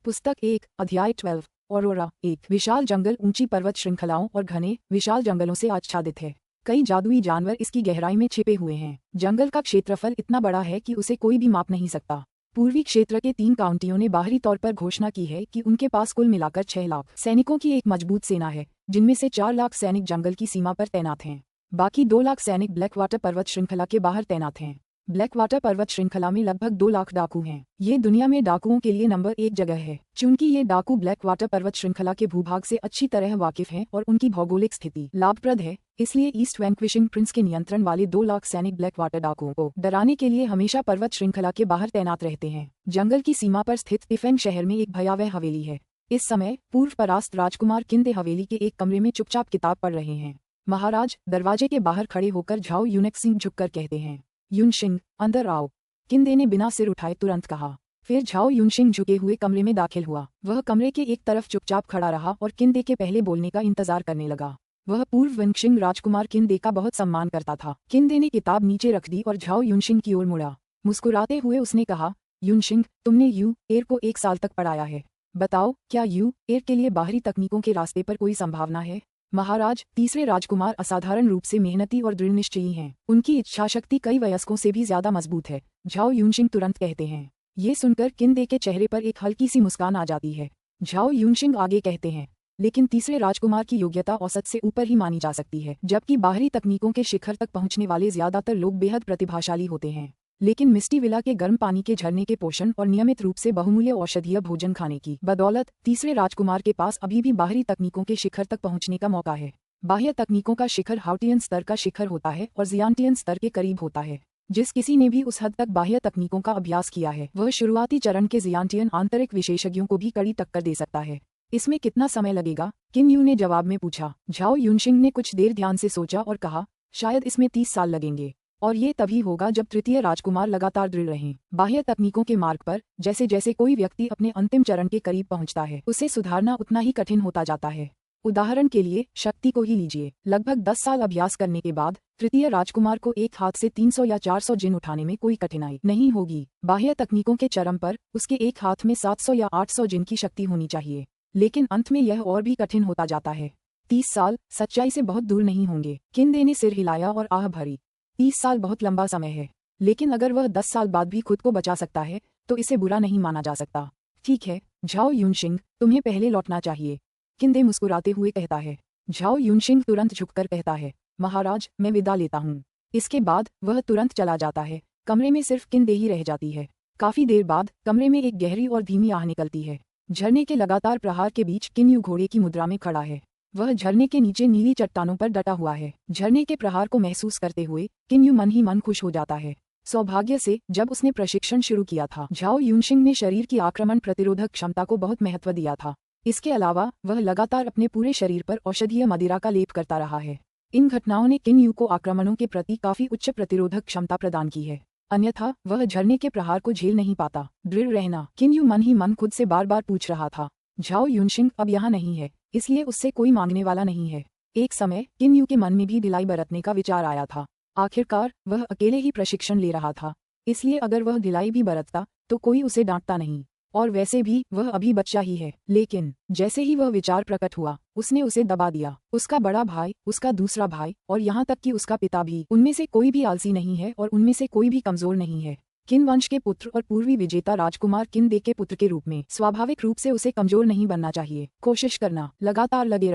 पुस्तक 1 अध्याय 12 औरोरा। एक विशाल जंगल ऊंची पर्वत श्रृंखलाओं और घने विशाल जंगलों से आच्छादित है। कई जादुई जानवर इसकी गहराई में छिपे हुए हैं। जंगल का क्षेत्रफल इतना बड़ा है कि उसे कोई भी माप नहीं सकता। पूर्वी क्षेत्र के 3 काउंटियों ने बाहरी तौर पर घोषणा की है कि उनके पास कुल मिलाकर 6 लाख सैनिकों की एक मजबूत सेना है, जिनमें से 4 लाख सैनिक जंगल की सीमा पर तैनात हैं। बाकी 2 लाख सैनिक ब्लैक वाटर पर्वत श्रृंखला के बाहर तैनात हैं। ब्लैक वाटर पर्वत श्रृंखला में लगभग 2 लाख डाकू हैं। ये दुनिया में डाकुओं के लिए नंबर 1 जगह है। चूंकि ये डाकू ब्लैक वाटर पर्वत श्रृंखला के भूभाग से अच्छी तरह वाकिफ हैं और उनकी भौगोलिक स्थिति लाभप्रद है, इसलिए ईस्ट वैंक्विशिंग प्रिंस के नियंत्रण वाले 2 लाख सैनिक ब्लैक वाटर डाकुओं को डराने के लिए हमेशा पर्वत श्रृंखला के बाहर तैनात रहते हैं। जंगल की सीमा पर स्थित इफेंग शहर में एक भयावह हवेली है। इस समय पूर्व परास्त राजकुमार किंदे हवेली के एक कमरे में चुपचाप किताब पढ़ रहे हैं। महाराज दरवाजे के बाहर खड़े होकर झाओ यूनेक्सिंग झुककर कहते हैं, यूनशिंग अंदर आओ। किंदे ने बिना सिर उठाए तुरंत कहा। फिर झाओ यूनशिंग झुके हुए कमरे में दाखिल हुआ। वह कमरे के एक तरफ चुपचाप खड़ा रहा और किंदे के पहले बोलने का इंतजार करने लगा। वह पूर्व वंशिंग राजकुमार किंदे का बहुत सम्मान करता था। किंदे ने किताब नीचे रख दी और झाओ यूनशिंग की ओर मुड़ा। मुस्कुराते हुए उसने कहा, यूनशिंग, तुमने यू एर को 1 साल तक पढ़ाया है। बताओ, क्या यू एर के लिए बाहरी तकनीकों के रास्ते पर कोई संभावना है? महाराज, तीसरे राजकुमार असाधारण रूप से मेहनती और दृढ़ निश्चयी हैं। उनकी इच्छाशक्ति कई वयस्कों से भी ज्यादा मजबूत है, झाओ यूनशिंग तुरंत कहते हैं। ये सुनकर किंदे के चेहरे पर एक हल्की सी मुस्कान आ जाती है। झाओ यूनशिंग आगे कहते हैं, लेकिन तीसरे राजकुमार की योग्यता औसत से ऊपर ही मानी जा सकती है, जबकि बाहरी तकनीकों के शिखर तक पहुंचने वाले ज्यादातर लोग बेहद प्रतिभाशाली होते हैं। लेकिन मिस्टी विला के गर्म पानी के झरने के पोषण और नियमित रूप से बहुमूल्य औषधीय भोजन खाने की बदौलत तीसरे राजकुमार के पास अभी भी बाहरी तकनीकों के शिखर तक पहुंचने का मौका है। बाह्य तकनीकों का शिखर हाउटियन स्तर का शिखर होता है और जियांटियन स्तर के करीब होता है। जिस किसी ने भी उस हद तक बाह्य तकनीकों का अभ्यास किया है, वह शुरुआती चरण के जियांटियन आंतरिक विशेषज्ञों को भी कड़ी टक्कर दे सकता है। इसमें कितना समय लगेगा? किन यू ने जवाब में पूछा। झाओ यूनशिंग ने कुछ देर ध्यान से सोचा और कहा, शायद इसमें 30 साल लगेंगे। और ये तभी होगा जब तृतीय राजकुमार लगातार दृढ़ रहें। बाह्य तकनीकों के मार्ग पर जैसे जैसे कोई व्यक्ति अपने अंतिम चरण के करीब पहुंचता है, उसे सुधारना उतना ही कठिन होता जाता है। उदाहरण के लिए शक्ति को ही लीजिए। लगभग 10 साल अभ्यास करने के बाद तृतीय राजकुमार को एक हाथ से 300 या 400 जिन उठाने में कोई कठिनाई नहीं होगी। बाह्य तकनीकों के चरम पर उसके एक हाथ में 700 या 800 जिन की शक्ति होनी चाहिए, लेकिन अंत में यह और भी कठिन होता जाता है। 30 साल सच्चाई से बहुत दूर नहीं होंगे। किंदे ने सिर हिलाया और आह भरी। 30 साल बहुत लंबा समय है, लेकिन अगर वह 10 साल बाद भी खुद को बचा सकता है तो इसे बुरा नहीं माना जा सकता। ठीक है झाओ यूनशिंग, तुम्हें पहले लौटना चाहिए, किंदे मुस्कुराते हुए कहता है। झाओ यूनशिंग तुरंत झुककर कहता है, महाराज मैं विदा लेता हूँ। इसके बाद वह तुरंत चला जाता है। कमरे में सिर्फ किंदे ही रह जाती है। काफी देर बाद कमरे में एक गहरी और धीमी आह निकलती है। झरने के लगातार प्रहार के बीच किन्यू घोड़े की मुद्रा में खड़ा है। वह झरने के नीचे नीली चट्टानों पर डटा हुआ है। झरने के प्रहार को महसूस करते हुए किन्यू मन ही मन खुश हो जाता है। सौभाग्य से जब उसने प्रशिक्षण शुरू किया था, झाओ यूनशिंग ने शरीर की आक्रमण प्रतिरोधक क्षमता को बहुत महत्व दिया था। इसके अलावा वह लगातार अपने पूरे शरीर पर औषधीय मदिरा का लेप करता रहा है। इन घटनाओं ने किन्यू को आक्रमणों के प्रति काफी उच्च प्रतिरोधक क्षमता प्रदान की है, अन्यथा वह झरने के प्रहार को झेल नहीं पाता। दृढ़ रहना, किन्यू मन ही मन खुद से बार बार पूछ रहा था। झाओ यूनशिंग अब यहाँ नहीं है, इसलिए उससे कोई मांगने वाला नहीं है। एक समय किन्यू के मन में भी ढिलाई बरतने का विचार आया था। आखिरकार वह अकेले ही प्रशिक्षण ले रहा था, इसलिए अगर वह ढिलाई भी बरतता तो कोई उसे डांटता नहीं, और वैसे भी वह अभी बच्चा ही है। लेकिन जैसे ही वह विचार प्रकट हुआ, उसने उसे दबा दिया। उसका बड़ा भाई, उसका दूसरा भाई और यहाँ तक कि उसका पिता भी, उनमें से कोई भी आलसी नहीं है और उनमें से कोई भी कमजोर नहीं है। किन वंश के पुत्र और पूर्वी विजेता राजकुमार किंदे के पुत्र के रूप में स्वाभाविक रूप से उसे कमजोर नहीं बनना चाहिए। कोशिश करना, लगातार लगे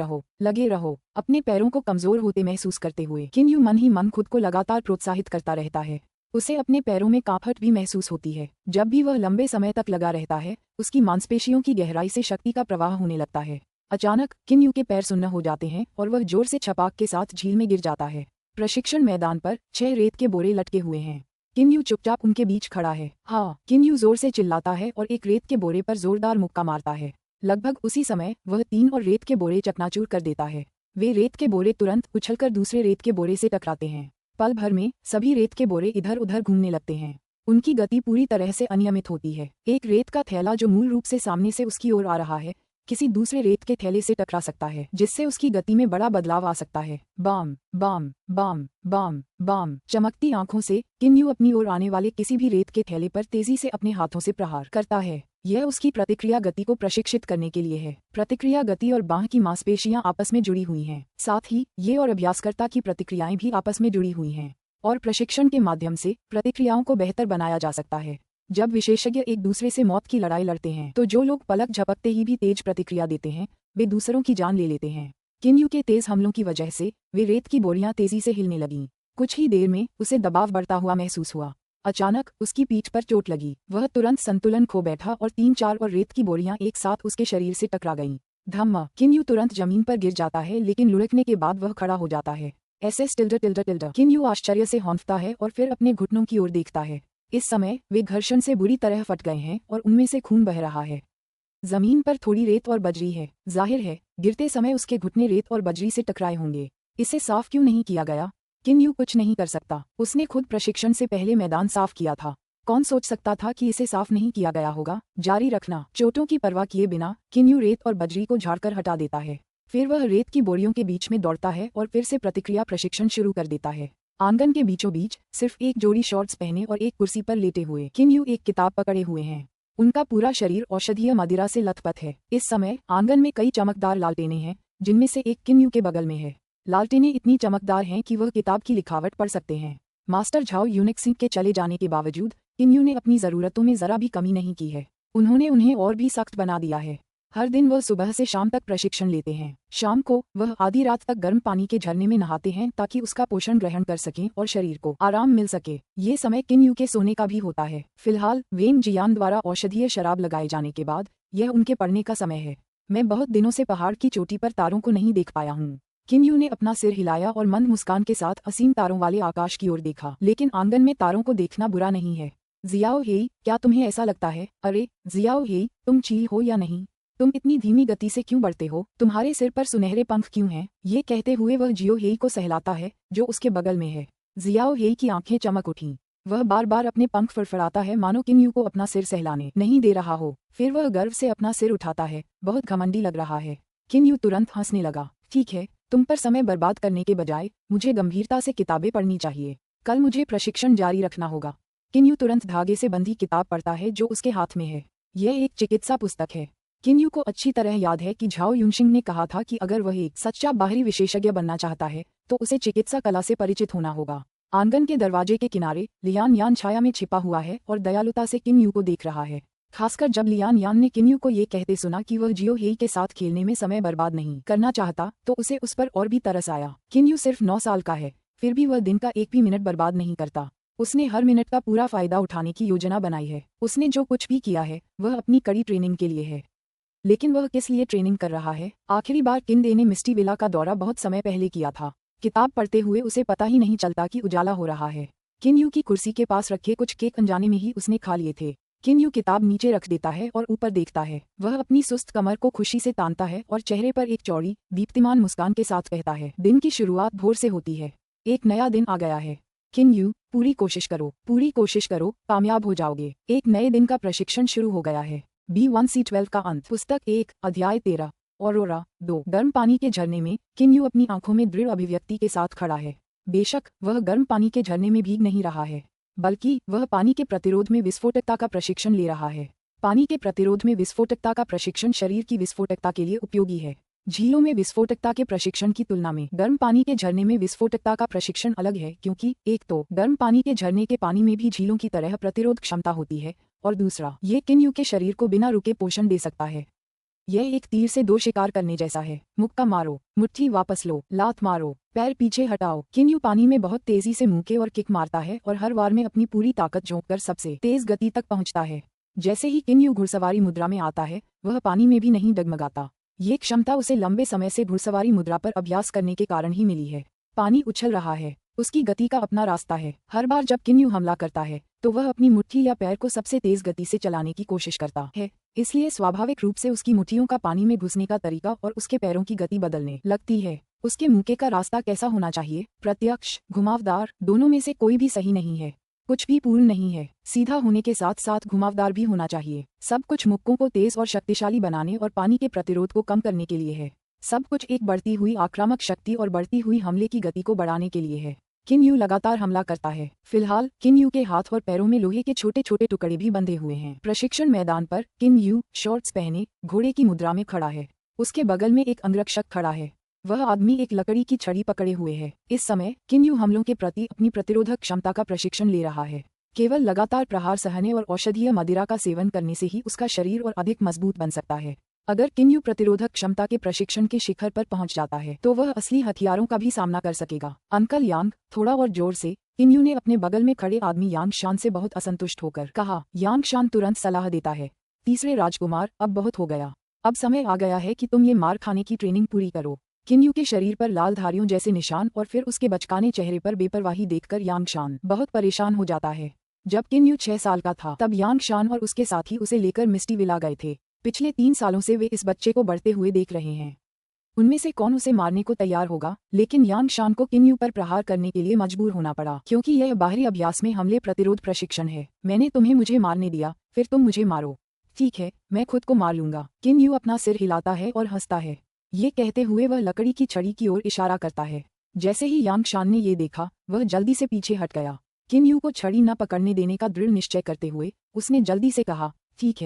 रहो। अपने पैरों को कमजोर होते महसूस करते हुए किन्यू मन ही मन खुद को लगातार प्रोत्साहित करता रहता है। उसे अपने पैरों में कांपट भी महसूस होती है। जब भी वह लंबे समय तक लगा रहता है, उसकी मांसपेशियों की गहराई से शक्ति का प्रवाह होने लगता है। अचानक किन्यू के पैर सुन्न हो जाते हैं और वह जोर से छपाक के साथ झील में गिर जाता है। प्रशिक्षण मैदान पर 6 रेत के बोरे लटके हुए हैं। किन्यू चुपचाप उनके बीच खड़ा है। हाँ, किन्यू जोर से चिल्लाता है और एक रेत के बोरे पर जोरदार मुक्का मारता है। लगभग उसी समय वह 3 और रेत के बोरे चकनाचूर कर देता है। वे रेत के बोरे तुरंत उछलकर दूसरे रेत के बोरे से टकराते हैं। पल भर में सभी रेत के बोरे इधर उधर घूमने लगते हैं। उनकी गति पूरी तरह से अनियमित होती है। एक रेत का थैला जो मूल रूप से सामने से उसकी ओर आ रहा है, किसी दूसरे रेत के थैले से टकरा सकता है, जिससे उसकी गति में बड़ा बदलाव आ सकता है। बाम बाम बाम बाम बाम। चमकती आंखों से किन्यू अपनी ओर आने वाले किसी भी रेत के थैले पर तेजी से अपने हाथों से प्रहार करता है। यह उसकी प्रतिक्रिया गति को प्रशिक्षित करने के लिए है। प्रतिक्रिया गति और बांह की मांसपेशियां आपस में जुड़ी हुई हैं। साथ ही ये और अभ्यासकर्ता की प्रतिक्रियाएं भी आपस में जुड़ी हुई हैं और प्रशिक्षण के माध्यम से प्रतिक्रियाओं को बेहतर बनाया जा सकता है। जब विशेषज्ञ एक दूसरे से मौत की लड़ाई लड़ते हैं तो जो लोग पलक झपकते ही भी तेज प्रतिक्रिया देते हैं वे दूसरों की जान ले लेते हैं। किन्यू के तेज हमलों की वजह से वे रेत की बोरियां तेजी से हिलने लगीं। कुछ ही देर में उसे दबाव बढ़ता हुआ महसूस हुआ। अचानक उसकी पीठ पर चोट लगी। वह तुरंत संतुलन खो बैठा और 3-4 और रेत की बोरियां एक साथ उसके शरीर से टकरा गईं। धम्मा। किन्यू तुरंत जमीन पर गिर जाता है लेकिन लुढ़कने के बाद वह खड़ा हो जाता है। SS टिल्डर टिल्डर टिल्डर। किन्यू आश्चर्य से हौंफता है और फिर अपने घुटनों की ओर देखता है। इस समय वे घर्षण से बुरी तरह फट गए हैं और उनमें से खून बह रहा है। जमीन पर थोड़ी रेत और बजरी है। जाहिर है गिरते समय उसके घुटने रेत और बजरी से टकराए होंगे। इसे साफ क्यों नहीं किया गया? किन्यू कुछ नहीं कर सकता। उसने खुद प्रशिक्षण से पहले मैदान साफ किया था। कौन सोच सकता था कि इसे साफ नहीं किया गया होगा? जारी रखना। चोटों की परवाह किए बिना किन्यू रेत और बजरी को झाड़कर हटा देता है। फिर वह रेत की बोरियों के बीच में दौड़ता है और फिर से प्रतिक्रिया प्रशिक्षण शुरू कर देता है। आंगन के बीचों बीच सिर्फ एक जोड़ी शॉर्ट्स पहने और एक कुर्सी पर लेटे हुए किन्यू एक किताब पकड़े हुए हैं। उनका पूरा शरीर औषधीय मदिरा से लथपथ है। इस समय आंगन में कई चमकदार लालटेनें हैं जिनमें से एक किन्यू के बगल में है। लालटेनें इतनी चमकदार हैं कि वह किताब की लिखावट पढ़ सकते हैं। मास्टर झाओ यूनिक्सिंग के चले जाने के बावजूद किन्यू ने अपनी ज़रूरतों में ज़रा भी कमी नहीं की है। उन्होंने उन्हें और भी सख्त बना दिया है। हर दिन वह सुबह से शाम तक प्रशिक्षण लेते हैं। शाम को वह आधी रात तक गर्म पानी के झरने में नहाते हैं ताकि उसका पोषण ग्रहण कर सकें और शरीर को आराम मिल सके। ये समय किन्यू के सोने का भी होता है। फिलहाल वेंग जियान द्वारा औषधीय शराब लगाए जाने के बाद यह उनके पढ़ने का समय है। मैं बहुत दिनों से पहाड़ की चोटी पर तारों को नहीं देख पाया हूँ। किन्यू ने अपना सिर हिलाया और मंद मुस्कान के साथ असीम तारों वाले आकाश की ओर देखा। लेकिन आंगन में तारों को देखना बुरा नहीं है। जियाओ हेई, क्या तुम्हें ऐसा लगता है? अरे जियाओ हेई, तुम चील हो या नहीं? तुम इतनी धीमी गति से क्यों बढ़ते हो? तुम्हारे सिर पर सुनहरे पंख क्यों हैं? ये कहते हुए वह जियो हेई को सहलाता है जो उसके बगल में है। जियाओ हेई की आंखें चमक उठीं। वह बार बार अपने पंख फड़फड़ाता है मानो किन्यू को अपना सिर सहलाने नहीं दे रहा हो। फिर वह गर्व से अपना सिर उठाता है। बहुत घमंडी लग रहा है। किन्यू तुरंत हंसने लगा। ठीक है, तुम पर समय बर्बाद करने के बजाय मुझे गंभीरता से किताबें पढ़नी चाहिए। कल मुझे प्रशिक्षण जारी रखना होगा। किन्यू तुरंत धागे से बंधी किताब पढ़ता है जो उसके हाथ में है। यह एक चिकित्सा पुस्तक है। किन्यू को अच्छी तरह याद है कि झाओ यूनशिंग ने कहा था कि अगर वह एक सच्चा बाहरी विशेषज्ञ बनना चाहता है तो उसे चिकित्सा कला से परिचित होना होगा। आंगन के दरवाजे के किनारे लियान यान छाया में छिपा हुआ है और दयालुता से किन्यू को देख रहा है। खासकर जब लियान यान ने किन्यू को ये कहते सुना कि वह जियो हेई के साथ खेलने में समय बर्बाद नहीं करना चाहता तो उसे उस पर और भी तरस आया। किन्यू सिर्फ 9 साल का है, फिर भी वह दिन का एक भी मिनट बर्बाद नहीं करता। उसने हर मिनट का पूरा फायदा उठाने की योजना बनाई है। उसने जो कुछ भी किया है वह अपनी कड़ी ट्रेनिंग के लिए है। लेकिन वह किस लिए ट्रेनिंग कर रहा है? आखिरी बार किंडे ने मिस्टी विला का दौरा बहुत समय पहले किया था। किताब पढ़ते हुए उसे पता ही नहीं चलता कि उजाला हो रहा है। किन्यू की कुर्सी के पास रखे कुछ केक अनजाने में ही उसने खा लिए थे। किन्यू किताब नीचे रख देता है और ऊपर देखता है। वह अपनी सुस्त कमर को खुशी से तानता है और चेहरे पर एक चौड़ी दीप्तिमान मुस्कान के साथ कहता है, दिन की शुरुआत भोर से होती है। एक नया दिन आ गया है। किन्यू, पूरी कोशिश करो, कामयाब हो जाओगे। एक नए दिन का प्रशिक्षण शुरू हो गया है। B1C12 का अंत। पुस्तक 1, अध्याय 13। ऑरोरा 2। गर्म पानी के झरने में किन्यू अपनी आंखों में दृढ़ अभिव्यक्ति के साथ खड़ा है। बेशक वह गर्म पानी के झरने में भीग नहीं रहा है, बल्कि वह पानी के प्रतिरोध में विस्फोटकता का प्रशिक्षण ले रहा है। पानी के प्रतिरोध में विस्फोटकता का प्रशिक्षण शरीर की विस्फोटकता के लिए उपयोगी है। झीलों में विस्फोटकता के प्रशिक्षण की तुलना में गर्म पानी के झरने में विस्फोटकता का प्रशिक्षण अलग है, क्योंकि एक तो गर्म पानी के झरने के पानी में भी झीलों की तरह प्रतिरोध क्षमता होती है और दूसरा ये किन्यू के शरीर को बिना रुके पोषण दे सकता है। यह एक तीर से 2 शिकार करने जैसा है। मुक्का मारो, मुट्ठी वापस लो, लात मारो, पैर पीछे हटाओ। किन्यू पानी में बहुत तेजी से मुक्के और किक मारता है और हर वार में अपनी पूरी ताकत झोंककर सबसे तेज गति तक पहुंचता है। जैसे ही किन्यू घुड़सवारी मुद्रा में आता है वह पानी में भी नहीं डगमगाता। ये क्षमता उसे लंबे समय से घुड़सवारी मुद्रा पर अभ्यास करने के कारण ही मिली है। पानी उछल रहा है, उसकी गति का अपना रास्ता है। हर बार जब किन्यू हमला करता है तो वह अपनी मुट्ठी या पैर को सबसे तेज गति से चलाने की कोशिश करता है, इसलिए स्वाभाविक रूप से उसकी मुट्ठियों का पानी में घुसने का तरीका और उसके पैरों की गति बदलने लगती है। उसके मुक्के का रास्ता कैसा होना चाहिए? प्रत्यक्ष, घुमावदार, दोनों में से कोई भी सही नहीं है। कुछ भी पूर्ण नहीं है। सीधा होने के साथ साथ घुमावदार भी होना चाहिए। सब कुछ मुक्कों को तेज और शक्तिशाली बनाने और पानी के प्रतिरोध को कम करने के लिए है। सब कुछ एक बढ़ती हुई आक्रामक शक्ति और बढ़ती हुई हमले की गति को बढ़ाने के लिए है। किन यू लगातार हमला करता है। फिलहाल किन यू के हाथ और पैरों में लोहे के छोटे छोटे टुकड़े भी बंधे हुए हैं। प्रशिक्षण मैदान पर किन यू शॉर्ट्स पहने घोड़े की मुद्रा में खड़ा है। उसके बगल में एक अंगरक्षक खड़ा है। वह आदमी एक लकड़ी की छड़ी पकड़े हुए है। इस समय किन यू हमलों के प्रति अपनी प्रतिरोधक क्षमता का प्रशिक्षण ले रहा है। केवल लगातार प्रहार सहने और औषधीय मदिरा का सेवन करने से ही उसका शरीर और अधिक मजबूत बन सकता है। अगर किन यू प्रतिरोधक क्षमता के प्रशिक्षण के शिखर पर पहुंच जाता है तो वह असली हथियारों का भी सामना कर सकेगा। अंकल यांग, थोड़ा और जोर से, किन यू ने अपने बगल में खड़े आदमी यांग शान से बहुत असंतुष्ट होकर कहा। यांग शान तुरंत सलाह देता है, तीसरे राजकुमार, अब बहुत हो गया। अब समय आ गया है कि तुम ये मार खाने की ट्रेनिंग पूरी करो। किन यू के शरीर पर लाल धारियों जैसे निशान और फिर उसके बचकाने चेहरे पर बेपरवाही देखकर यांग शान बहुत परेशान हो जाता है। जब किन यू 6 साल का था तब यांग शान और उसके साथी उसे लेकर मिस्टी विला गए थे। पिछले 3 सालों से वे इस बच्चे को बढ़ते हुए देख रहे हैं। उनमें से कौन उसे मारने को तैयार होगा, लेकिन यांग शान को किन यू पर प्रहार करने के लिए मजबूर होना पड़ा क्योंकि यह बाहरी अभ्यास में हमले प्रतिरोध प्रशिक्षण है। मैंने तुम्हें मुझे मारने दिया, फिर तुम मुझे मारो। ठीक है, मैं खुद को मार लूंगा। किन यू अपना सिर हिलाता है और हंसता है। ये कहते हुए वह लकड़ी की छड़ी की ओर इशारा करता है। जैसे ही यांग शान ने ये देखा, वह जल्दी से पीछे हट गया। किन यू को छड़ी न पकड़ने देने का दृढ़ निश्चय करते हुए उसने जल्दी से कहा, ठीक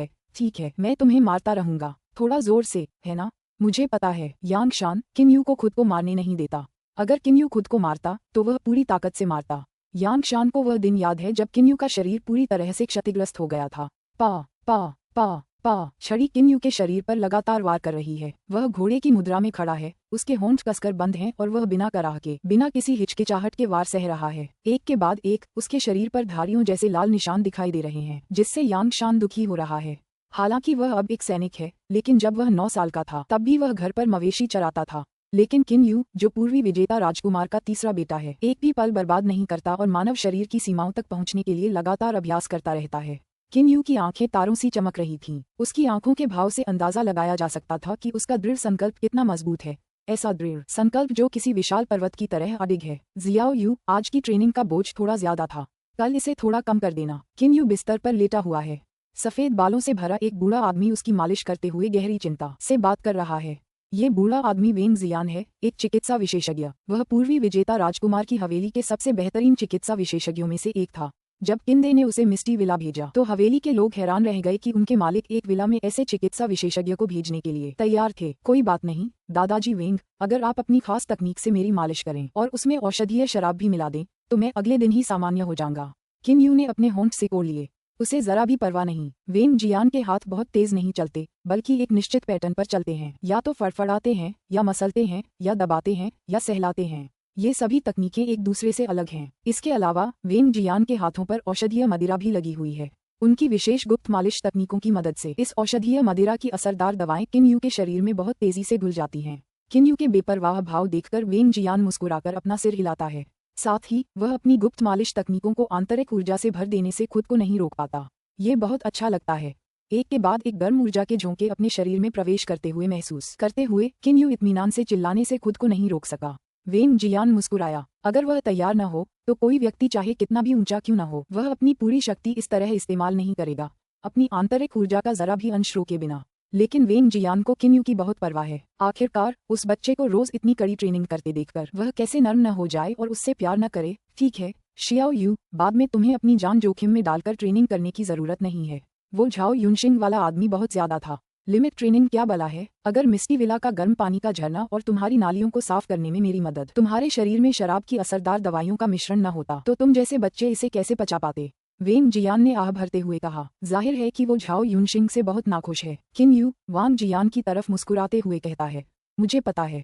है, मैं तुम्हें मारता रहूंगा, थोड़ा जोर से, है ना? मुझे पता है। यांग शान किन यू को खुद को मारने नहीं देता। अगर किन यू खुद को मारता तो वह पूरी ताकत से मारता। यांग शान को वह दिन याद है जब किन यू का शरीर पूरी तरह से क्षतिग्रस्त हो गया था। पा पा पा पा छड़ी किन यू के शरीर पर लगातार वार कर रही है। वह घोड़े की मुद्रा में खड़ा है, उसके होंठ कसकर बंद हैं और वह बिना कराह के, बिना किसी हिचकिचाहट के वार सह रहा है। एक के बाद एक उसके शरीर पर धारियों जैसे लाल निशान दिखाई दे रहे हैं, जिससे यांग शान दुखी हो रहा है। हालांकि वह अब एक सैनिक है, लेकिन जब वह 9 साल का था तब भी वह घर पर मवेशी चराता था। लेकिन किन यू, जो पूर्वी विजेता राजकुमार का तीसरा बेटा है, एक भी पल बर्बाद नहीं करता और मानव शरीर की सीमाओं तक पहुंचने के लिए लगातार अभ्यास करता रहता है। किन यू की आंखें तारों सी चमक रही थीं। उसकी आंखों के भाव से अंदाजा लगाया जा सकता था कि उसका दृढ़ संकल्प कितना मजबूत है। ऐसा दृढ़ संकल्प जो किसी विशाल पर्वत की तरह अडिग है। जियाओ यू, आज की ट्रेनिंग का बोझ थोड़ा ज्यादा था, कल इसे थोड़ा कम कर देना। किन यू बिस्तर पर लेटा हुआ है। सफेद बालों से भरा एक बूढ़ा आदमी उसकी मालिश करते हुए गहरी चिंता से बात कर रहा है। ये बूढ़ा आदमी वेंग जियान है, एक चिकित्सा विशेषज्ञ। वह पूर्वी विजेता राजकुमार की हवेली के सबसे बेहतरीन चिकित्सा विशेषज्ञों में से एक था। जब किंदे ने उसे मिस्टी विला भेजा तो हवेली के लोग हैरान रह गए कि उनके मालिक एक विला में ऐसे चिकित्सा विशेषज्ञ को भेजने के लिए तैयार थे। कोई बात नहीं दादाजी वेंग, अगर आप अपनी खास तकनीक से मेरी मालिश करें और उसमें औषधीय शराब भी मिला दें तो मैं अगले दिन ही सामान्य हो जाऊंगा। किन यू ने अपने होंठ सिकोड़ लिए। उसे जरा भी परवाह नहीं। वेंग जियान के हाथ बहुत तेज नहीं चलते, बल्कि एक निश्चित पैटर्न पर चलते हैं। या तो फड़फड़ाते हैं, या मसलते हैं, या दबाते हैं, या सहलाते हैं। ये सभी तकनीकें एक दूसरे से अलग हैं। इसके अलावा वेंग जियान के हाथों पर औषधीय मदिरा भी लगी हुई है। उनकी विशेष गुप्त मालिश तकनीकों की मदद से इस औषधीय मदिरा की असरदार दवाएं किन यू के शरीर में बहुत तेजी से घुल जाती हैं। किन यू के बेपरवाह भाव देखकर वेंग जियान मुस्कुराकर अपना सिर हिलाता है। साथ ही वह अपनी गुप्त मालिश तकनीकों को आंतरिक ऊर्जा से भर देने से खुद को नहीं रोक पाता। ये बहुत अच्छा लगता है। एक के बाद एक गर्म ऊर्जा के झोंके अपने शरीर में प्रवेश करते हुए महसूस करते हुए किन यू इत्मीनान से चिल्लाने से खुद को नहीं रोक सका। वेंग जियान मुस्कुराया। अगर वह तैयार न हो तो कोई व्यक्ति चाहे कितना भी ऊंचा क्यों न हो, वह अपनी पूरी शक्ति इस तरह इस्तेमाल नहीं करेगा, अपनी आंतरिक ऊर्जा का जरा भी अंश रोके बिना। लेकिन वेंग जियान को किन यू की बहुत परवाह है। आखिरकार उस बच्चे को रोज इतनी कड़ी ट्रेनिंग करते देखकर वह कैसे नर्म न हो जाए और उससे प्यार न करे। ठीक है शियाओ यू, बाद में तुम्हें अपनी जान जोखिम में डालकर ट्रेनिंग करने की जरूरत नहीं है। वो झाओ युनशिंग वाला आदमी बहुत ज्यादा था। लिमिट ट्रेनिंग क्या बला है। अगर मिस्टी विला का गर्म पानी का झरना और तुम्हारी नालियों को साफ करने में मेरी मदद, तुम्हारे शरीर में शराब की असरदार दवाइयों का मिश्रण न होता तो तुम जैसे बच्चे इसे कैसे पचा पाते। वेंग जियान ने आह भरते हुए कहा। जाहिर है कि वो झाओ युनशिंग से बहुत नाखुश है। किन यू वांग जियान की तरफ मुस्कुराते हुए कहता है, मुझे पता है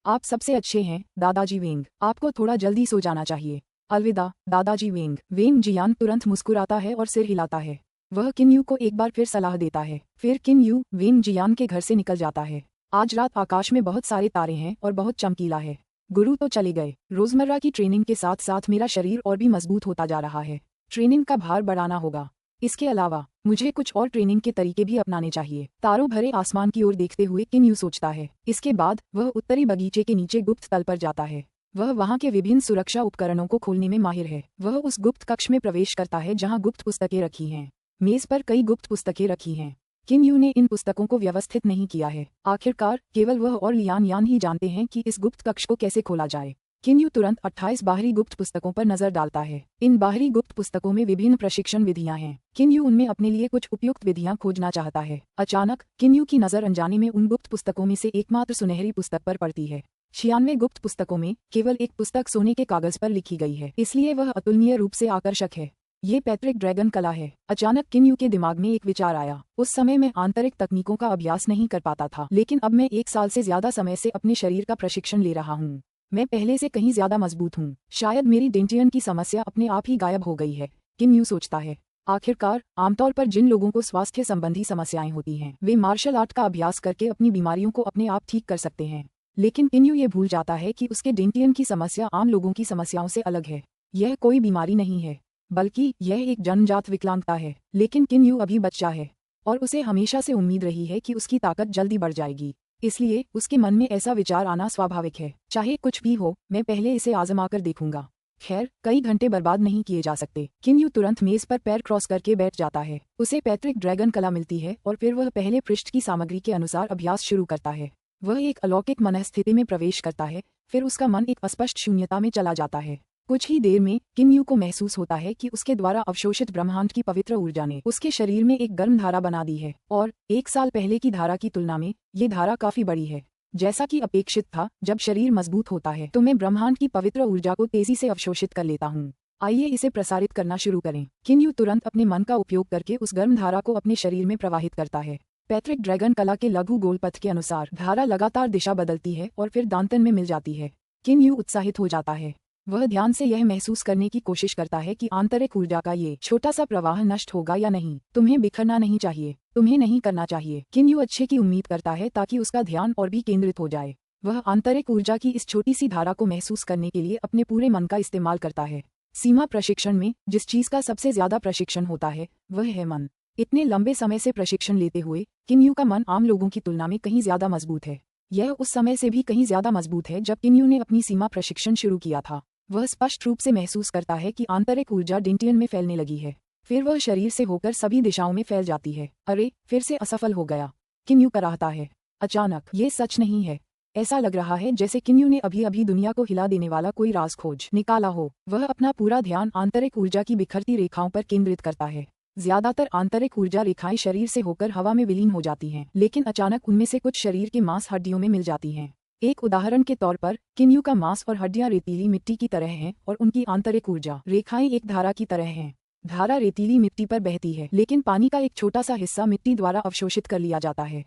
आप सबसे अच्छे हैं दादाजी वेंग, आपको थोड़ा जल्दी सो जाना चाहिए। अलविदा दादाजी वेंग। वेंग जियान तुरंत मुस्कुराता है और सिर हिलाता है। वह किन यू को एक बार फिर सलाह देता है। फिर किन यू वेंग जियान के घर से निकल जाता है। आज रात आकाश में बहुत सारे तारे हैं और बहुत चमकीला है। गुरु तो चले गए। रोजमर्रा की ट्रेनिंग के साथ साथ मेरा शरीर और भी मजबूत होता जा रहा है। ट्रेनिंग का भार बढ़ाना होगा। इसके अलावा मुझे कुछ और ट्रेनिंग के तरीके भी अपनाने चाहिए। तारों भरे आसमान की ओर देखते हुए किन यू सोचता है। इसके बाद वह उत्तरी बगीचे के नीचे गुप्त तल पर जाता है। वह वहां के विभिन्न सुरक्षा उपकरणों को खोलने में माहिर है। वह उस गुप्त कक्ष में प्रवेश करता है जहां गुप्त पुस्तकें रखी हैं। मेज पर कई गुप्त पुस्तकें रखी हैं। किन यू ने इन पुस्तकों को व्यवस्थित नहीं किया है। आखिरकार केवल वह और लियान यान ही जानते हैं कि इस गुप्त कक्ष को कैसे खोला जाए। किन्यू तुरंत 28 बाहरी गुप्त पुस्तकों पर नजर डालता है। इन बाहरी गुप्त पुस्तकों में विभिन्न प्रशिक्षण विधियां हैं। किन्यू उनमें अपने लिए कुछ उपयुक्त विधियां खोजना चाहता है। अचानक किन्यू की नजर अनजाने में उन गुप्त पुस्तकों में से एकमात्र सुनहरी पुस्तक पर पड़ती है। 96 गुप्त पुस्तकों में केवल एक पुस्तक सोने के कागज पर लिखी गई है, इसलिए वह अतुलनीय रूप से आकर्षक है। ये पैट्रिक ड्रैगन कला है। अचानक किन्यू के दिमाग में एक विचार आया। उस समय मैं आंतरिक तकनीकों का अभ्यास नहीं कर पाता था, लेकिन अब मैं 1 साल से ज्यादा समय से अपने शरीर का प्रशिक्षण ले रहा हूँ। मैं पहले से कहीं ज्यादा मजबूत हूँ। शायद मेरी डेंटियन की समस्या अपने आप ही गायब हो गई है, किन्यू सोचता है। आखिरकार आमतौर पर जिन लोगों को स्वास्थ्य संबंधी समस्याएं होती हैं, वे मार्शल आर्ट का अभ्यास करके अपनी बीमारियों को अपने आप ठीक कर सकते हैं। लेकिन किन्यू ये भूल जाता है कि उसके डेंटियन की समस्या आम लोगों की समस्याओं से अलग है। यह कोई बीमारी नहीं है, बल्कि यह एक जन्मजात विकलांगता है। लेकिन किन्यू अभी बच्चा है और उसे हमेशा से उम्मीद रही है कि उसकी ताकत जल्दी बढ़ जाएगी, इसलिए उसके मन में ऐसा विचार आना स्वाभाविक है। चाहे कुछ भी हो, मैं पहले इसे आजमा कर देखूंगा। खैर, कई घंटे बर्बाद नहीं किए जा सकते। किन्यू तुरंत मेज पर पैर क्रॉस करके बैठ जाता है। उसे पैट्रिक ड्रैगन कला मिलती है और फिर वह पहले पृष्ठ की सामग्री के अनुसार अभ्यास शुरू करता है। वह एक अलौकिक मनस्थिति में प्रवेश करता है, फिर उसका मन एक अस्पष्ट शून्यता में चला जाता है। कुछ ही देर में किन्यू को महसूस होता है कि उसके द्वारा अवशोषित ब्रह्मांड की पवित्र ऊर्जा ने उसके शरीर में एक गर्म धारा बना दी है, और 1 साल पहले की धारा की तुलना में ये धारा काफी बड़ी है। जैसा कि अपेक्षित था, जब शरीर मजबूत होता है तो मैं ब्रह्मांड की पवित्र ऊर्जा को तेजी से अवशोषित कर लेता हूँ। आइए इसे प्रसारित करना शुरू करें। किन्यू तुरंत अपने मन का उपयोग करके उस गर्म धारा को अपने शरीर में प्रवाहित करता है। पैट्रिक ड्रैगन कला के लघु गोल पथ के अनुसार धारा लगातार दिशा बदलती है और फिर दांतन में मिल जाती है। किन्यू उत्साहित हो जाता है। वह ध्यान से यह महसूस करने की कोशिश करता है कि आंतरिक ऊर्जा का ये छोटा सा प्रवाह नष्ट होगा या नहीं। तुम्हें बिखरना नहीं चाहिए, तुम्हें नहीं करना चाहिए। किन्यू अच्छे की उम्मीद करता है ताकि उसका ध्यान और भी केंद्रित हो जाए। वह आंतरिक ऊर्जा की इस छोटी सी धारा को महसूस करने के लिए अपने पूरे मन का इस्तेमाल करता है। सीमा प्रशिक्षण में जिस चीज का सबसे ज्यादा प्रशिक्षण होता है, वह है मन। इतने लंबे समय से प्रशिक्षण लेते हुए किन्यू का मन आम लोगों की तुलना में कहीं ज्यादा मजबूत है। यह उस समय से भी कहीं ज्यादा मजबूत है जब किन्यू ने अपनी सीमा प्रशिक्षण शुरू किया था। वह स्पष्ट रूप से महसूस करता है कि आंतरिक ऊर्जा डेंटियन में फैलने लगी है, फिर वह शरीर से होकर सभी दिशाओं में फैल जाती है। अरे, फिर से असफल हो गया, किन्यू कराहता है। अचानक ये सच नहीं है। ऐसा लग रहा है जैसे किन्यू ने अभी अभी दुनिया को हिला देने वाला कोई राज खोज निकाला हो। वह अपना पूरा ध्यान आंतरिक ऊर्जा की बिखरती रेखाओं पर केंद्रित करता है। ज्यादातर आंतरिक ऊर्जा रेखाएं शरीर से होकर हवा में विलीन हो जाती हैं, लेकिन अचानक उनमें से कुछ शरीर के मांस हड्डियों में मिल जाती हैं। एक उदाहरण के तौर पर किन्यू का मांस और हड्डियां रेतीली मिट्टी की तरह हैं और उनकी आंतरिक ऊर्जा रेखाएं एक धारा की तरह हैं। धारा रेतीली मिट्टी पर बहती है, लेकिन पानी का एक छोटा सा हिस्सा मिट्टी द्वारा अवशोषित कर लिया जाता है।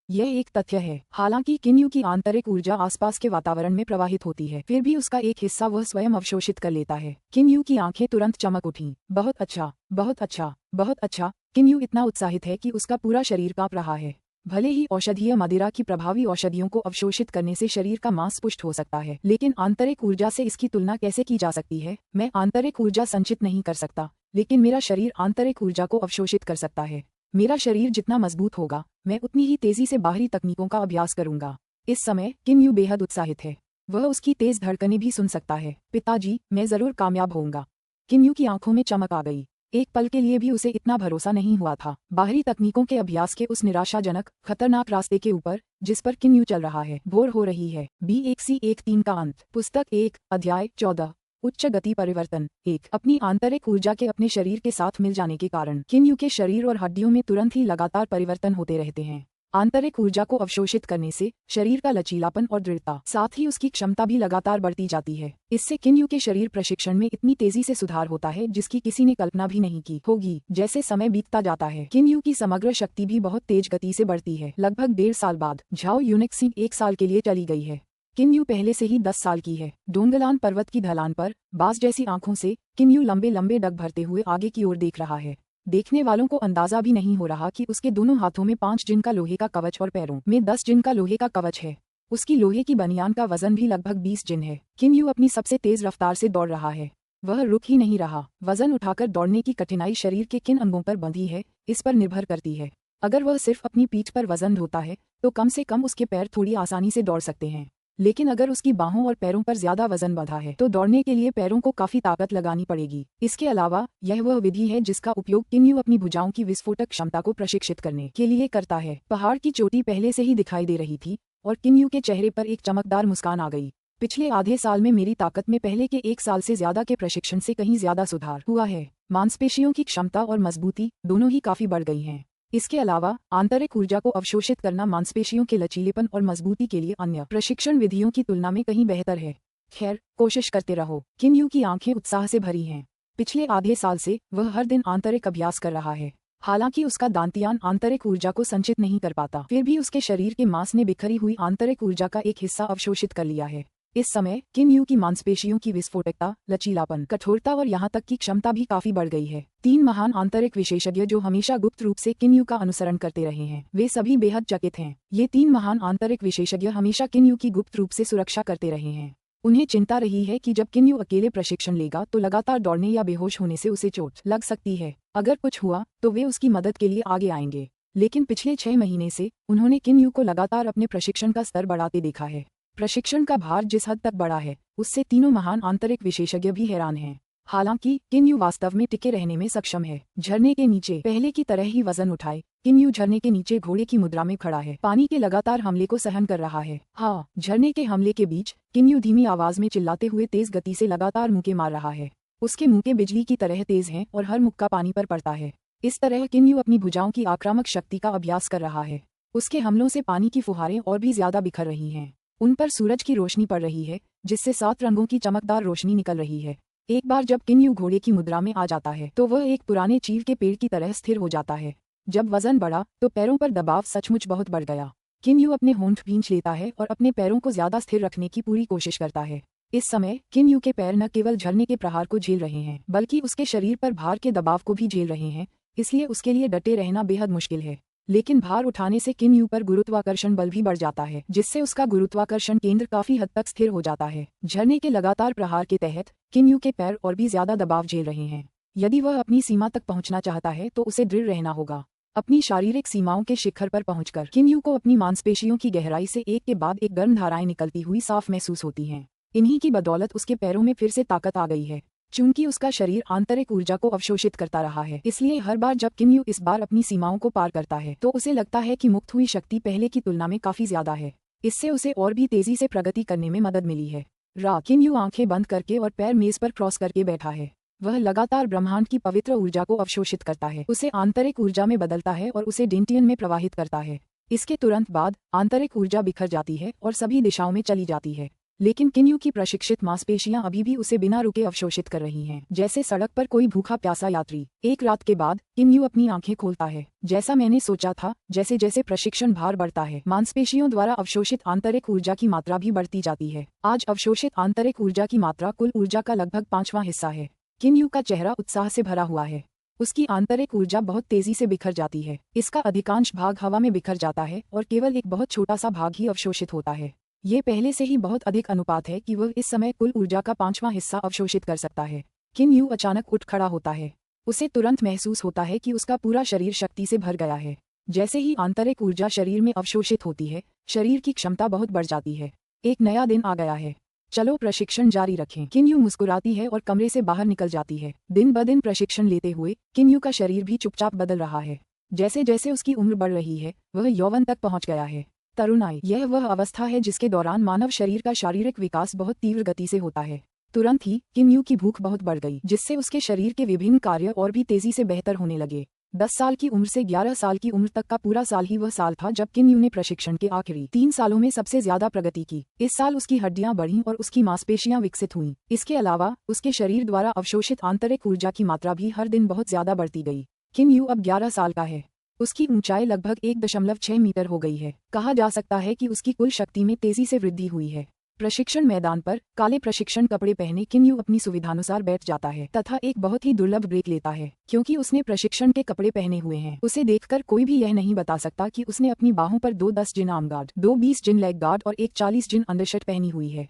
यह एक तथ्य है। हालांकि किन्यू की आंतरिक ऊर्जा आसपास के वातावरण में प्रवाहित होती है, फिर भी उसका एक हिस्सा वह स्वयं अवशोषित कर लेता है। किन्यू की आंखें तुरंत चमक उठीं। बहुत अच्छा, बहुत अच्छा, बहुत अच्छा। किन्यू इतना उत्साहित है कि उसका पूरा शरीर कांप रहा है। भले ही औषधीय मदिरा की प्रभावी औषधियों को अवशोषित करने से शरीर का मांस पुष्ट हो सकता है, लेकिन आंतरिक ऊर्जा से इसकी तुलना कैसे की जा सकती है? मैं आंतरिक ऊर्जा संचित नहीं कर सकता, लेकिन मेरा शरीर आंतरिक ऊर्जा को अवशोषित कर सकता है। मेरा शरीर जितना मजबूत होगा, मैं उतनी ही तेजी से बाहरी तकनीकों का अभ्यास करूंगा। इस समय किन्यू बेहद उत्साहित है। वह उसकी तेज धड़कनें भी सुन सकता है। पिताजी, मैं जरूर कामयाब होऊंगा। किन्यू की आंखों में चमक आ गई। एक पल के लिए भी उसे इतना भरोसा नहीं हुआ था। बाहरी तकनीकों के अभ्यास के उस निराशाजनक, खतरनाक रास्ते के ऊपर जिस पर किन्यू चल रहा है, भोर हो रही है। BXC13 का अंत। पुस्तक 1, अध्याय 14। उच्च गति परिवर्तन 1। अपनी आंतरिक ऊर्जा के अपने शरीर के साथ मिल जाने के कारण किन्यू के शरीर और हड्डियों में तुरंत ही लगातार परिवर्तन होते रहते हैं। आंतरिक ऊर्जा को अवशोषित करने से शरीर का लचीलापन और दृढ़ता, साथ ही उसकी क्षमता भी लगातार बढ़ती जाती है। इससे किन्यू के शरीर प्रशिक्षण में इतनी तेजी से सुधार होता है जिसकी किसी ने कल्पना भी नहीं की होगी। जैसे समय बीतता जाता है, किन्यू की समग्र शक्ति भी बहुत तेज गति से बढ़ती है। लगभग 1.5 साल बाद झाओ यूनिक्सी 1 साल के लिए चली गई है। किन्यू पहले से ही 10 साल की है। डोंगलान पर्वत की ढलान पर बाज जैसी आंखों से किन्यू लंबे लंबे डग भरते हुए आगे की ओर देख रहा है। देखने वालों को अंदाजा भी नहीं हो रहा कि उसके दोनों हाथों में 5 जिन का लोहे का कवच और पैरों में 10 जिन का लोहे का कवच है। उसकी लोहे की बनियान का वजन भी लगभग 20 जिन है। किन्यू अपनी सबसे तेज रफ्तार से दौड़ रहा है। वह रुक ही नहीं रहा। वजन उठाकर दौड़ने की कठिनाई शरीर के किन अंगों पर बंधी है, इस पर निर्भर करती है। अगर वह सिर्फ अपनी पीठ पर वजन ढोता है तो कम से कम उसके पैर थोड़ी आसानी से दौड़ सकते हैं, लेकिन अगर उसकी बाहों और पैरों पर ज्यादा वजन बंधा है तो दौड़ने के लिए पैरों को काफी ताकत लगानी पड़ेगी। इसके अलावा यह वह विधि है जिसका उपयोग किन्यू अपनी भुजाओं की विस्फोटक क्षमता को प्रशिक्षित करने के लिए करता है। पहाड़ की चोटी पहले से ही दिखाई दे रही थी और किन्यू के चेहरे पर एक चमकदार मुस्कान आ गई। पिछले आधे साल में मेरी ताकत में पहले के 1 साल से ज्यादा के प्रशिक्षण से कहीं ज्यादा सुधार हुआ है। मांसपेशियों की क्षमता और मजबूती दोनों ही काफी बढ़ गई हैं। इसके अलावा आंतरिक ऊर्जा को अवशोषित करना मांसपेशियों के लचीलेपन और मजबूती के लिए अन्य प्रशिक्षण विधियों की तुलना में कहीं बेहतर है। खैर, कोशिश करते रहो। किन यू की आंखें उत्साह से भरी हैं। पिछले आधे साल से वह हर दिन आंतरिक अभ्यास कर रहा है। हालांकि उसका दांतियान आंतरिक ऊर्जा को संचित नहीं कर पाता, फिर भी उसके शरीर के मांस ने बिखरी हुई आंतरिक ऊर्जा का एक हिस्सा अवशोषित कर लिया है। इस समय किन यू की मांसपेशियों की विस्फोटकता, लचीलापन, कठोरता और यहाँ तक की क्षमता भी काफी बढ़ गई है। 3 महान आंतरिक विशेषज्ञ जो हमेशा गुप्त रूप से किन यू का अनुसरण करते रहे हैं, वे सभी बेहद चकित हैं। ये 3 महान आंतरिक विशेषज्ञ हमेशा किन यू की गुप्त रूप से सुरक्षा करते रहे हैं। उन्हें चिंता रही है कि जब किन यू अकेले प्रशिक्षण लेगा तो लगातार दौड़ने या बेहोश होने से उसे चोट लग सकती है। अगर कुछ हुआ तो वे उसकी मदद के लिए आगे आएंगे। लेकिन पिछले 6 महीने से उन्होंने किन यू को लगातार अपने प्रशिक्षण का स्तर बढ़ाते देखा है। प्रशिक्षण का भार जिस हद तक बढ़ा है, उससे तीनों महान आंतरिक विशेषज्ञ भी हैरान हैं। हालांकि किन यू वास्तव में टिके रहने में सक्षम है। झरने के नीचे पहले की तरह ही वजन उठाए, किन यू झरने के नीचे घोड़े की मुद्रा में खड़ा है। पानी के लगातार हमले को सहन कर रहा है। हाँ, झरने के हमले के बीच किन यू धीमी आवाज में चिल्लाते हुए तेज गति से लगातार मुक्के मार रहा है। उसके मुक्के बिजली की तरह तेज हैं और हर मुक्का पानी पर पड़ता है। इस तरह किन यू अपनी भुजाओं की आक्रामक शक्ति का अभ्यास कर रहा है। उसके हमलों से पानी की फुहारें और भी ज्यादा बिखर रही हैं। उन पर सूरज की रोशनी पड़ रही है, जिससे 7 रंगों की चमकदार रोशनी निकल रही है। एक बार जब किन यू घोड़े की मुद्रा में आ जाता है तो वह एक पुराने चीड़ के पेड़ की तरह स्थिर हो जाता है। जब वजन बढ़ा तो पैरों पर दबाव सचमुच बहुत बढ़ गया। किन यू अपने होंठ भींच लेता है और अपने पैरों को ज्यादा स्थिर रखने की पूरी कोशिश करता है। इस समय किन यू के पैर न केवल झरने के प्रहार को झेल रहे हैं, बल्कि उसके शरीर पर भार के दबाव को भी झेल रहे हैं। इसलिए उसके लिए डटे रहना बेहद मुश्किल है। लेकिन भार उठाने से किन यू पर गुरुत्वाकर्षण बल भी बढ़ जाता है, जिससे उसका गुरुत्वाकर्षण केंद्र काफी हद तक स्थिर हो जाता है। झरने के लगातार प्रहार के तहत किन यू के पैर और भी ज्यादा दबाव झेल रहे हैं। यदि वह अपनी सीमा तक पहुंचना चाहता है तो उसे दृढ़ रहना होगा। अपनी शारीरिक सीमाओं के शिखर पर पहुंचकर किन यू को अपनी मांसपेशियों की गहराई से एक के बाद एक गर्म धाराएं निकलती हुई साफ महसूस होती हैं। इन्हीं की बदौलत उसके पैरों में फिर से ताकत आ गई है। चूंकि उसका शरीर आंतरिक ऊर्जा को अवशोषित करता रहा है, इसलिए हर बार जब किन यू इस बार अपनी सीमाओं को पार करता है तो उसे लगता है कि मुक्त हुई शक्ति पहले की तुलना में काफी ज्यादा है। इससे उसे और भी तेजी से प्रगति करने में मदद मिली है। किन यू आंखें बंद करके और पैर मेज पर क्रॉस करके बैठा है। वह लगातार ब्रह्मांड की पवित्र ऊर्जा को अवशोषित करता है, उसे आंतरिक ऊर्जा में बदलता है और उसे डेंटियन में प्रवाहित करता है। इसके तुरंत बाद आंतरिक ऊर्जा बिखर जाती है और सभी दिशाओं में चली जाती है। लेकिन किन यू की प्रशिक्षित मांसपेशियां अभी भी उसे बिना रुके अवशोषित कर रही हैं, जैसे सड़क पर कोई भूखा प्यासा यात्री। एक रात के बाद किन यू अपनी आंखें खोलता है। जैसा मैंने सोचा था, जैसे जैसे प्रशिक्षण भार बढ़ता है, मांसपेशियों द्वारा अवशोषित आंतरिक ऊर्जा की मात्रा भी बढ़ती जाती है। आज अवशोषित आंतरिक ऊर्जा की मात्रा कुल ऊर्जा का लगभग 5वां हिस्सा है। किन यू का चेहरा उत्साह से भरा हुआ है। उसकी आंतरिक ऊर्जा बहुत तेजी से बिखर जाती है। इसका अधिकांश भाग हवा में बिखर जाता है और केवल एक बहुत छोटा सा भाग ही अवशोषित होता है। ये पहले से ही बहुत अधिक अनुपात है कि वह इस समय कुल ऊर्जा का 5वां हिस्सा अवशोषित कर सकता है। किन यू अचानक उठ खड़ा होता है। उसे तुरंत महसूस होता है कि उसका पूरा शरीर शक्ति से भर गया है। जैसे ही आंतरिक ऊर्जा शरीर में अवशोषित होती है, शरीर की क्षमता बहुत बढ़ जाती है। एक नया दिन आ गया है, चलो प्रशिक्षण जारी रखें। किन यू मुस्कुराती है और कमरे से बाहर निकल जाती है। दिन ब दिन प्रशिक्षण लेते हुए किन यू का शरीर भी चुपचाप बदल रहा है। जैसे जैसे उसकी उम्र बढ़ रही है, वह यौवन तक पहुंच गया है। तरुणाई, यह वह अवस्था है जिसके दौरान मानव शरीर का शारीरिक विकास बहुत तीव्र गति से होता है। तुरंत ही किन यू की भूख बहुत बढ़ गई, जिससे उसके शरीर के विभिन्न कार्य और भी तेजी से बेहतर होने लगे। 10 साल की उम्र से 11 साल की उम्र तक का पूरा साल ही वह साल था जब किन यू ने प्रशिक्षण के आखिरी 3 सालों में सबसे ज्यादा प्रगति की। इस साल उसकी हड्डियां बढ़ीं और उसकी मांसपेशियां विकसित हुईं। इसके अलावा उसके शरीर द्वारा अवशोषित आंतरिक ऊर्जा की मात्रा भी हर दिन बहुत ज्यादा बढ़ती गई। किन यू अब 11 साल का है। उसकी ऊंचाई लगभग 1.6 मीटर हो गई है। कहा जा सकता है कि उसकी कुल शक्ति में तेजी से वृद्धि हुई है। प्रशिक्षण मैदान पर काले प्रशिक्षण कपड़े पहने किन यू अपनी सुविधानुसार बैठ जाता है तथा एक बहुत ही दुर्लभ ब्रेक लेता है, क्योंकि उसने प्रशिक्षण के कपड़े पहने हुए हैं। उसे देखकर कोई भी यह नहीं बता सकता कि उसने अपनी बाहों पर 2 10 जिन आर्म गार्ड, 2 20 जिन लेग गार्ड और एक 40 जिन अंडरशर्ट पहनी हुई है।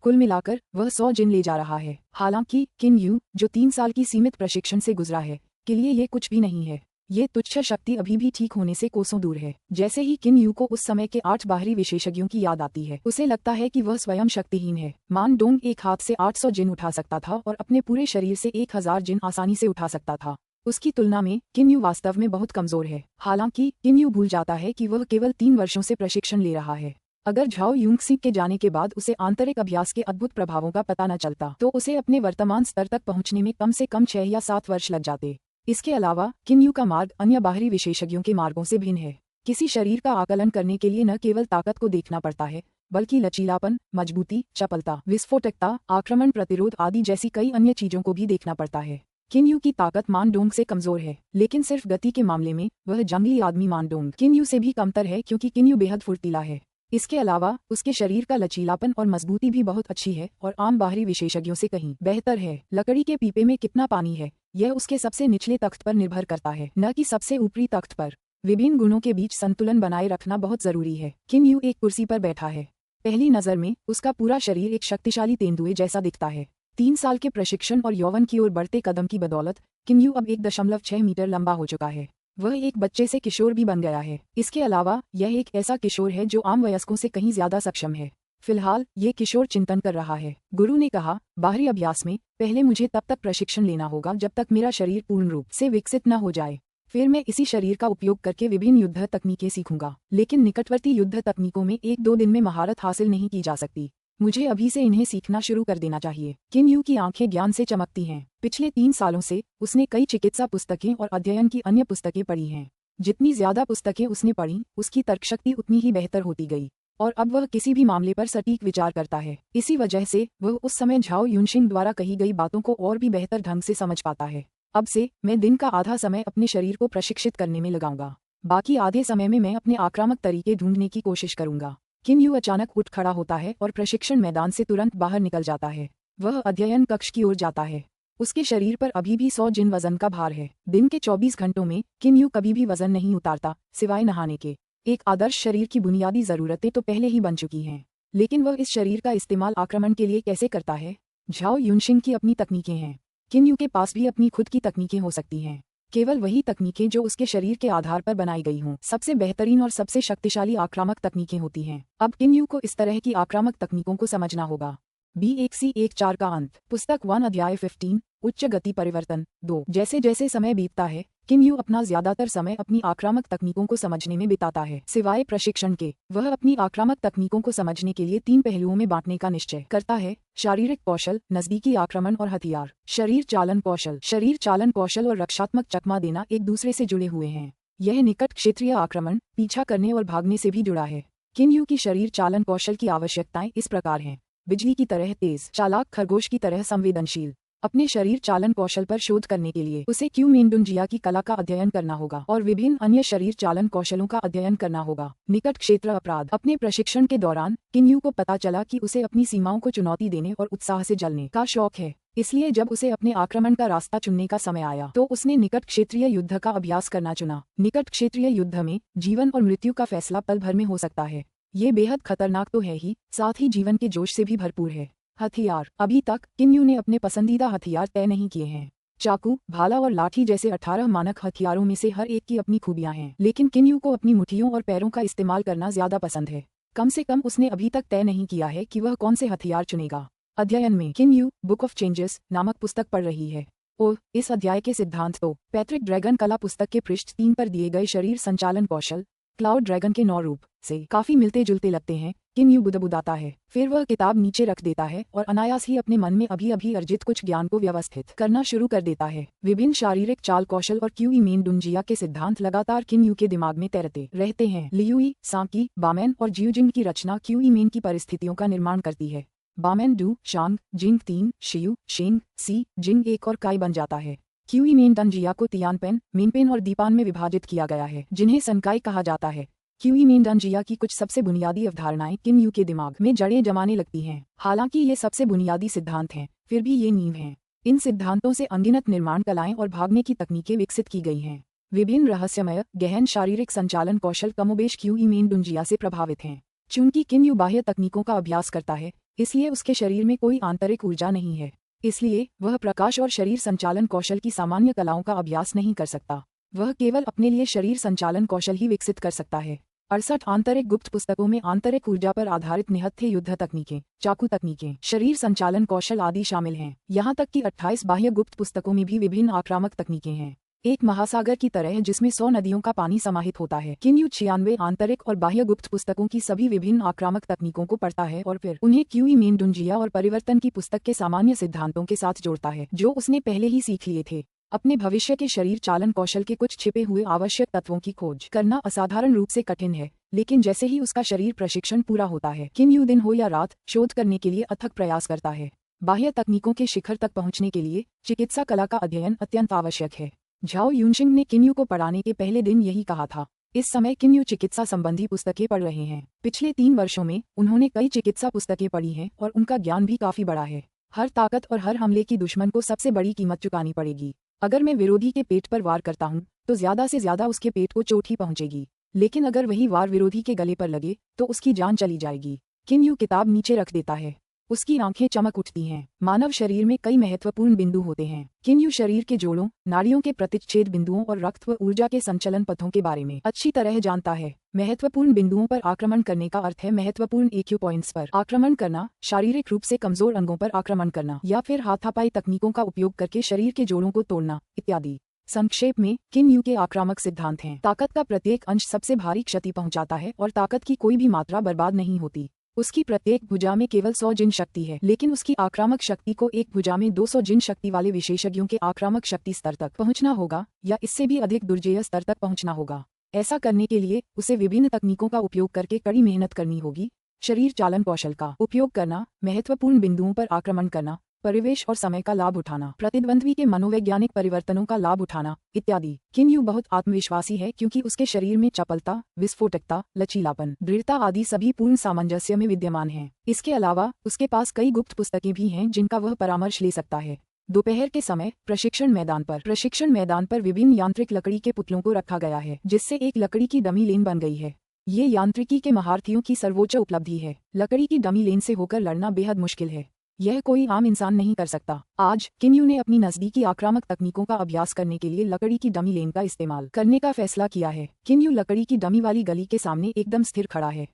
कुल मिलाकर वह 100 जिन ले जा रहा है। हालांकि किन यू, जो 3 साल की सीमित प्रशिक्षण से गुजरा है, के लिए ये कुछ भी नहीं है। ये तुच्छ शक्ति अभी भी ठीक होने से कोसों दूर है। जैसे ही किन यू को उस समय के 8 बाहरी विशेषज्ञों की याद आती है, उसे लगता है कि वह स्वयं शक्तिहीन है। मान डोंग एक हाथ से 800 जिन उठा सकता था और अपने पूरे शरीर से 1000 जिन आसानी से उठा सकता था। उसकी तुलना में किन यू वास्तव में बहुत कमजोर है। हालांकि किन यू भूल जाता है कि वह केवल 3 वर्षों से प्रशिक्षण ले रहा है। अगर झाओ यूंगसी के जाने के बाद उसे आंतरिक अभ्यास के अद्भुत प्रभावों का पता न चलता तो उसे अपने वर्तमान स्तर तक पहुंचने में कम से कम 6 या 7 वर्ष लग जाते। इसके अलावा किम यू का मार्ग अन्य बाहरी विशेषज्ञों के मार्गों से भिन्न है। किसी शरीर का आकलन करने के लिए न केवल ताकत को देखना पड़ता है, बल्कि लचीलापन, मजबूती, चपलता, विस्फोटकता, आक्रमण प्रतिरोध आदि जैसी कई अन्य चीजों को भी देखना पड़ता है। किन यू की ताकत मानडोंग से कमजोर है, लेकिन सिर्फ गति के मामले में वह जंगली आदमी मानडोंग किन यू से भी कमतर है, क्योंकि किन यू बेहद फुर्तीला है। इसके अलावा उसके शरीर का लचीलापन और मजबूती भी बहुत अच्छी है और आम बाहरी विशेषज्ञों से कहीं बेहतर है। लकड़ी के पीपे में कितना पानी है, यह उसके सबसे निचले तख्त पर निर्भर करता है, न कि सबसे ऊपरी तख्त पर। विभिन्न गुणों के बीच संतुलन बनाए रखना बहुत जरूरी है। किम यू एक कुर्सी पर बैठा है। पहली नजर में उसका पूरा शरीर एक शक्तिशाली तेंदुए जैसा दिखता है। 3 साल के प्रशिक्षण और यौवन की ओर बढ़ते कदम की बदौलत किम यू अब 1.6 मीटर लंबा हो चुका है। वह एक बच्चे से किशोर भी बन गया है। इसके अलावा यह एक ऐसा किशोर है जो आम वयस्कों से कहीं ज्यादा सक्षम है। फिलहाल ये किशोर चिंतन कर रहा है। गुरु ने कहा, बाहरी अभ्यास में पहले मुझे तब तक प्रशिक्षण लेना होगा जब तक मेरा शरीर पूर्ण रूप से विकसित न हो जाए। फिर मैं इसी शरीर का उपयोग करके विभिन्न युद्ध तकनीकें सीखूंगा। लेकिन निकटवर्ती युद्ध तकनीकों में 1-2 दिन में महारत हासिल नहीं की जा सकती। मुझे अभी से इन्हें सीखना शुरू कर देना चाहिए। किम यू की आंखें ज्ञान से चमकती हैं। पिछले 3 सालों से उसने कई चिकित्सा पुस्तकें और अध्ययन की अन्य पुस्तकें पढ़ी हैं। जितनी ज्यादा पुस्तकें उसने पढ़ी, उसकी तर्कशक्ति उतनी ही बेहतर होती गई और अब वह किसी भी मामले पर सटीक विचार करता है। इसी वजह से वह उस समय झाओ यूनशिंग द्वारा कही गई बातों को और भी बेहतर ढंग से समझ पाता है। अब से मैं दिन का आधा समय अपने शरीर को प्रशिक्षित करने में लगाऊंगा। बाकी आधे समय में मैं अपने आक्रामक तरीके ढूंढने की कोशिश करूंगा। किम यू अचानक उठ खड़ा होता है और प्रशिक्षण मैदान से तुरंत बाहर निकल जाता है। वह अध्ययन कक्ष की ओर जाता है। उसके शरीर पर अभी भी 100 जिन वजन का भार है। दिन के 24 घंटों में किम यू कभी भी वजन नहीं उतारता, सिवाय नहाने के। एक आदर्श शरीर की बुनियादी जरूरतें तो पहले ही बन चुकी हैं, लेकिन वह इस शरीर का इस्तेमाल आक्रमण के लिए कैसे करता है? झाओ यूनशिंग की अपनी तकनीकें हैं। किम यू के पास भी अपनी खुद की तकनीकें हो सकती हैं, केवल वही तकनीकें जो उसके शरीर के आधार पर बनाई गई हों। सबसे बेहतरीन और सबसे शक्तिशाली आक्रामक तकनीकें होती हैं। अब किम यू को इस तरह की आक्रामक तकनीकों को समझना होगा। B1C14 का अंत। पुस्तक 1 अध्याय 15 उच्च गति परिवर्तन 2। जैसे जैसे समय बीतता है, किम यू अपना ज्यादातर समय अपनी आक्रामक तकनीकों को समझने में बिताता है। सिवाय प्रशिक्षण के, वह अपनी आक्रामक तकनीकों को समझने के लिए 3 पहलुओं में बांटने का निश्चय करता है: शारीरिक कौशल, नजदीकी आक्रमण और हथियार। शरीर चालन कौशल और रक्षात्मक चकमा देना एक दूसरे से जुड़े हुए हैं। यह निकट क्षेत्रीय आक्रमण, पीछा करने और भागने से भी जुड़ा है। किम यू की शरीर चालन कौशल की आवश्यकताएं इस प्रकार हैं: बिजली की तरह तेज, चालाक खरगोश की तरह संवेदनशील। अपने शरीर चालन कौशल पर शोध करने के लिए उसे क्यू मेंडुनजिया की कला का अध्ययन करना होगा और विभिन्न अन्य शरीर चालन कौशलों का अध्ययन करना होगा। निकट क्षेत्र अपराध। अपने प्रशिक्षण के दौरान किम यू को पता चला कि उसे अपनी सीमाओं को चुनौती देने और उत्साह से जलने का शौक है। इसलिए जब उसे अपने आक्रमण का रास्ता चुनने का समय आया तो उसने निकट क्षेत्रीय युद्ध का अभ्यास करना चुना। निकट क्षेत्रीय युद्ध में जीवन और मृत्यु का फैसला पल भर में हो सकता है। ये बेहद खतरनाक तो है ही, साथ ही जीवन के जोश से भी भरपूर है। हथियार। अभी तक किम यू ने अपने पसंदीदा हथियार तय नहीं किए हैं। चाकू, भाला और लाठी जैसे 18 मानक हथियारों में से हर एक की अपनी खूबियां हैं, लेकिन किम यू को अपनी मुट्ठियों और पैरों का इस्तेमाल करना ज्यादा पसंद है। कम से कम उसने अभी तक तय नहीं किया है कि वह कौन से हथियार चुनेगा। अध्ययन में किम यू बुक ऑफ चेंजेस नामक पुस्तक पढ़ रही है। और इस अध्याय के सिद्धांत तो पैट्रिक ड्रैगन कला पुस्तक के पृष्ठ 3 पर दिए गए शरीर संचालन कौशल क्लाउड ड्रैगन के 9 रूप से काफी मिलते जुलते लगते हैं। किम यू बुदबुदाता है, फिर वह किताब नीचे रख देता है और अनायास ही अपने मन में अभी अर्जित कुछ ज्ञान को व्यवस्थित करना शुरू कर देता है। विभिन्न शारीरिक चाल कौशल और क्यू मेंडुनजिया के सिद्धांत लगातार किम यू के दिमाग में तैरते रहते हैं। लियुई, सांकी, बामैन और जियूजिंग की रचना क्यू मेन की परिस्थितियों का निर्माण करती है। बामैन 2, शांग, जिंग 3, शियू, शेंग, सी, जिंग 1 और काई बन जाता है। क्यू मेंडुनजिया को तियानपेन, मेनपेन और दीपान में विभाजित किया गया है, जिन्हें सनकाई कहा जाता है। क्यू मेंडुनजिया की कुछ सबसे बुनियादी अवधारणाएं किम यू के दिमाग में जड़ें जमाने लगती हैं। हालांकि ये सबसे बुनियादी सिद्धांत हैं, फिर भी ये नींव हैं। इन सिद्धांतों से अनगिनत निर्माण कलाएं और भागने की तकनीकें विकसित की गई हैं। विभिन्न रहस्यमय गहन शारीरिक संचालन कौशल कमोबेश क्यू मेंडुनजिया से प्रभावित हैं। चूंकि किम यू बाह्य तकनीकों का अभ्यास करता है, इसलिए उसके शरीर में कोई आंतरिक ऊर्जा नहीं है। इसलिए वह प्रकाश और शरीर संचालन कौशल की सामान्य कलाओं का अभ्यास नहीं कर सकता। वह केवल अपने लिए शरीर संचालन कौशल ही विकसित कर सकता है। 68 आंतरिक गुप्त पुस्तकों में आंतरिक ऊर्जा पर आधारित निहत्थे युद्ध तकनीकें, चाकू तकनीकें, शरीर संचालन कौशल आदि शामिल हैं। यहाँ तक कि 28 बाह्य गुप्त पुस्तकों में भी विभिन्न आक्रामक तकनीकें हैं। एक महासागर की तरह है जिसमें 100 नदियों का पानी समाहित होता है। किन्यू 96 आंतरिक और बाह्य गुप्त पुस्तकों की सभी विभिन्न आक्रामक तकनीकों को पढ़ता है और फिर उन्हें क्यूई मेन डुंजिया और परिवर्तन की पुस्तक के सामान्य सिद्धांतों के साथ जोड़ता है जो उसने पहले ही सीख लिए थे। अपने भविष्य के शरीर चालन कौशल के कुछ छिपे हुए आवश्यक तत्वों की खोज करना असाधारण रूप से कठिन है, लेकिन जैसे ही उसका शरीर प्रशिक्षण पूरा होता है, किन्यू दिन हो या रात शोध करने के लिए अथक प्रयास करता है। बाह्य तकनीकों के शिखर तक पहुंचने के लिए चिकित्सा कला का अध्ययन अत्यंत आवश्यक है। झाओ यूनशिंग ने किन्यू को पढ़ाने के पहले दिन यही कहा था। इस समय किन्यू चिकित्सा संबंधी पुस्तकें पढ़ रहे हैं। पिछले 3 वर्षों में उन्होंने कई चिकित्सा पुस्तकें पढ़ी हैं और उनका ज्ञान भी काफी बड़ा है। हर ताकत और हर हमले की दुश्मन को सबसे बड़ी कीमत चुकानी पड़ेगी। अगर मैं विरोधी के पेट पर वार करता हूं तो ज्यादा से ज्यादा उसके पेट को चोट ही पहुंचेगी, लेकिन अगर वही वार विरोधी के गले पर लगे तो उसकी जान चली जाएगी। किन्यू किताब नीचे रख देता है। उसकी आंखें चमक उठती हैं। मानव शरीर में कई महत्वपूर्ण बिंदु होते हैं। किन्यू शरीर के जोड़ों, नाड़ियों के प्रतिच्छेद बिंदुओं और रक्त व ऊर्जा के संचलन पथों के बारे में अच्छी तरह जानता है। महत्वपूर्ण बिंदुओं पर आक्रमण करने का अर्थ है महत्वपूर्ण EQ पॉइंट्स पर आक्रमण करना, शारीरिक रूप से कमजोर अंगों पर आक्रमण करना या फिर हाथापाई तकनीकों का उपयोग करके शरीर के जोड़ों को तोड़ना इत्यादि। संक्षेप में किन्यू के आक्रामक सिद्धांत हैं। ताकत का प्रत्येक अंश सबसे भारी क्षति पहुंचाता है और ताकत की कोई भी मात्रा बर्बाद नहीं होती। उसकी प्रत्येक भुजा में केवल 100 जिन शक्ति है, लेकिन उसकी आक्रामक शक्ति को एक भुजा में 200 जिन शक्ति वाले विशेषज्ञों के आक्रामक शक्ति स्तर तक पहुंचना होगा या इससे भी अधिक दुर्जेय स्तर तक पहुंचना होगा। ऐसा करने के लिए उसे विभिन्न तकनीकों का उपयोग करके कड़ी मेहनत करनी होगी। शरीर चालन कौशल का उपयोग करना, महत्वपूर्ण बिंदुओं पर आक्रमण करना, परिवेश और समय का लाभ उठाना, प्रतिद्वंद्वी के मनोवैज्ञानिक परिवर्तनों का लाभ उठाना इत्यादि। किन्यू बहुत आत्मविश्वासी है क्योंकि उसके शरीर में चपलता, विस्फोटकता, लचीलापन, दृढ़ता आदि सभी पूर्ण सामंजस्य में विद्यमान हैं। इसके अलावा उसके पास कई गुप्त पुस्तकें भी हैं जिनका वह परामर्श ले सकता है। दोपहर के समय प्रशिक्षण मैदान पर विभिन्न यांत्रिक लकड़ी के पुतलों को रखा गया है जिससे एक लकड़ी की डमी लेन बन गई है। ये यांत्रिकी के महारथियों की सर्वोच्च उपलब्धि है। लकड़ी की डमी लेन से होकर लड़ना बेहद मुश्किल है। यह कोई आम इंसान नहीं कर सकता। आज किन्यू ने अपनी नजदीकी आक्रामक तकनीकों का अभ्यास करने के लिए लकड़ी की डमी लेन का इस्तेमाल करने का फैसला किया है। किन्यू लकड़ी की डमी वाली गली के सामने एकदम स्थिर खड़ा है।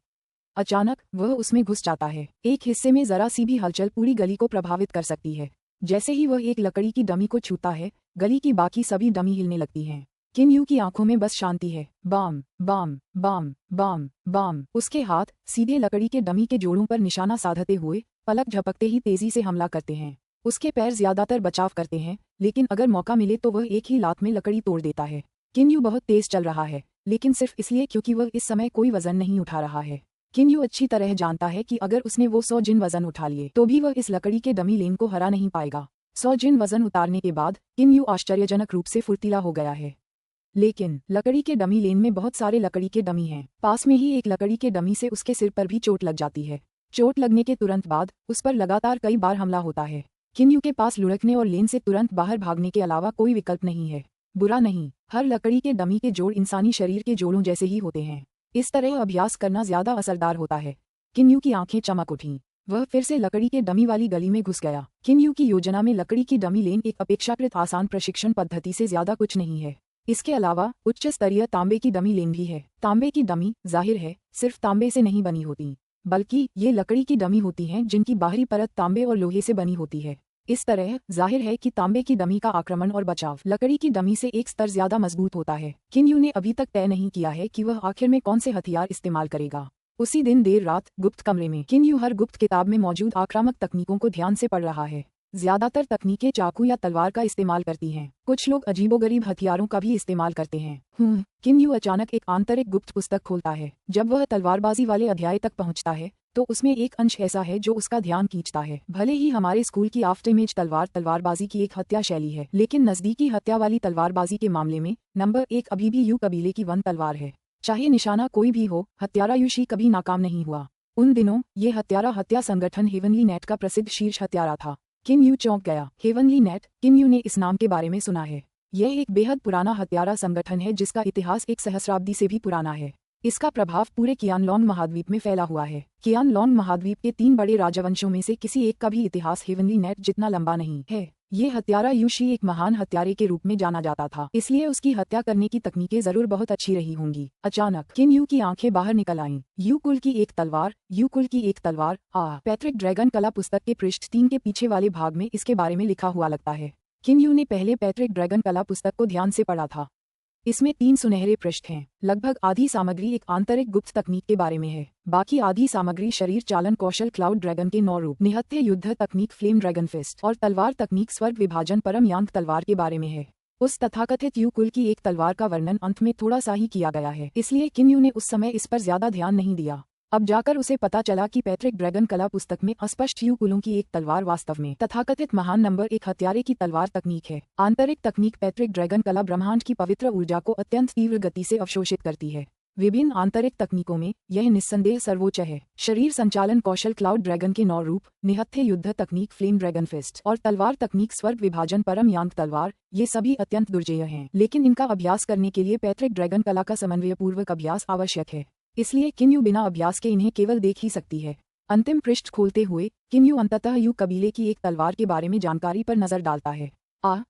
अचानक वह उसमें घुस जाता है। एक हिस्से में जरा सी भी हलचल पूरी गली को प्रभावित कर सकती है। जैसे ही वह एक लकड़ी की डमी को छूता है, गली की बाकी सभी डमी हिलने लगती हैं। किन्यू की आंखों में बस शांति है। बाम बाम बाम बाम बाम। उसके हाथ सीधे लकड़ी के डमी के जोड़ों पर निशाना साधते हुए पलक झपकते ही तेजी से हमला करते हैं। उसके पैर ज्यादातर बचाव करते हैं, लेकिन अगर मौका मिले तो वह एक ही लात में लकड़ी तोड़ देता है। किन्यू बहुत तेज चल रहा है, लेकिन सिर्फ इसलिए क्योंकि वह इस समय कोई वजन नहीं उठा रहा है। किन्यू अच्छी तरह जानता है कि अगर उसने वो 100 जिन वजन उठा लिए तो भी वह इस लकड़ी के डमी लेन को हरा नहीं पाएगा। 100 जिन वजन उतारने के बाद किन्यू आश्चर्यजनक रूप से फुर्तीला हो गया है। लेकिन लकड़ी के डमी लेन में बहुत सारे लकड़ी के डमी हैं। पास में ही एक लकड़ी के डमी से उसके सिर पर भी चोट लग जाती है। चोट लगने के तुरंत बाद उस पर लगातार कई बार हमला होता है। किन्यू के पास लुढ़कने और लेन से तुरंत बाहर भागने के अलावा कोई विकल्प नहीं है। बुरा नहीं, हर लकड़ी के डमी के जोड़ इंसानी शरीर के जोड़ों जैसे ही होते हैं। इस तरह अभ्यास करना ज्यादा असरदार होता है। किन्यू की आंखें चमक उठीं। वह फिर से लकड़ी के डमी वाली गली में घुस गया। किन्यू की योजना में लकड़ी की डमी लेन एक अपेक्षाकृत आसान प्रशिक्षण पद्धति से ज्यादा कुछ नहीं है। इसके अलावा उच्च स्तरीय तांबे की डमी लेन भी है। तांबे की डमी जाहिर है सिर्फ तांबे से नहीं बनी होती, बल्कि ये लकड़ी की डमी होती हैं जिनकी बाहरी परत तांबे और लोहे से बनी होती है। इस तरह जाहिर है कि तांबे की डमी का आक्रमण और बचाव लकड़ी की डमी से एक स्तर ज्यादा मजबूत होता है। किन्यू ने अभी तक तय नहीं किया है कि वह आखिर में कौन से हथियार इस्तेमाल करेगा। उसी दिन देर रात गुप्त कमरे में किन्यू हर गुप्त किताब में मौजूद आक्रामक तकनीकों को ध्यान से पढ़ रहा है। ज्यादातर तकनीकें चाकू या तलवार का इस्तेमाल करती हैं। कुछ लोग अजीबोगरीब हथियारों का भी इस्तेमाल करते हैं। किन्यू अचानक एक आंतरिक गुप्त पुस्तक खोलता है। जब वह तलवारबाजी वाले अध्याय तक पहुंचता है तो उसमें एक अंश ऐसा है जो उसका ध्यान खींचता है। भले ही हमारे स्कूल की आफ्टरमेज तलवारबाजी की एक हत्या शैली है, लेकिन नजदीकी हत्या वाली तलवारबाजी के मामले में नंबर 1 अभी भी यू कबीले की वन तलवार है। चाहे निशाना कोई भी हो, हत्यारा यूशी कभी नाकाम नहीं हुआ। उन दिनों ये हत्यारा हत्या संगठन हेवनली नेट का प्रसिद्ध शीर्ष हत्यारा था। किन्यू चौंक गया। हेवनली नेट, किन्यू ने इस नाम के बारे में सुना है। यह एक बेहद पुराना हत्यारा संगठन है जिसका इतिहास एक सहस्राब्दी से भी पुराना है। इसका प्रभाव पूरे कियानलोंग महाद्वीप में फैला हुआ है। कियानलोंग महाद्वीप के 3 बड़े राजवंशों में से किसी एक का भी इतिहास हेवनली नेट जितना लंबा नहीं है। ये हत्यारा यूशी एक महान हत्यारे के रूप में जाना जाता था, इसलिए उसकी हत्या करने की तकनीकें जरूर बहुत अच्छी रही होंगी। अचानक किन्यू की आंखें बाहर निकल आईं। यू कुल की एक तलवार। पैट्रिक ड्रैगन कला पुस्तक के पृष्ठ 3 के पीछे वाले भाग में इसके बारे में लिखा हुआ लगता है। किम यू ने पहले पैट्रिक ड्रैगन कला पुस्तक को ध्यान से पढ़ा था। इसमें 3 सुनहरे पृष्ठ हैं। लगभग आधी सामग्री एक आंतरिक गुप्त तकनीक के बारे में है, बाकी आधी सामग्री शरीर चालन कौशल क्लाउड ड्रैगन के 9 रूप, निहत्थे युद्ध तकनीक फ्लेम ड्रैगन फिस्ट और तलवार तकनीक स्वर्ग विभाजन परम यांग तलवार के बारे में है। उस तथाकथित यू कुल की एक तलवार का वर्णन अंत में थोड़ा सा ही किया गया है, इसलिए किम यू ने उस समय इस पर ज्यादा ध्यान नहीं दिया। अब जाकर उसे पता चला कि पैट्रिक ड्रैगन कला पुस्तक में अस्पष्ट यू कुलों की एक तलवार वास्तव में तथाकथित महान नंबर 1 हत्यारे की तलवार तकनीक है। आंतरिक तकनीक पैट्रिक ड्रैगन कला ब्रह्मांड की पवित्र ऊर्जा को अत्यंत तीव्र गति से अवशोषित करती है। विभिन्न आंतरिक तकनीकों में यह निस्संदेह सर्वोच्च है। शरीर संचालन कौशल क्लाउड ड्रैगन के 9 रूप, निहत्थे युद्ध तकनीक फ्लेम ड्रैगन फिस्ट और तलवार तकनीक स्वर्ग विभाजन परम यांग तलवार, ये सभी अत्यंत दुर्जेय हैं, लेकिन इनका अभ्यास करने के लिए पैट्रिक ड्रैगन कला का समन्वयपूर्वक अभ्यास आवश्यक है। इसलिए किम यू बिना अभ्यास के इन्हें केवल देख ही सकती है। अंतिम पृष्ठ खोलते हुए किम यू अंततः यू कबीले की एक तलवार के बारे में जानकारी पर नजर डालता है।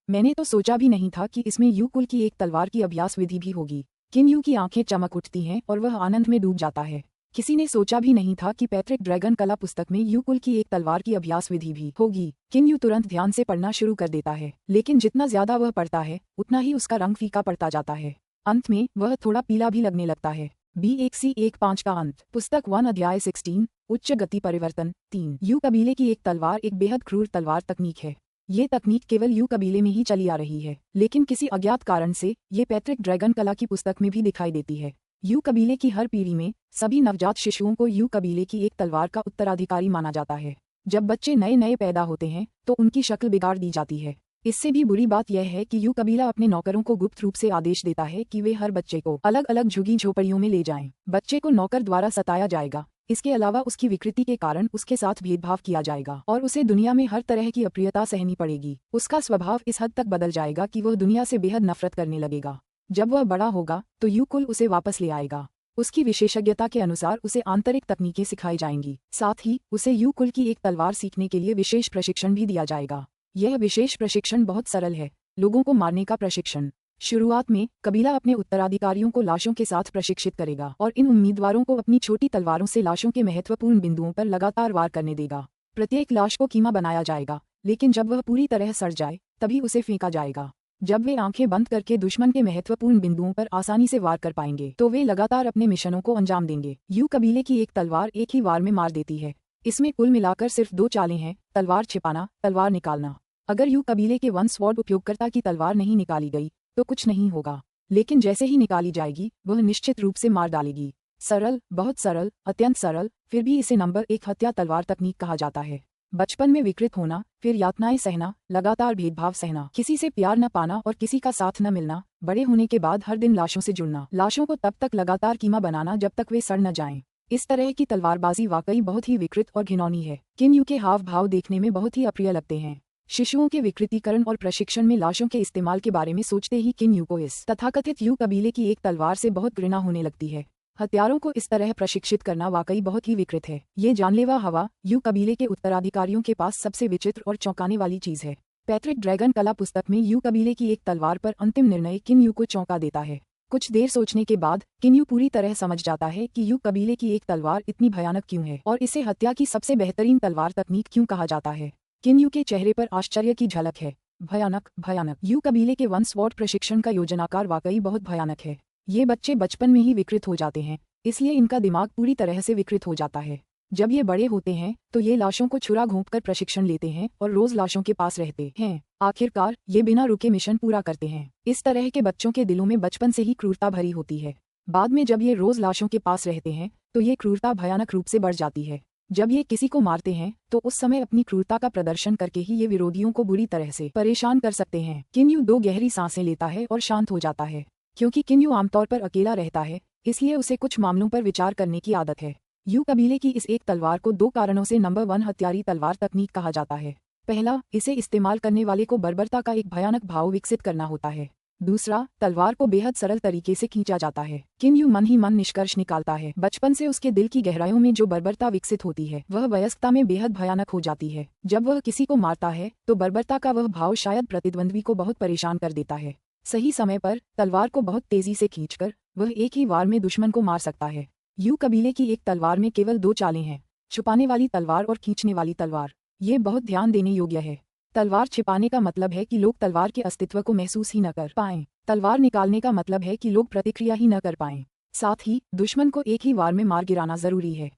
मैंने तो सोचा भी नहीं था कि इसमें यू कुल की एक तलवार की अभ्यास विधि भी होगी। किम यू की आंखें चमक उठती हैं और वह आनंद में डूब जाता है। किसी ने सोचा भी नहीं था कि पैट्रिक ड्रैगन कला पुस्तक में यू कुल की एक तलवार की अभ्यास विधि भी होगी। किम यू तुरंत ध्यान से पढ़ना शुरू कर देता है, लेकिन जितना ज्यादा वह पढ़ता है उतना ही उसका रंग फीका पड़ता जाता है। अंत में वह थोड़ा पीला भी लगने लगता है। B1C15 का अंत। पुस्तक 1 अध्याय 16 उच्च गति परिवर्तन 3 यू कबीले की एक तलवार एक बेहद क्रूर तलवार तकनीक है। ये तकनीक केवल यू कबीले में ही चली आ रही है, लेकिन किसी अज्ञात कारण से ये पैट्रिक ड्रैगन कला की पुस्तक में भी दिखाई देती है। यू कबीले की हर पीढ़ी में सभी नवजात शिशुओं को यू कबीले की एक तलवार का उत्तराधिकारी माना जाता है। जब बच्चे नए नए पैदा होते हैं तो उनकी शक्ल बिगाड़ दी जाती है। इससे भी बुरी बात यह है कि यू कबीला अपने नौकरों को गुप्त रूप से आदेश देता है कि वे हर बच्चे को अलग अलग झुग्गी झोपड़ियों में ले जाएं। बच्चे को नौकर द्वारा सताया जाएगा। इसके अलावा उसकी विकृति के कारण उसके साथ भेदभाव किया जाएगा और उसे दुनिया में हर तरह की अप्रियता सहनी पड़ेगी। उसका स्वभाव इस हद तक बदल जाएगा कि वह दुनिया से बेहद नफरत करने लगेगा। जब वह बड़ा होगा तो यू कुल उसे वापस ले आएगा। उसकी विशेषज्ञता के अनुसार उसे आंतरिक तकनीकें सिखाई जाएंगी। साथ ही उसे यू कुल की एक तलवार सीखने के लिए विशेष प्रशिक्षण भी दिया जाएगा। यह विशेष प्रशिक्षण बहुत सरल है। लोगों को मारने का प्रशिक्षण। शुरुआत में कबीला अपने उत्तराधिकारियों को लाशों के साथ प्रशिक्षित करेगा और इन उम्मीदवारों को अपनी छोटी तलवारों से लाशों के महत्वपूर्ण बिंदुओं पर लगातार वार करने देगा। प्रत्येक लाश को कीमा बनाया जाएगा, लेकिन जब वह पूरी तरह सड़ जाए तभी उसे फेंका जाएगा। जब वे आंखें बंद करके दुश्मन के महत्वपूर्ण बिंदुओं पर आसानी से वार कर पाएंगे तो वे लगातार अपने मिशनों को अंजाम देंगे। यू कबीले की एक तलवार एक ही वार में मार देती है। इसमें कुल मिलाकर सिर्फ 2 चालें हैं, तलवार छिपाना, तलवार निकालना। अगर यू कबीले के वन स्वॉर्ड उपयोगकर्ता की तलवार नहीं निकाली गई तो कुछ नहीं होगा, लेकिन जैसे ही निकाली जाएगी वह निश्चित रूप से मार डालेगी। सरल, बहुत सरल, अत्यंत सरल, फिर भी इसे नंबर 1 हत्या तलवार तकनीक कहा जाता है। बचपन में विकृत होना, फिर यातनाएं सहना, लगातार भेदभाव सहना, किसी से प्यार न पाना और किसी का साथ न मिलना, बड़े होने के बाद हर दिन लाशों से जुड़ना, लाशों को तब तक लगातार कीमा बनाना जब तक वे सड़ न जाएं। इस तरह की तलवारबाजी वाकई बहुत ही विकृत और घिनौनी है। किम यू के हाव भाव देखने में बहुत ही अप्रिय लगते हैं। शिशुओं के विकृतीकरण और प्रशिक्षण में लाशों के इस्तेमाल के बारे में सोचते ही किम यू को इस तथाकथित यू कबीले की एक तलवार से बहुत घृणा होने लगती है। हत्यारों को इस तरह प्रशिक्षित करना वाकई बहुत ही विकृत है। ये जानलेवा हवा यू कबीले के उत्तराधिकारियों के पास सबसे विचित्र और चौंकाने वाली चीज है। पैट्रिक ड्रैगन कला पुस्तक में यू कबीले की एक तलवार पर अंतिम निर्णय किम यू को चौंका देता है। कुछ देर सोचने के बाद किम यू पूरी तरह समझ जाता है कि यू कबीले की एक तलवार इतनी भयानक क्यों है और इसे हत्या की सबसे बेहतरीन तलवार तकनीक क्यों कहा जाता है। किम यू के चेहरे पर आश्चर्य की झलक है। भयानक, भयानक। यू कबीले के वन स्वॉर्ड प्रशिक्षण का योजनाकार वाकई बहुत भयानक है। ये बच्चे बचपन में ही विकृत हो जाते हैं, इसलिए इनका दिमाग पूरी तरह से विकृत हो जाता है। जब ये बड़े होते हैं तो ये लाशों को छुरा घोंपकर प्रशिक्षण लेते हैं और रोज लाशों के पास रहते हैं। आखिरकार ये बिना रुके मिशन पूरा करते हैं। इस तरह के बच्चों के दिलों में बचपन से ही क्रूरता भरी होती है। बाद में जब ये रोज लाशों के पास रहते हैं तो ये क्रूरता भयानक रूप से बढ़ जाती है। जब ये किसी को मारते हैं तो उस समय अपनी क्रूरता का प्रदर्शन करके ही ये विरोधियों को बुरी तरह से परेशान कर सकते हैं। किम यू 2 गहरी सांसें लेता है और शांत हो जाता है। क्योंकि किम यू आमतौर पर अकेला रहता है, इसलिए उसे कुछ मामलों पर विचार करने की आदत है। यू कबीले की इस एक तलवार को 2 कारणों से नंबर 1 हत्यारी तलवार तकनीक कहा जाता है। पहला, इसे इस्तेमाल करने वाले को बर्बरता का एक भयानक भाव विकसित करना होता है। दूसरा, तलवार को बेहद सरल तरीके से खींचा जाता है। किम यू मन ही मन निष्कर्ष निकालता है, बचपन से उसके दिल की गहराइयों में जो बर्बरता विकसित होती है वह वयस्कता में बेहद भयानक हो जाती है। जब वह किसी को मारता है तो बर्बरता का वह भाव शायद प्रतिद्वंद्वी को बहुत परेशान कर देता है। सही समय पर तलवार को बहुत तेजी से खींचकर वह एक ही वार में दुश्मन को मार सकता है। यू कबीले की एक तलवार में केवल 2 चालें हैं, छुपाने वाली तलवार और खींचने वाली तलवार। ये बहुत ध्यान देने योग्य है। तलवार छिपाने का मतलब है कि लोग तलवार के अस्तित्व को महसूस ही न कर पाएं। तलवार निकालने का मतलब है कि लोग प्रतिक्रिया ही न कर पाएं। साथ ही दुश्मन को एक ही वार में मार गिराना जरूरी है।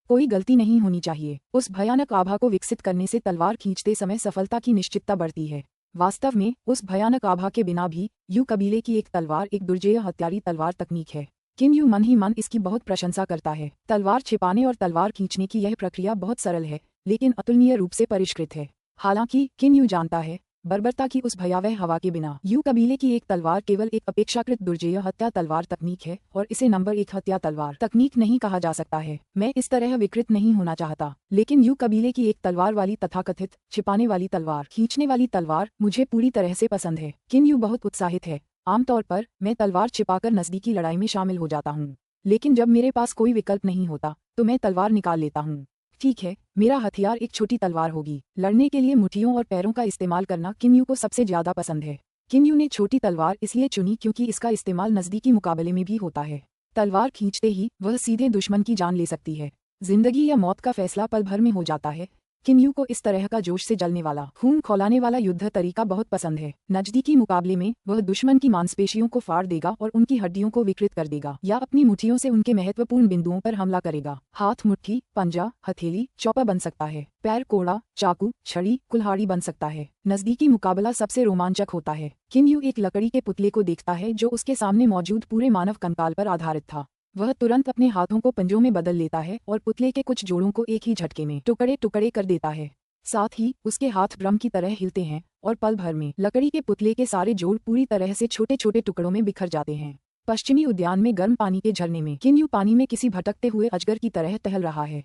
कोई गलती नहीं होनी चाहिए। उस भयानक आभा को विकसित करने से तलवार खींचते समय सफलता की निश्चितता बढ़ती है। वास्तव में उस भयानक आभा के बिना भी यू कबीले की एक तलवार एक दुर्जेय हत्यारी तलवार तकनीक है। किन यू मन ही मन इसकी बहुत प्रशंसा करता है। तलवार छिपाने और तलवार खींचने की यह प्रक्रिया बहुत सरल है, लेकिन अतुलनीय रूप से परिष्कृत है। हालांकि किन यू जानता है, बर्बरता की उस भयावह हवा के बिना यू कबीले की एक तलवार केवल एक अपेक्षाकृत दुर्जेय हत्या तलवार तकनीक है और इसे नंबर 1 हत्या तलवार तकनीक नहीं कहा जा सकता है। मैं इस तरह विकृत नहीं होना चाहता, लेकिन यू कबीले की एक तलवार वाली तथाकथित छिपाने वाली तलवार, खींचने वाली तलवार मुझे पूरी तरह से पसंद है। किन यू बहुत उत्साहित है। आमतौर पर मैं तलवार छिपाकर नजदीकी लड़ाई में शामिल हो जाता हूँ, लेकिन जब मेरे पास कोई विकल्प नहीं होता तो मैं तलवार निकाल लेता हूँ। ठीक है, मेरा हथियार एक छोटी तलवार होगी। लड़ने के लिए मुट्ठियों और पैरों का इस्तेमाल करना किन यू को सबसे ज्यादा पसंद है। किन यू ने छोटी तलवार इसलिए चुनी क्योंकि इसका इस्तेमाल नजदीकी मुकाबले में भी होता है। तलवार खींचते ही वह सीधे दुश्मन की जान ले सकती है। जिंदगी या मौत का फैसला पल भर में हो जाता है। किन यू को इस तरह का जोश से जलने वाला, खून खौलाने वाला युद्ध तरीका बहुत पसंद है। नजदीकी मुकाबले में वह दुश्मन की मांसपेशियों को फाड़ देगा और उनकी हड्डियों को विकृत कर देगा, या अपनी मुट्ठियों से उनके महत्वपूर्ण बिंदुओं पर हमला करेगा। हाथ मुट्ठी, पंजा, हथेली, चौपा बन सकता है। पैर कोड़ा, चाकू, छड़ी, कुल्हाड़ी बन सकता है। नजदीकी मुकाबला सबसे रोमांचक होता है। किन यू एक लकड़ी के पुतले को देखता है जो उसके सामने मौजूद पूरे मानव कंकाल पर आधारित था। वह तुरंत अपने हाथों को पंजों में बदल लेता है और पुतले के कुछ जोड़ों को एक ही झटके में टुकड़े टुकड़े कर देता है। साथ ही उसके हाथ ड्रम की तरह हिलते हैं और पल भर में लकड़ी के पुतले के सारे जोड़ पूरी तरह से छोटे छोटे टुकड़ों में बिखर जाते हैं। पश्चिमी उद्यान में गर्म पानी के झरने में किन यू पानी में किसी भटकते हुए अजगर की तरह टहल रहा है।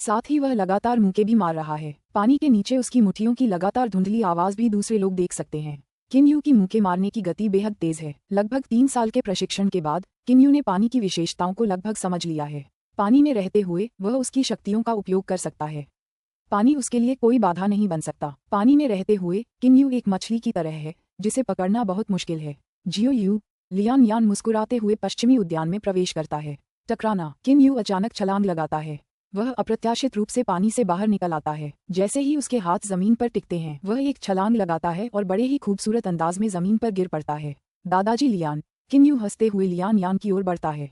साथ ही वह लगातार मुक्के भी मार रहा है। पानी के नीचे उसकी मुट्ठियों की लगातार धुंधली आवाज भी दूसरे लोग देख सकते हैं। किन यू की मुक्के मारने की गति बेहद तेज है। लगभग 3 साल के प्रशिक्षण के बाद किन यू ने पानी की विशेषताओं को लगभग समझ लिया है। पानी में रहते हुए वह उसकी शक्तियों का उपयोग कर सकता है। पानी उसके लिए कोई बाधा नहीं बन सकता। पानी में रहते हुए किन यू एक मछली की तरह है जिसे पकड़ना बहुत मुश्किल है। जियो यू लियान यान मुस्कुराते हुए पश्चिमी उद्यान में प्रवेश करता है। टकराना, किन यू अचानक छलांग लगाता है। वह अप्रत्याशित रूप से पानी से बाहर निकल आता है। जैसे ही उसके हाथ जमीन पर टिकते हैं वह एक छलांग लगाता है और बड़े ही खूबसूरत अंदाज में जमीन पर गिर पड़ता है। दादाजी लियान, किन यू हंसते हुए लियान यान की ओर बढ़ता है।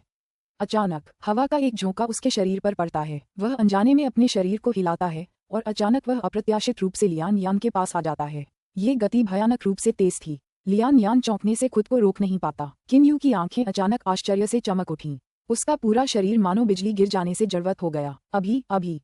अचानक हवा का एक झोंका उसके शरीर पर पड़ता है। वह अनजाने में अपने शरीर को हिलाता है और अचानक वह अप्रत्याशित रूप से लियान यान के पास आ जाता है। ये गति भयानक रूप से तेज थी। लियान यान चौंकने से खुद को रोक नहीं पाता। किन यू की आंखें अचानक आश्चर्य से चमक उठीं। उसका पूरा शरीर मानो बिजली गिर जाने से जड़वत हो गया।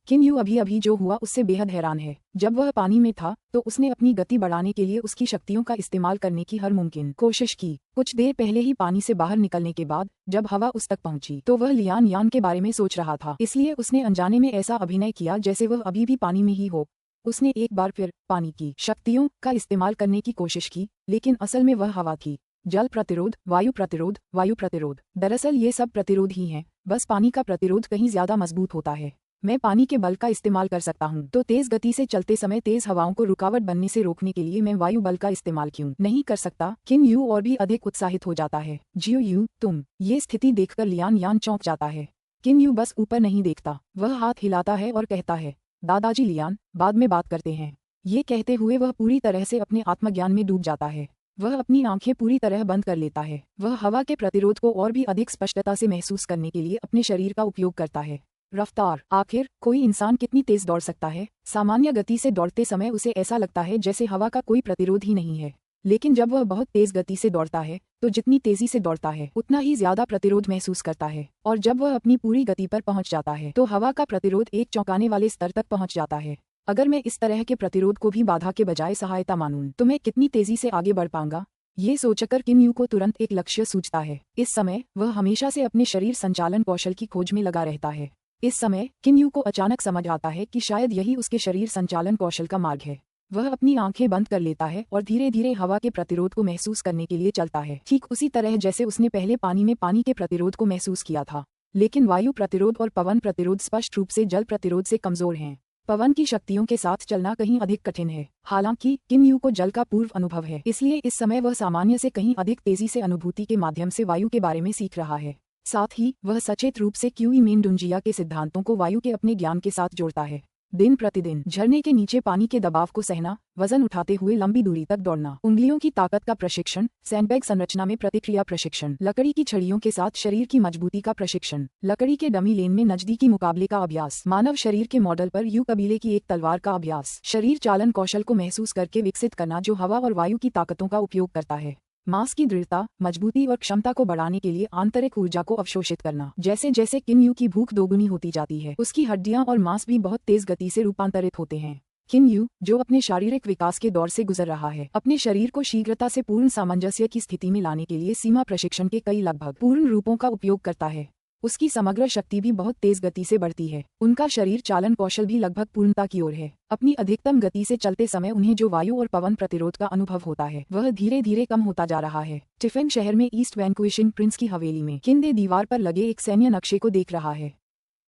किन यू अभी जो हुआ उससे बेहद हैरान है। जब वह पानी में था तो उसने अपनी गति बढ़ाने के लिए उसकी शक्तियों का इस्तेमाल करने की हर मुमकिन कोशिश की। कुछ देर पहले ही पानी से बाहर निकलने के बाद जब हवा उस तक पहुंची तो वह लियान यान के बारे में सोच रहा था, इसलिए उसने अनजाने में ऐसा अभिनय किया जैसे वह अभी भी पानी में ही हो। उसने एक बार फिर पानी की शक्तियों का इस्तेमाल करने की कोशिश की, लेकिन असल में वह हवा थी। जल प्रतिरोध, वायु प्रतिरोध, वायु प्रतिरोध। दरअसल ये सब प्रतिरोध ही हैं, बस पानी का प्रतिरोध कहीं ज्यादा मजबूत होता है। मैं पानी के बल का इस्तेमाल कर सकता हूँ, तो तेज गति से चलते समय तेज हवाओं को रुकावट बनने से रोकने के लिए मैं वायु बल का इस्तेमाल क्यों नहीं कर सकता। किन यू और भी अधिक उत्साहित हो जाता है। जियो यू, तुम। ये स्थिति देखकर लियान यान चौंक जाता है। किन यू बस ऊपर नहीं देखता, वह हाथ हिलाता है और कहता है, दादाजी लियान, बाद में बात करते हैं। ये कहते हुए वह पूरी तरह से अपने आत्मज्ञान में डूब जाता है। वह अपनी आंखें पूरी तरह बंद कर लेता है। वह हवा के प्रतिरोध को और भी अधिक स्पष्टता से महसूस करने के लिए अपने शरीर का उपयोग करता है। रफ्तार, आखिर कोई इंसान कितनी तेज दौड़ सकता है। सामान्य गति से दौड़ते समय उसे ऐसा लगता है जैसे हवा का कोई प्रतिरोध ही नहीं है, लेकिन जब वह बहुत तेज गति से दौड़ता है तो जितनी तेजी से दौड़ता है उतना ही ज्यादा प्रतिरोध महसूस करता है, और जब वह अपनी पूरी गति पर पहुंच जाता है तो हवा का प्रतिरोध एक चौंकाने वाले स्तर तक पहुंच जाता है। अगर मैं इस तरह के प्रतिरोध को भी बाधा के बजाय सहायता मानूं तो मैं कितनी तेजी से आगे बढ़ पाऊंगा। ये सोचकर किन यू को तुरंत एक लक्ष्य सूझता है। इस समय वह हमेशा से अपने शरीर संचालन कौशल की खोज में लगा रहता है। इस समय किन यू को अचानक समझ आता है कि शायद यही उसके शरीर संचालन कौशल का मार्ग है। वह अपनी आंखें बंद कर लेता है और धीरे धीरे हवा के प्रतिरोध को महसूस करने के लिए चलता है, ठीक उसी तरह जैसे उसने पहले पानी में पानी के प्रतिरोध को महसूस किया था। लेकिन वायु प्रतिरोध और पवन प्रतिरोध स्पष्ट रूप से जल प्रतिरोध से कमजोर हैं। पवन की शक्तियों के साथ चलना कहीं अधिक कठिन है। हालांकि किन यू को जल का पूर्व अनुभव है, इसलिए इस समय वह सामान्य से कहीं अधिक तेजी से अनुभूति के माध्यम से वायु के बारे में सीख रहा है। साथ ही वह सचेत रूप से क्यूई मेन डुंजिया के सिद्धांतों को वायु के अपने ज्ञान के साथ जोड़ता है। दिन प्रतिदिन झरने के नीचे पानी के दबाव को सहना, वजन उठाते हुए लंबी दूरी तक दौड़ना, उंगलियों की ताकत का प्रशिक्षण, सैंडबैग संरचना में प्रतिक्रिया प्रशिक्षण, लकड़ी की छड़ियों के साथ शरीर की मजबूती का प्रशिक्षण, लकड़ी के डमी लेन में नजदीकी मुकाबले का अभ्यास, मानव शरीर के मॉडल पर यू कबीले की एक तलवार का अभ्यास, शरीर चालन कौशल को महसूस करके विकसित करना जो हवा और वायु की ताकतों का उपयोग करता है, मांस की दृढ़ता, मजबूती और क्षमता को बढ़ाने के लिए आंतरिक ऊर्जा को अवशोषित करना। जैसे जैसे किम यू की भूख दोगुनी होती जाती है, उसकी हड्डियां और मांस भी बहुत तेज गति से रूपांतरित होते हैं। किम यू, जो अपने शारीरिक विकास के दौर से गुजर रहा है, अपने शरीर को शीघ्रता से पूर्ण सामंजस्य की स्थिति में लाने के लिए सीमा प्रशिक्षण के कई लगभग पूर्ण रूपों का उपयोग करता है। उसकी समग्र शक्ति भी बहुत तेज गति से बढ़ती है। उनका शरीर चालन कौशल भी लगभग पूर्णता की ओर है। अपनी अधिकतम गति से चलते समय उन्हें जो वायु और पवन प्रतिरोध का अनुभव होता है वह धीरे धीरे कम होता जा रहा है। टिफिन शहर में ईस्ट वैंकुइशिंग प्रिंस की हवेली में किंदे दीवार पर लगे एक सैन्य नक्शे को देख रहा है।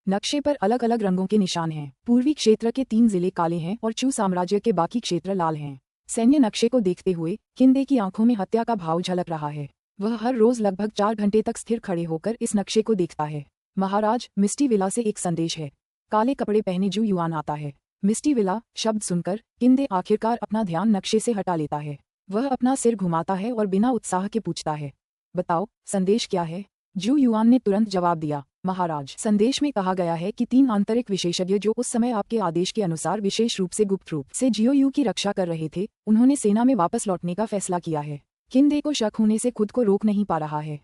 नक्शे पर अलग अलग रंगों के निशान हैं। पूर्वी क्षेत्र के 3 जिले काले हैं और चू साम्राज्य के बाकी क्षेत्र लाल हैं। सैन्य नक्शे को देखते हुए किंदे की आंखों में हत्या का भाव झलक रहा है। वह हर रोज लगभग 4 घंटे तक स्थिर खड़े होकर इस नक्शे को देखता है। महाराज, मिस्टी विला से एक संदेश है। काले कपड़े पहने जू युआन आता है। मिस्टी विला शब्द सुनकर किंदे आखिरकार अपना ध्यान नक्शे से हटा लेता है। वह अपना सिर घुमाता है और बिना उत्साह के पूछता है, बताओ, संदेश क्या है? जू युआन ने तुरंत जवाब दिया, महाराज, संदेश में कहा गया है कि 3 आंतरिक विशेषज्ञ जो उस समय आपके आदेश के अनुसार विशेष रूप से गुप्त रूप से जियोयू की रक्षा कर रहे थे, उन्होंने सेना में वापस लौटने का फैसला किया है। किंदे को शक होने से खुद को रोक नहीं पा रहा है।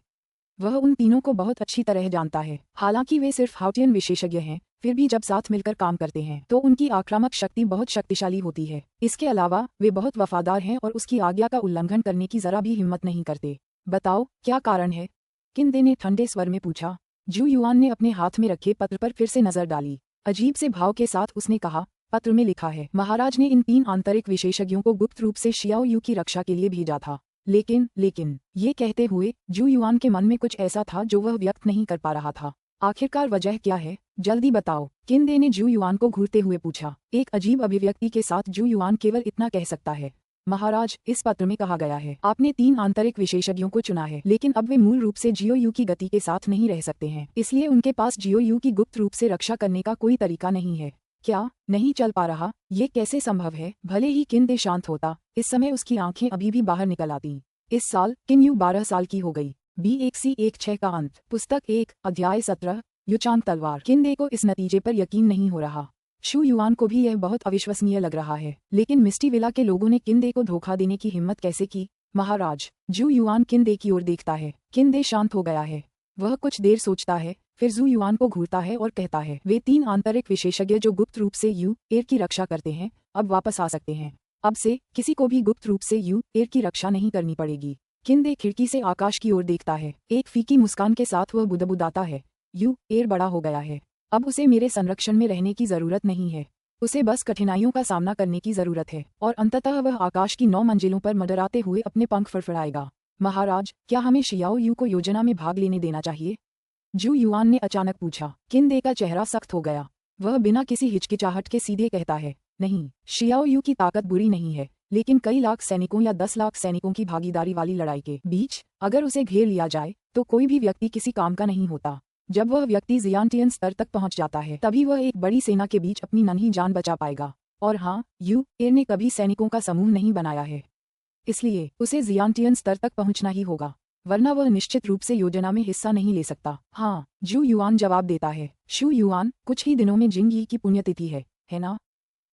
वह उन तीनों को बहुत अच्छी तरह जानता है। हालांकि वे सिर्फ हाउटियन विशेषज्ञ हैं, फिर भी जब साथ मिलकर काम करते हैं तो उनकी आक्रामक शक्ति बहुत शक्तिशाली होती है। इसके अलावा वे बहुत वफादार हैं और उसकी आज्ञा का उल्लंघन करने की जरा भी हिम्मत नहीं करते। बताओ, क्या कारण है? किंदे ने ठंडे स्वर में पूछा। जू युआन ने अपने हाथ में रखे पत्र पर फिर से नजर डाली। अजीब से भाव के साथ उसने कहा, पत्र में लिखा है, महाराज ने इन 3 आंतरिक विशेषज्ञों को गुप्त रूप से शियाओ यू की रक्षा के लिए भेजा था। लेकिन ये कहते हुए जू युआन के मन में कुछ ऐसा था जो वह व्यक्त नहीं कर पा रहा था। आखिरकार वजह क्या है? जल्दी बताओ, किंदे ने जू युआन को घूरते हुए पूछा। एक अजीब अभिव्यक्ति के साथ जू युआन केवल इतना कह सकता है, महाराज, इस पत्र में कहा गया है आपने 3 आंतरिक विशेषज्ञों को चुना है, लेकिन अब वे मूल रूप से जियोयू की गति के साथ नहीं रह सकते हैं, इसलिए उनके पास जियोयू की गुप्त रूप से रक्षा करने का कोई तरीका नहीं है। क्या नहीं चल पा रहा? ये कैसे संभव है? भले ही किंदे शांत होता, इस समय उसकी आंखें अभी भी बाहर निकल आती। इस साल किन्यू 12 साल की हो गई। B1C16 का अंत। पुस्तक 1, अध्याय 17, युचान तलवार। किंदे को इस नतीजे पर यकीन नहीं हो रहा। शू युआन को भी यह बहुत अविश्वसनीय लग रहा है, लेकिन मिस्टी विला के लोगों ने किंदे को धोखा देने की हिम्मत कैसे की? महाराज, जू युआन किंदे की ओर देखता है। किंदे शांत हो गया है। वह कुछ देर सोचता है, फिर जू युआन को घूरता है और कहता है, वे 3 आंतरिक विशेषज्ञ जो गुप्त रूप से यू एयर की रक्षा करते हैं, अब वापस आ सकते हैं। अब से किसी को भी गुप्त रूप से यू एयर की रक्षा नहीं करनी पड़ेगी। किंदे खिड़की से आकाश की ओर देखता है। एक फीकी मुस्कान के साथ वह बुदबुदाता है, यू एयर बड़ा हो गया है। अब उसे मेरे संरक्षण में रहने की जरूरत नहीं है। उसे बस कठिनाइयों का सामना करने की जरूरत है और अंततः वह आकाश की 9 मंजिलों पर मंडराते हुए अपने पंख फड़फड़ाएगा। महाराज, क्या हमें शियाओ यू को योजना में भाग लेने देना चाहिए? जू युआन ने अचानक पूछा। किंदे का चेहरा सख्त हो गया। वह बिना किसी हिचकिचाहट के सीधे कहता है, नहीं, शियाओ यू की ताकत बुरी नहीं है, लेकिन कई लाख सैनिकों या 10 लाख सैनिकों की भागीदारी वाली लड़ाई के बीच अगर उसे घेर लिया जाए तो कोई भी व्यक्ति किसी काम का नहीं होता। जब वह व्यक्ति जियांटियन स्तर तक पहुंच जाता है तभी वह एक बड़ी सेना के बीच अपनी नन्ही जान बचा पाएगा। और हाँ, यू एयर ने कभी सैनिकों का समूह नहीं बनाया है, इसलिए उसे जियांटियन स्तर तक पहुंचना ही होगा, वरना वह निश्चित रूप से योजना में हिस्सा नहीं ले सकता। हाँ, जू युआन जवाब देता है। शू युआन, कुछ ही दिनों में जिंग यी की पुण्यतिथि है ना?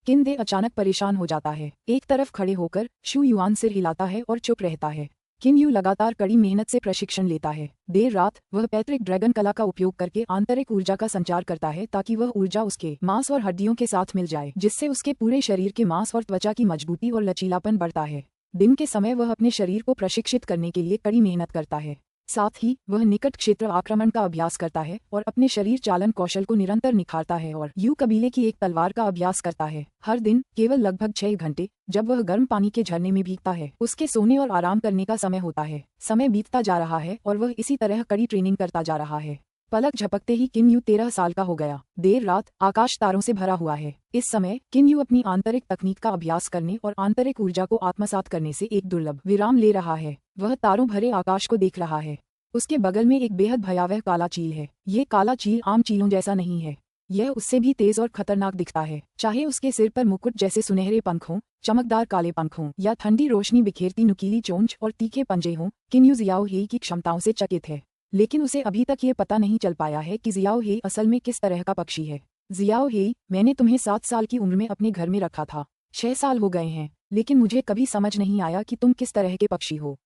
किंदे अचानक परेशान हो जाता है। एक तरफ खड़े होकर शू युआन सिर हिलाता है और चुप रहता है। किन यू लगातार कड़ी मेहनत से प्रशिक्षण लेता है। देर रात वह पैतृक ड्रैगन कला का उपयोग करके आंतरिक ऊर्जा का संचार करता है ताकि वह ऊर्जा उसके मांस और हड्डियों के साथ मिल जाए, जिससे उसके पूरे शरीर के मांस और त्वचा की मजबूती और लचीलापन बढ़ता है। दिन के समय वह अपने शरीर को प्रशिक्षित करने के लिए कड़ी मेहनत करता है। साथ ही वह निकट क्षेत्र आक्रमण का अभ्यास करता है और अपने शरीर चालन कौशल को निरंतर निखारता है और यू कबीले की एक तलवार का अभ्यास करता है। हर दिन केवल लगभग 6 घंटे जब वह गर्म पानी के झरने में भीगता है, उसके सोने और आराम करने का समय होता है। समय बीतता जा रहा है और वह इसी तरह कड़ी ट्रेनिंग करता जा रहा है। पलक झपकते ही किन यू 13 साल का हो गया। देर रात आकाश तारों से भरा हुआ है। इस समय किन यू अपनी आंतरिक तकनीक का अभ्यास करने और आंतरिक ऊर्जा को आत्मसात करने से एक दुर्लभ विराम ले रहा है। वह तारों भरे आकाश को देख रहा है। उसके बगल में एक बेहद भयावह काला चील है। ये काला चील आम चीलों जैसा नहीं है। यह उससे भी तेज और खतरनाक दिखता है, चाहे उसके सिर पर मुकुट जैसे सुनहरे पंख हों, चमकदार काले पंख हों या ठंडी रोशनी बिखेरती नुकीली चोंच और तीखे पंजे हों। किन्यू जियाओ हेई की क्षमताओं से चकित है, लेकिन उसे अभी तक ये पता नहीं चल पाया है कि जियाओ हेई असल में किस तरह का पक्षी है। जियाओ हेई, मैंने तुम्हें 7 साल की उम्र में अपने घर में रखा था। 6 साल हो गए हैं, लेकिन मुझे कभी समझ नहीं आया कि तुम किस तरह के पक्षी हो।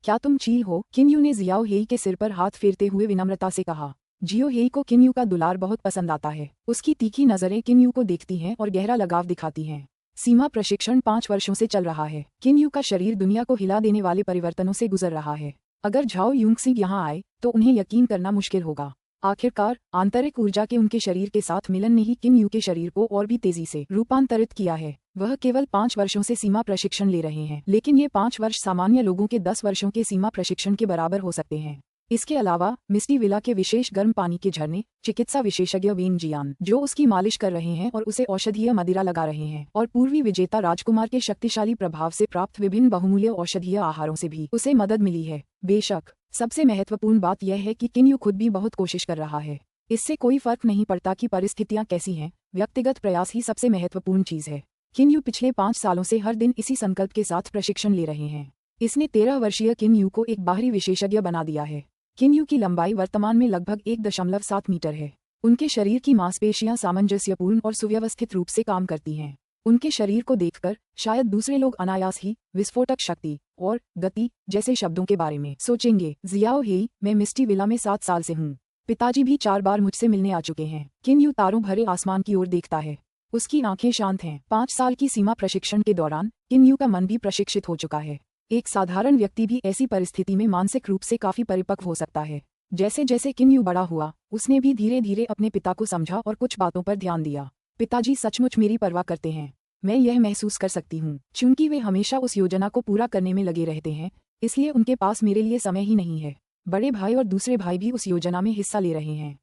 क्या तुम चील हो? किन्यू ने जियाओ हेई के सिर पर हाथ फेरते हुए विनम्रता से कहा। जियो हेई को किन्यू का दुलार बहुत पसंद आता है। उसकी तीखी नजरें किन्यू को देखती हैं और गहरा लगाव दिखाती हैं। सीमा प्रशिक्षण 5 वर्षों से चल रहा है। किन्यू का शरीर दुनिया को हिला देने वाले परिवर्तनों से गुजर रहा है। अगर झाओ यूंगसिंग यहाँ आए तो उन्हें यकीन करना मुश्किल होगा। आखिरकार आंतरिक ऊर्जा के उनके शरीर के साथ मिलन ने ही किन्यू के शरीर को और भी तेजी से रूपांतरित किया है। वह केवल 5 वर्षों से सीमा प्रशिक्षण ले रहे हैं, लेकिन ये 5 वर्ष सामान्य लोगों के 10 वर्षों के सीमा प्रशिक्षण के बराबर हो सकते हैं। इसके अलावा मिस्टी विला के विशेष गर्म पानी के झरने, चिकित्सा विशेषज्ञ वेन जियान जो उसकी मालिश कर रहे हैं और उसे औषधीय मदिरा लगा रहे हैं, और पूर्वी विजेता राजकुमार के शक्तिशाली प्रभाव से प्राप्त विभिन्न बहुमूल्य औषधीय आहारों से भी उसे मदद मिली है। बेशक सबसे महत्वपूर्ण बात यह है कि किन्यू खुद भी बहुत कोशिश कर रहा है। इससे कोई फर्क नहीं पड़ता कि परिस्थितियां कैसी हैं, व्यक्तिगत प्रयास ही सबसे महत्वपूर्ण चीज है। किन्यू पिछले 5 सालों से हर दिन इसी संकल्प के साथ प्रशिक्षण ले रहे हैं। इसने 13 वर्षीय किन्यू को एक बाहरी विशेषज्ञ बना दिया है। किन्यू की लंबाई वर्तमान में लगभग 1.7 मीटर है। उनके शरीर की मांसपेशियां सामंजस्यपूर्ण और सुव्यवस्थित रूप से काम करती हैं। उनके शरीर को देखकर शायद दूसरे लोग अनायास ही विस्फोटक शक्ति और गति जैसे शब्दों के बारे में सोचेंगे। जियाओ हेई, मैं मिस्टी विला में 7 साल से हूँ। पिताजी भी 4 बार मुझसे मिलने आ चुके हैं। किन्यू तारों भरे आसमान की ओर देखता है। उसकी आंखें शांत हैं। 5 साल की सीमा प्रशिक्षण के दौरान किन्यू का मन भी प्रशिक्षित हो चुका है। एक साधारण व्यक्ति भी ऐसी परिस्थिति में मानसिक रूप से काफी परिपक्व हो सकता है। जैसे जैसे किन्यू बड़ा हुआ, उसने भी धीरे धीरे अपने पिता को समझा और कुछ बातों पर ध्यान दिया। पिताजी सचमुच मेरी परवाह करते हैं। मैं यह महसूस कर सकती हूँ। चूंकि वे हमेशा उस योजना को पूरा करने में लगे रहते हैं, इसलिए उनके पास मेरे लिए समय ही नहीं है। बड़े भाई और दूसरे भाई भी उस योजना में हिस्सा ले रहे हैं।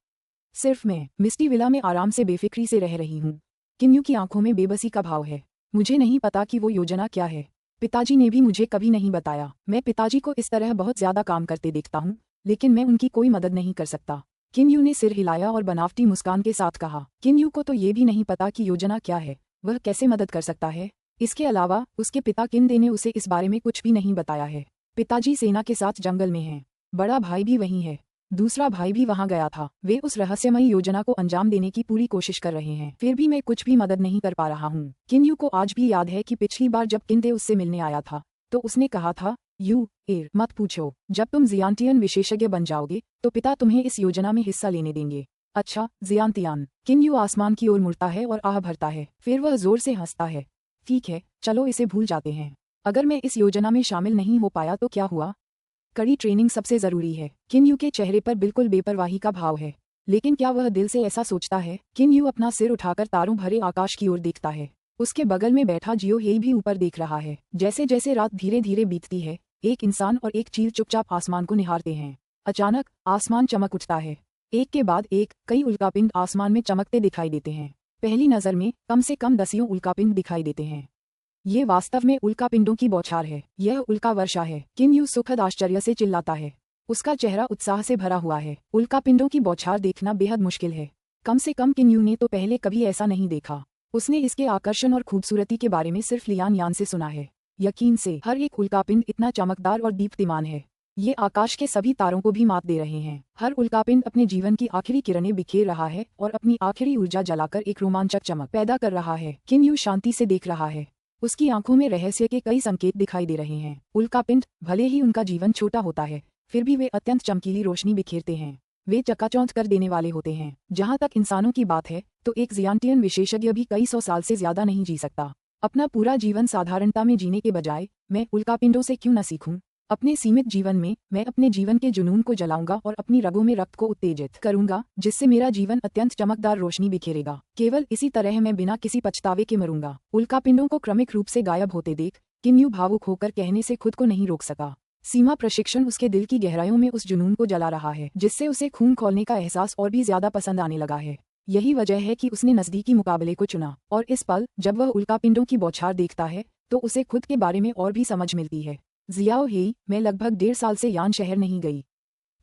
सिर्फ मैं मिस्टी विला में आराम से बेफिक्री से रह रही हूँ। किन्यू की आंखों में बेबसी का भाव है। मुझे नहीं पता कि वो योजना क्या है। पिताजी ने भी मुझे कभी नहीं बताया। मैं पिताजी को इस तरह बहुत ज्यादा काम करते देखता हूँ, लेकिन मैं उनकी कोई मदद नहीं कर सकता। किन्यू ने सिर हिलाया और बनावटी मुस्कान के साथ कहा। किन्यू को तो ये भी नहीं पता कि योजना क्या है, वह कैसे मदद कर सकता है। इसके अलावा उसके पिता किंदे ने उसे इस बारे में कुछ भी नहीं बताया है। पिताजी सेना के साथ जंगल में हैं। बड़ा भाई भी वहीं है। दूसरा भाई भी वहां गया था। वे उस रहस्यमयी योजना को अंजाम देने की पूरी कोशिश कर रहे हैं। फिर भी मैं कुछ भी मदद नहीं कर पा रहा हूँ। किन्यू को आज भी याद है कि पिछली बार जब किंदे उससे मिलने आया था तो उसने कहा था, मत पूछो, जब तुम जियांटियन विशेषज्ञ बन जाओगे तो पिता तुम्हें इस योजना में हिस्सा लेने देंगे। अच्छा जियांटियन। किन्यू आसमान की ओर मुड़ता है और आह भरता है। फिर वह जोर से हंसता है। ठीक है, चलो इसे भूल जाते हैं। अगर मैं इस योजना में शामिल नहीं हो पाया तो क्या हुआ? कड़ी ट्रेनिंग सबसे जरूरी है। किन्यू के चेहरे पर बिल्कुल बेपरवाही का भाव है, लेकिन क्या वह दिल से ऐसा सोचता है? किन्यू अपना सिर उठाकर तारों भरे आकाश की ओर देखता है। उसके बगल में बैठा जियो हेई भी ऊपर देख रहा है। जैसे जैसे रात धीरे धीरे बीतती है, एक इंसान और एक चील चुपचाप आसमान को निहारते हैं। अचानक आसमान चमक उठता है। एक के बाद एक कई उल्कापिंड आसमान में चमकते दिखाई देते हैं। पहली नजर में कम से कम दसियों उल्कापिंड दिखाई देते हैं। ये वास्तव में उल्कापिंडों की बौछार है। यह उल्का वर्षा है। किन्यू सुखद आश्चर्य से चिल्लाता है। उसका चेहरा उत्साह से भरा हुआ है। उल्कापिंडों की बौछार देखना बेहद मुश्किल है। कम से कम किन्यू ने तो पहले कभी ऐसा नहीं देखा। उसने इसके आकर्षण और खूबसूरती के बारे में सिर्फ लियान यान से सुना है। यकीन से हर एक उल्कापिंड इतना चमकदार और दीप्तिमान है। ये आकाश के सभी तारों को भी मात दे रहे हैं। हर उल्कापिंड अपने जीवन की आखिरी किरणें बिखेर रहा है और अपनी आखिरी ऊर्जा जलाकर एक रोमांचक चमक पैदा कर रहा है। किन्यू शांति से देख रहा है। उसकी आंखों में रहस्य के कई संकेत दिखाई दे रहे हैं। उल्कापिंड, भले ही उनका जीवन छोटा होता है, फिर भी वे अत्यंत चमकीली रोशनी बिखेरते हैं। वे चकाचौंध कर देने वाले होते हैं। जहां तक इंसानों की बात है तो एक जियांटियन विशेषज्ञ भी कई 100 साल से ज्यादा नहीं जी सकता। अपना पूरा जीवन साधारणता में जीने के बजाय मैं उल्कापिंडों से क्यों न सीखूं? अपने सीमित जीवन में मैं अपने जीवन के जुनून को जलाऊंगा और अपनी रगों में रक्त को उत्तेजित करूंगा, जिससे मेरा जीवन अत्यंत चमकदार रोशनी बिखेरेगा। केवल इसी तरह मैं बिना किसी पछतावे के मरूंगा। उल्कापिंडों को क्रमिक रूप से गायब होते देख किन्यू भावुक होकर कहने से खुद को नहीं रोक सका। सीमा प्रशिक्षण उसके दिल की गहराइयों में उस जुनून को जला रहा है, जिससे उसे खून खौलने का एहसास और भी ज्यादा पसंद आने लगा है। यही वजह है कि उसने नजदीकी मुकाबले को चुना, और इस पल जब वह उल्कापिंडों की बौछार देखता है तो उसे खुद के बारे में और भी समझ मिलती है। जियाओ हेई, मैं लगभग 1.5 साल से यान शहर नहीं गई।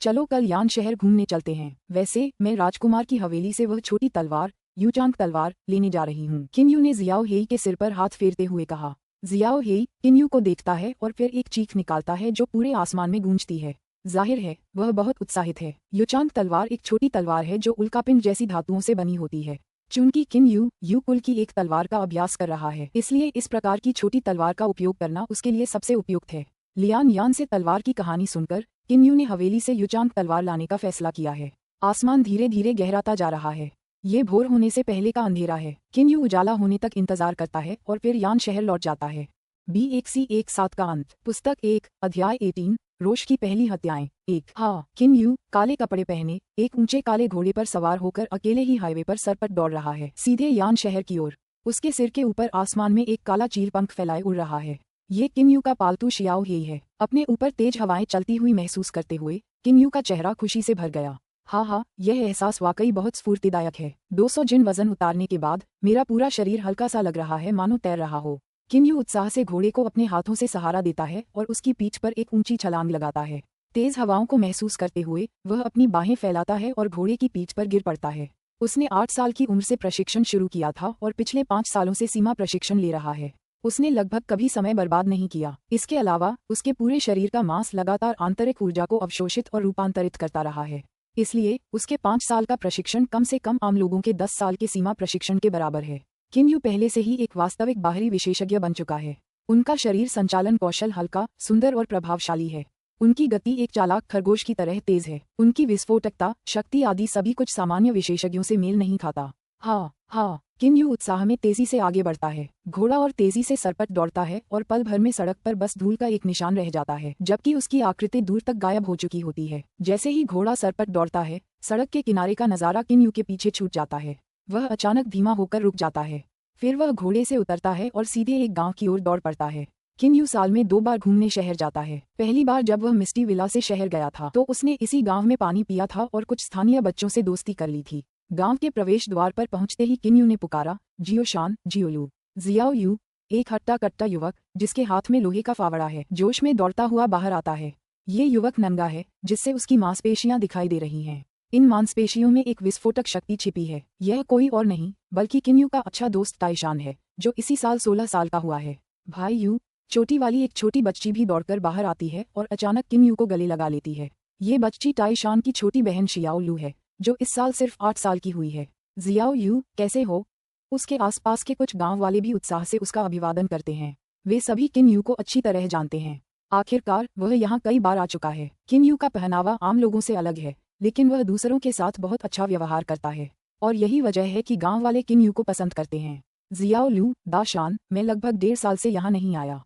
चलो कल यान शहर घूमने चलते हैं। वैसे मैं राजकुमार की हवेली से वह छोटी तलवार यूचांग तलवार लेने जा रही हूँ, किन यू ने जियाओ हेई के सिर पर हाथ फेरते हुए कहा। जियाओ हेई किन यू को देखता है और फिर एक चीख निकालता है जो पूरे आसमान में गूंजती है। जाहिर है वह बहुत उत्साहित है। यूचांग तलवार एक छोटी तलवार है जो उल्कापिंड जैसी धातुओं से बनी होती है। चूंकि किन यू कुल की एक तलवार का अभ्यास कर रहा है, इसलिए इस प्रकार की छोटी तलवार का उपयोग करना उसके लिए सबसे उपयुक्त है। लियान यान से तलवार की कहानी सुनकर किन यू ने हवेली से यूचांग तलवार लाने का फैसला किया है। आसमान धीरे धीरे गहराता जा रहा है। ये भोर होने से पहले का अंधेरा है। किन यू उजाला होने तक इंतजार करता है और फिर यान शहर लौट जाता है। B1C17 का अंत। पुस्तक 1 अध्याय 18 रोश की पहली हत्याएं। 1 हाँ, किन यू काले कपड़े पहने एक ऊंचे काले घोड़े पर सवार होकर अकेले ही हाईवे पर सरपट दौड़ रहा है, सीधे यान शहर की ओर। उसके सिर के ऊपर आसमान में एक काला चील पंख फैलाए उड़ रहा है। ये किन यू का पालतू शियाओ हेई है। अपने ऊपर तेज हवाएं चलती हुई महसूस करते हुए किन यू का चेहरा खुशी से भर गया। हाँ, यह एहसास वाकई बहुत स्फूर्तिदायक है। 200 जिन वजन उतारने के बाद मेरा पूरा शरीर हल्का सा लग रहा है, मानो तैर रहा हो। किन यू उत्साह से घोड़े को अपने हाथों से सहारा देता है और उसकी पीठ पर एक ऊंची छलांग लगाता है। तेज हवाओं को महसूस करते हुए वह अपनी बाहें फैलाता है और घोड़े की पीठ पर गिर पड़ता है। उसने 8 साल की उम्र से प्रशिक्षण शुरू किया था और पिछले 5 सालों से सीमा प्रशिक्षण ले रहा है। उसने लगभग कभी समय बर्बाद नहीं किया। इसके अलावा उसके पूरे शरीर का मांस लगातार आंतरिक ऊर्जा को अवशोषित और रूपांतरित करता रहा है। इसलिए उसके 5 साल का प्रशिक्षण कम से कम आम लोगों के 10 साल के सीमा प्रशिक्षण के बराबर है। किन यू पहले से ही एक वास्तविक बाहरी विशेषज्ञ बन चुका है। उनका शरीर संचालन कौशल हल्का, सुंदर और प्रभावशाली है। उनकी गति एक चालाक खरगोश की तरह तेज है। उनकी विस्फोटकता, शक्ति आदि सभी कुछ सामान्य विशेषज्ञों से मेल नहीं खाता। हाँ, किन यू उत्साह में तेजी से आगे बढ़ता है। घोड़ा और तेजी से सरपट दौड़ता है और पल भर में सड़क पर बस धूल का एक निशान रह जाता है, जबकि उसकी आकृति दूर तक गायब हो चुकी होती है। जैसे ही घोड़ा सरपट दौड़ता है, सड़क के किनारे का नजारा किन यू के पीछे छूट जाता है। वह अचानक धीमा होकर रुक जाता है। फिर वह घोड़े से उतरता है और सीधे एक गांव की ओर दौड़ पड़ता है। किन यू साल में 2 बार घूमने शहर जाता है। पहली बार जब वह मिस्टी विला से शहर गया था तो उसने इसी गांव में पानी पिया था और कुछ स्थानीय बच्चों से दोस्ती कर ली थी। गांव के प्रवेश द्वार पर पहुंचते ही किन यू ने पुकारा, जियोशान, जियोलू। जियाओ यू, एक हट्टा कट्टा युवक जिसके हाथ में लोहे का फावड़ा है, जोश में दौड़ता हुआ बाहर आता है। ये युवक नंगा है, जिससे उसकी मांसपेशियां दिखाई दे रही हैं। इन मांसपेशियों में एक विस्फोटक शक्ति छिपी है। यह कोई और नहीं बल्कि किन यू का अच्छा दोस्त ताइशान है, जो इसी साल 16 साल का हुआ है। भाई यू, चोटी वाली एक छोटी बच्ची भी दौड़कर बाहर आती है और अचानक किन यू को गले लगा लेती है। ये बच्ची ताइशान की छोटी बहन शियाओ लू है, जो इस साल सिर्फ 8 साल की हुई है। जियाओ यू, कैसे हो? उसके आसपास के कुछ गांव वाले भी उत्साह से उसका अभिवादन करते हैं। वे सभी किन यू को अच्छी तरह जानते हैं। आखिरकार वह यहाँ कई बार आ चुका है। किन यू का पहनावा आम लोगों से अलग है, लेकिन वह दूसरों के साथ बहुत अच्छा व्यवहार करता है और यही वजह है कि गांव वाले किन यू को पसंद करते हैं। जियाओ लू, दाशान, मैं लगभग 1.5 साल से यहाँ नहीं आया।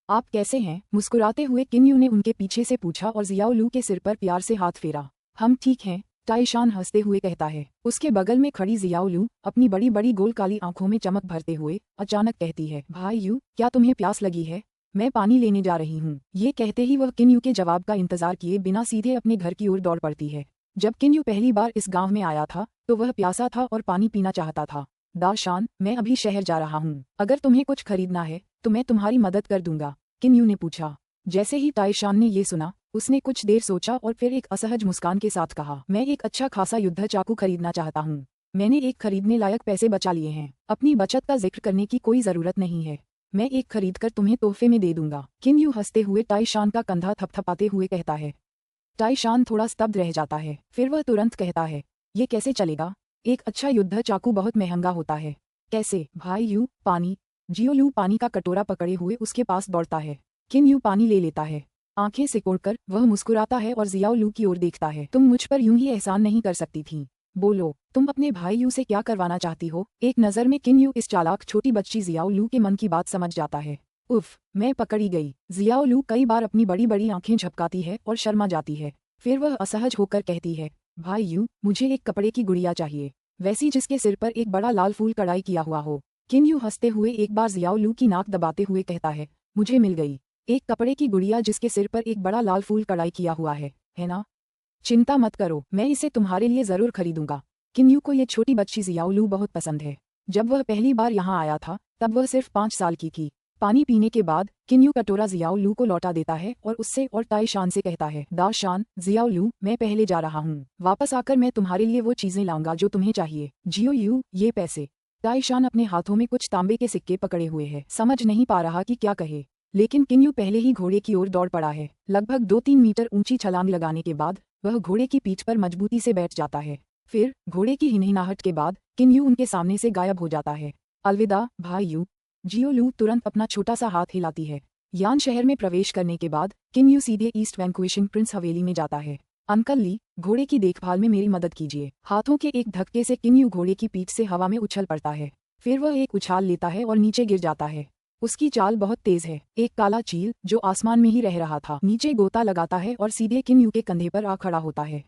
आप कैसे हैं? मुस्कुराते हुए किन यू ने उनके पीछे से पूछा और जियाओ लू के सिर पर प्यार से हाथ फेरा। हम ठीक हैं, ताइशान हंसते हुए कहता है। उसके बगल में खड़ी जियाओ लू अपनी बड़ी बड़ी गोल काली आंखों में चमक भरते हुए अचानक कहती है, भाई यू, क्या तुम्हें प्यास लगी है? मैं पानी लेने जा रही हूँ। ये कहते ही वह किन यू के जवाब का इंतजार किए बिना सीधे अपने घर की ओर दौड़ पड़ती है। जब किन यू पहली बार इस गांव में आया था तो वह प्यासा था और पानी पीना चाहता था। दाशान, मैं अभी शहर जा रहा हूँ। अगर तुम्हें कुछ खरीदना है तो मैं तुम्हारी मदद कर दूंगा, किन यू ने पूछा। जैसे ही ताइशान ने ये सुना, उसने कुछ देर सोचा और फिर एक असहज मुस्कान के साथ कहा, मैं एक अच्छा खासा युद्ध चाकू खरीदना चाहता हूँ। मैंने एक खरीदने लायक पैसे बचा लिए हैं। अपनी बचत का जिक्र करने की कोई जरूरत नहीं है। मैं एक खरीदकर तुम्हें तोहफे में दे दूंगा। किन यू हंसते हुए ताइशान का कंधा थपथपाते हुए कहता है। ताइशान थोड़ा स्तब्ध रह जाता है, फिर वह तुरंत कहता है, ये कैसे चलेगा? एक अच्छा युद्ध चाकू बहुत महंगा होता है। कैसे? भाई यू, पानी। जियोलू पानी का कटोरा पकड़े हुए उसके पास दौड़ता है। किन यू पानी ले लेता है। आंखें सिकोड़कर वह मुस्कुराता है और जियाओ लू की ओर देखता है। तुम मुझ पर यूं ही एहसान नहीं कर सकती थी। बोलो, तुम अपने भाई यू से क्या करवाना चाहती हो? एक नज़र में किन यू इस चालाक छोटी बच्ची जियाओ लू के मन की बात समझ जाता है। उफ, मैं पकड़ी गई। जियाओ लू कई बार अपनी बड़ी बड़ी आंखें झपकाती है और शर्मा जाती है। फिर वह असहज होकर कहती है, भाई यू, मुझे एक कपड़े की गुड़िया चाहिए, वैसी जिसके सिर पर एक बड़ा लाल फूल कढ़ाई किया हुआ हो। किन यू हंसते हुए एक बार जियाओ लू की नाक दबाते हुए कहता है, मुझे मिल गई। एक कपड़े की गुड़िया जिसके सिर पर एक बड़ा लाल फूल कढ़ाई किया हुआ है ना? चिंता मत करो, मैं इसे तुम्हारे लिए जरूर खरीदूंगा। किन यू को ये छोटी बच्ची जियाओ लू बहुत पसंद है। जब वह पहली बार यहाँ आया था तब वह सिर्फ 5 साल की थी। पानी पीने के बाद किन्यू कटोरा जियाओ लू को लौटा देता है और उससे और ताई शान से कहता है, दा शान, जियाओ लू, मैं पहले जा रहा हूँ। वापस आकर मैं तुम्हारे लिए वो चीजें लाऊंगा जो तुम्हें चाहिए। जियो यू, ये पैसे। ताई शान अपने हाथों में कुछ तांबे के सिक्के पकड़े हुए है, समझ नहीं पा रहा कि क्या कहे। लेकिन किन्यू पहले ही घोड़े की ओर दौड़ पड़ा है। लगभग 2-3 मीटर ऊंची छलांग लगाने के बाद वह घोड़े की पीठ पर मजबूती से बैठ जाता है। फिर घोड़े की हिनहिनाहट के बाद किन्यू उनके सामने से गायब हो जाता है। अलविदा भाई यू। जियो लू तुरंत अपना छोटा सा हाथ हिलाती है। यान शहर में प्रवेश करने के बाद किन्यू सीधे ईस्ट वैंकुइशिंग प्रिंस हवेली में जाता है। अंकल ली, घोड़े की देखभाल में मेरी मदद कीजिए। हाथों के एक धक्के से किन्यू घोड़े की पीठ से हवा में उछल पड़ता है। फिर वह एक उछाल लेता है और नीचे गिर जाता है। उसकी चाल बहुत तेज है। एक काला चील जो आसमान में ही रह रहा था नीचे गोता लगाता है और सीधे किन्यू के कंधे पर आ खड़ा होता है।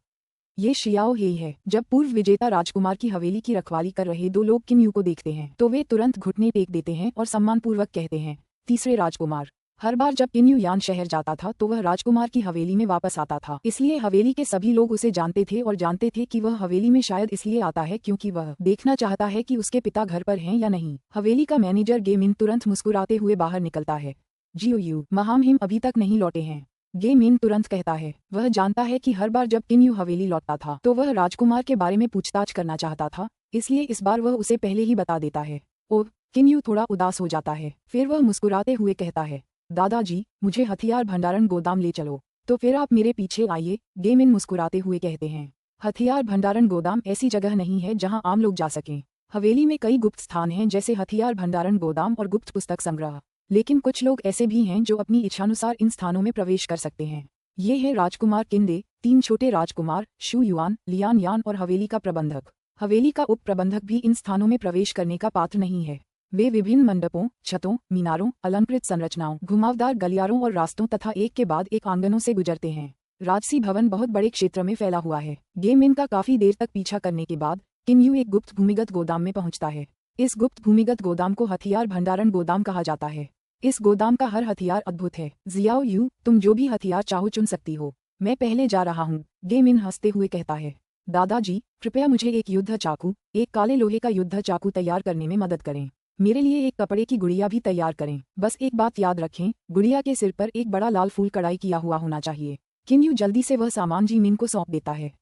ये शियाओ हेई है। जब पूर्व विजेता राजकुमार की हवेली की रखवाली कर रहे दो लोग किन्यू को देखते हैं तो वे तुरंत घुटने टेक देते हैं और सम्मानपूर्वक कहते हैं, तीसरे राजकुमार। हर बार जब किन्यू यान शहर जाता था तो वह राजकुमार की हवेली में वापस आता था, इसलिए हवेली के सभी लोग उसे जानते थे और जानते थे कि वह हवेली में शायद इसलिए आता है क्योंकि वह देखना चाहता है कि उसके पिता घर पर हैं या नहीं। हवेली का मैनेजर गे मिन तुरंत मुस्कुराते हुए बाहर निकलता है। जियो यू, महामहिम अभी तक नहीं लौटे हैं। गे मिन तुरंत कहता है। वह जानता है कि हर बार जब किन्यू हवेली लौटता था तो वह राजकुमार के बारे में पूछताछ करना चाहता था, इसलिए इस बार वह उसे पहले ही बता देता है। ओह, किन्यू थोड़ा उदास हो जाता है। फिर वह मुस्कुराते हुए कहता है, दादाजी, मुझे हथियार भंडारण गोदाम ले चलो। तो फिर आप मेरे पीछे आइए, गे मिन मुस्कुराते हुए कहते हैं। हथियार भंडारण गोदाम ऐसी जगह नहीं है जहां आम लोग जा सकें। हवेली में कई गुप्त स्थान हैं जैसे हथियार भंडारण गोदाम और गुप्त पुस्तक संग्रह, लेकिन कुछ लोग ऐसे भी हैं जो अपनी इच्छानुसार इन स्थानों में प्रवेश कर सकते हैं। ये है राजकुमार किंदे, 3 छोटे राजकुमार, शू युआन, लियान यान और हवेली का प्रबंधक। हवेली का उप प्रबंधक भी इन स्थानों में प्रवेश करने का पात्र नहीं है। वे विभिन्न मंडपों, छतों, मीनारों, अलंकृत संरचनाओं, घुमावदार गलियारों और रास्तों तथा एक के बाद एक आंगनों से गुजरते हैं। राजसी भवन बहुत बड़े क्षेत्र में फैला हुआ है। गेम इन का काफी देर तक पीछा करने के बाद किन्यू एक गुप्त भूमिगत गोदाम में पहुंचता है। इस गुप्त भूमिगत गोदाम को हथियार भंडारण गोदाम कहा जाता है। इस गोदाम का हर हथियार अद्भुत है। जियाओ यू, तुम जो भी हथियार चाहो चुन सकती हो। मैं पहले जा रहा हूँ, गे मिन हंसते हुए कहता है। दादाजी, कृपया मुझे एक युद्ध चाकू, एक काले लोहे का युद्ध चाकू तैयार करने में मदद करें। मेरे लिए एक कपड़े की गुड़िया भी तैयार करें। बस एक बात याद रखें, गुड़िया के सिर पर एक बड़ा लाल फूल कढ़ाई किया हुआ होना चाहिए। किन्यू जल्दी से वह सामान जी मिन को सौंप देता है।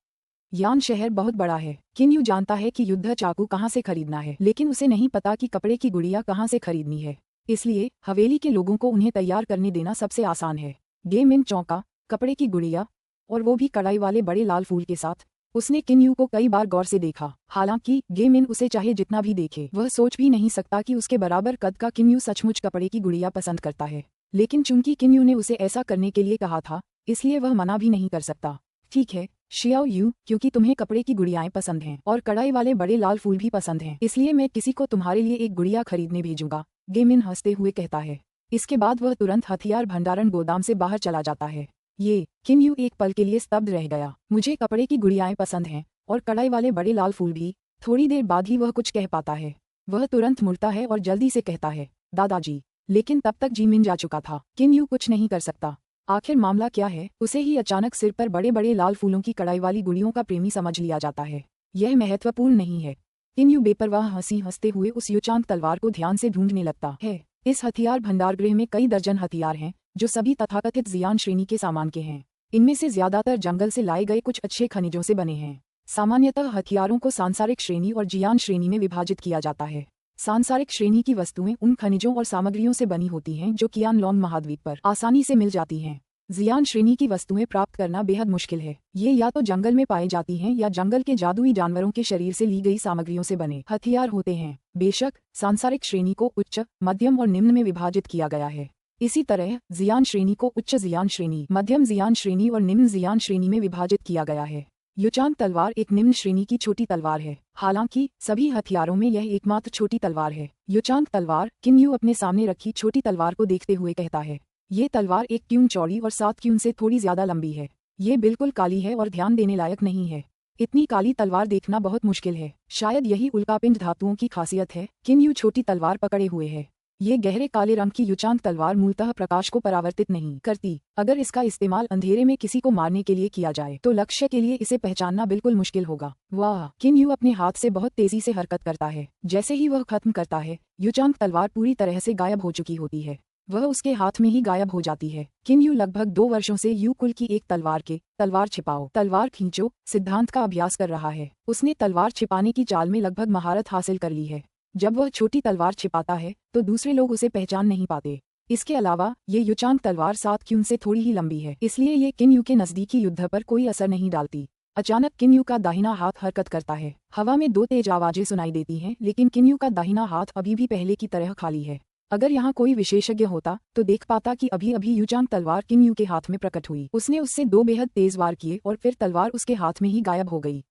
यान शहर बहुत बड़ा है। किन्यू जानता है कि युद्ध चाकू कहाँ से खरीदना है, लेकिन उसे नहीं पता कि कपड़े की गुड़िया कहाँ से खरीदनी है। इसलिए हवेली के लोगों को उन्हें तैयार करने देना सबसे आसान है। गे मिन चौंका, कपड़े की गुड़िया, और वो भी कढ़ाई वाले बड़े लाल फूल के साथ। उसने किन्यू को कई बार गौर से देखा। हालांकि गे मिन उसे चाहे जितना भी देखे वह सोच भी नहीं सकता कि उसके बराबर कद का किन्यू सचमुच कपड़े की गुड़िया पसंद करता है। लेकिन चूंकि किन्यू ने उसे ऐसा करने के लिए कहा था, इसलिए वह मना भी नहीं कर सकता। ठीक है शियाओ यू, क्योंकि तुम्हें कपड़े की गुड़ियाएं पसंद हैं और कढ़ाई वाले बड़े लाल फूल भी पसंद हैं, इसलिए मैं किसी को तुम्हारे लिए एक गुड़िया खरीदने भेजूंगा, गे मिन हंसते हुए कहता है। इसके बाद वह तुरंत हथियार भंडारण गोदाम से बाहर चला जाता है। ये किन्यू एक पल के लिए स्तब्ध रह गया। मुझे कपड़े की गुड़ियाएं पसंद हैं और कढ़ाई वाले बड़े लाल फूल भी। थोड़ी देर बाद ही वह कुछ कह पाता है। वह तुरंत मुड़ता है और जल्दी से कहता है, दादाजी। लेकिन तब तक जी मिन जा चुका था। किन्यू कुछ नहीं कर सकता। आखिर मामला क्या है, उसे ही अचानक सिर पर बड़े बड़े लाल फूलों की कढ़ाई वाली गुड़ियों का प्रेमी समझ लिया जाता है। यह महत्वपूर्ण नहीं है। किन्यू बेपरवाह हंसी हंसते हुए उस युचांक तलवार को ध्यान से ढूंढने लगता है। इस हथियार भंडारगृह में कई दर्जन हथियार हैं जो सभी तथाकथित जियान श्रेणी के सामान के हैं। इनमें से ज्यादातर जंगल से लाए गए कुछ अच्छे खनिजों से बने हैं। सामान्यतः हथियारों को सांसारिक श्रेणी और जियान श्रेणी में विभाजित किया जाता है। सांसारिक श्रेणी की वस्तुएं उन खनिजों और सामग्रियों से बनी होती हैं जो कियान लोंग महाद्वीप पर आसानी से मिल जाती हैं। जियान श्रेणी की वस्तुएं प्राप्त करना बेहद मुश्किल है। ये या तो जंगल में पाई जाती हैं या जंगल के जादुई जानवरों के शरीर से ली गई सामग्रियों से बने हथियार होते हैं। बेशक सांसारिक श्रेणी को उच्च, मध्यम और निम्न में विभाजित किया गया है। इसी तरह जियान श्रेणी को उच्च जियान श्रेणी, मध्यम जियान श्रेणी और निम्न जियान श्रेणी में विभाजित किया गया है। युचांग तलवार एक निम्न श्रेणी की छोटी तलवार है। हालांकि सभी हथियारों में यह एकमात्र छोटी तलवार है। युचांग तलवार, किन्यू अपने सामने रखी छोटी तलवार को देखते हुए कहता है। ये तलवार 1 क्यून चौड़ी और 7 क्यून से थोड़ी ज्यादा लंबी है। ये बिल्कुल काली है और ध्यान देने लायक नहीं है। इतनी काली तलवार देखना बहुत मुश्किल है। शायद यही उल्कापिंड धातुओं की खासियत है। किन्यू छोटी तलवार पकड़े हुए है। ये गहरे काले रंग की युचांग तलवार मूलतः प्रकाश को परावर्तित नहीं करती। अगर इसका इस्तेमाल अंधेरे में किसी को मारने के लिए किया जाए तो लक्ष्य के लिए इसे पहचानना बिल्कुल मुश्किल होगा। वाह! किन यू अपने हाथ से बहुत तेजी से हरकत करता है। जैसे ही वह खत्म करता है, युचांग तलवार पूरी तरह से गायब हो चुकी होती है। वह उसके हाथ में ही गायब हो जाती है। किन यू लगभग 2 वर्षों से यू कुल की एक तलवार छिपाओ, तलवार खींचो सिद्धांत का अभ्यास कर रहा है। उसने तलवार छिपाने की चाल में लगभग महारत हासिल कर ली है। जब वह छोटी तलवार छिपाता है तो दूसरे लोग उसे पहचान नहीं पाते। इसके अलावा ये युचांग तलवार 7 क्यून से थोड़ी ही लंबी है, इसलिए ये किन यू के नजदीकी युद्ध पर कोई असर नहीं डालती। अचानक किन यू का दाहिना हाथ हरकत करता है। हवा में 2 तेज आवाजें सुनाई देती हैं, लेकिन किन यू का दाहिना हाथ अभी भी पहले की तरह खाली है। अगर यहाँ कोई विशेषज्ञ होता तो देख पाता कि अभी अभी युचांग तलवार किन यू के हाथ में प्रकट हुई। उसने उससे 2 बेहद तेज वार किए और फिर तलवार उसके हाथ में ही गायब हो गई।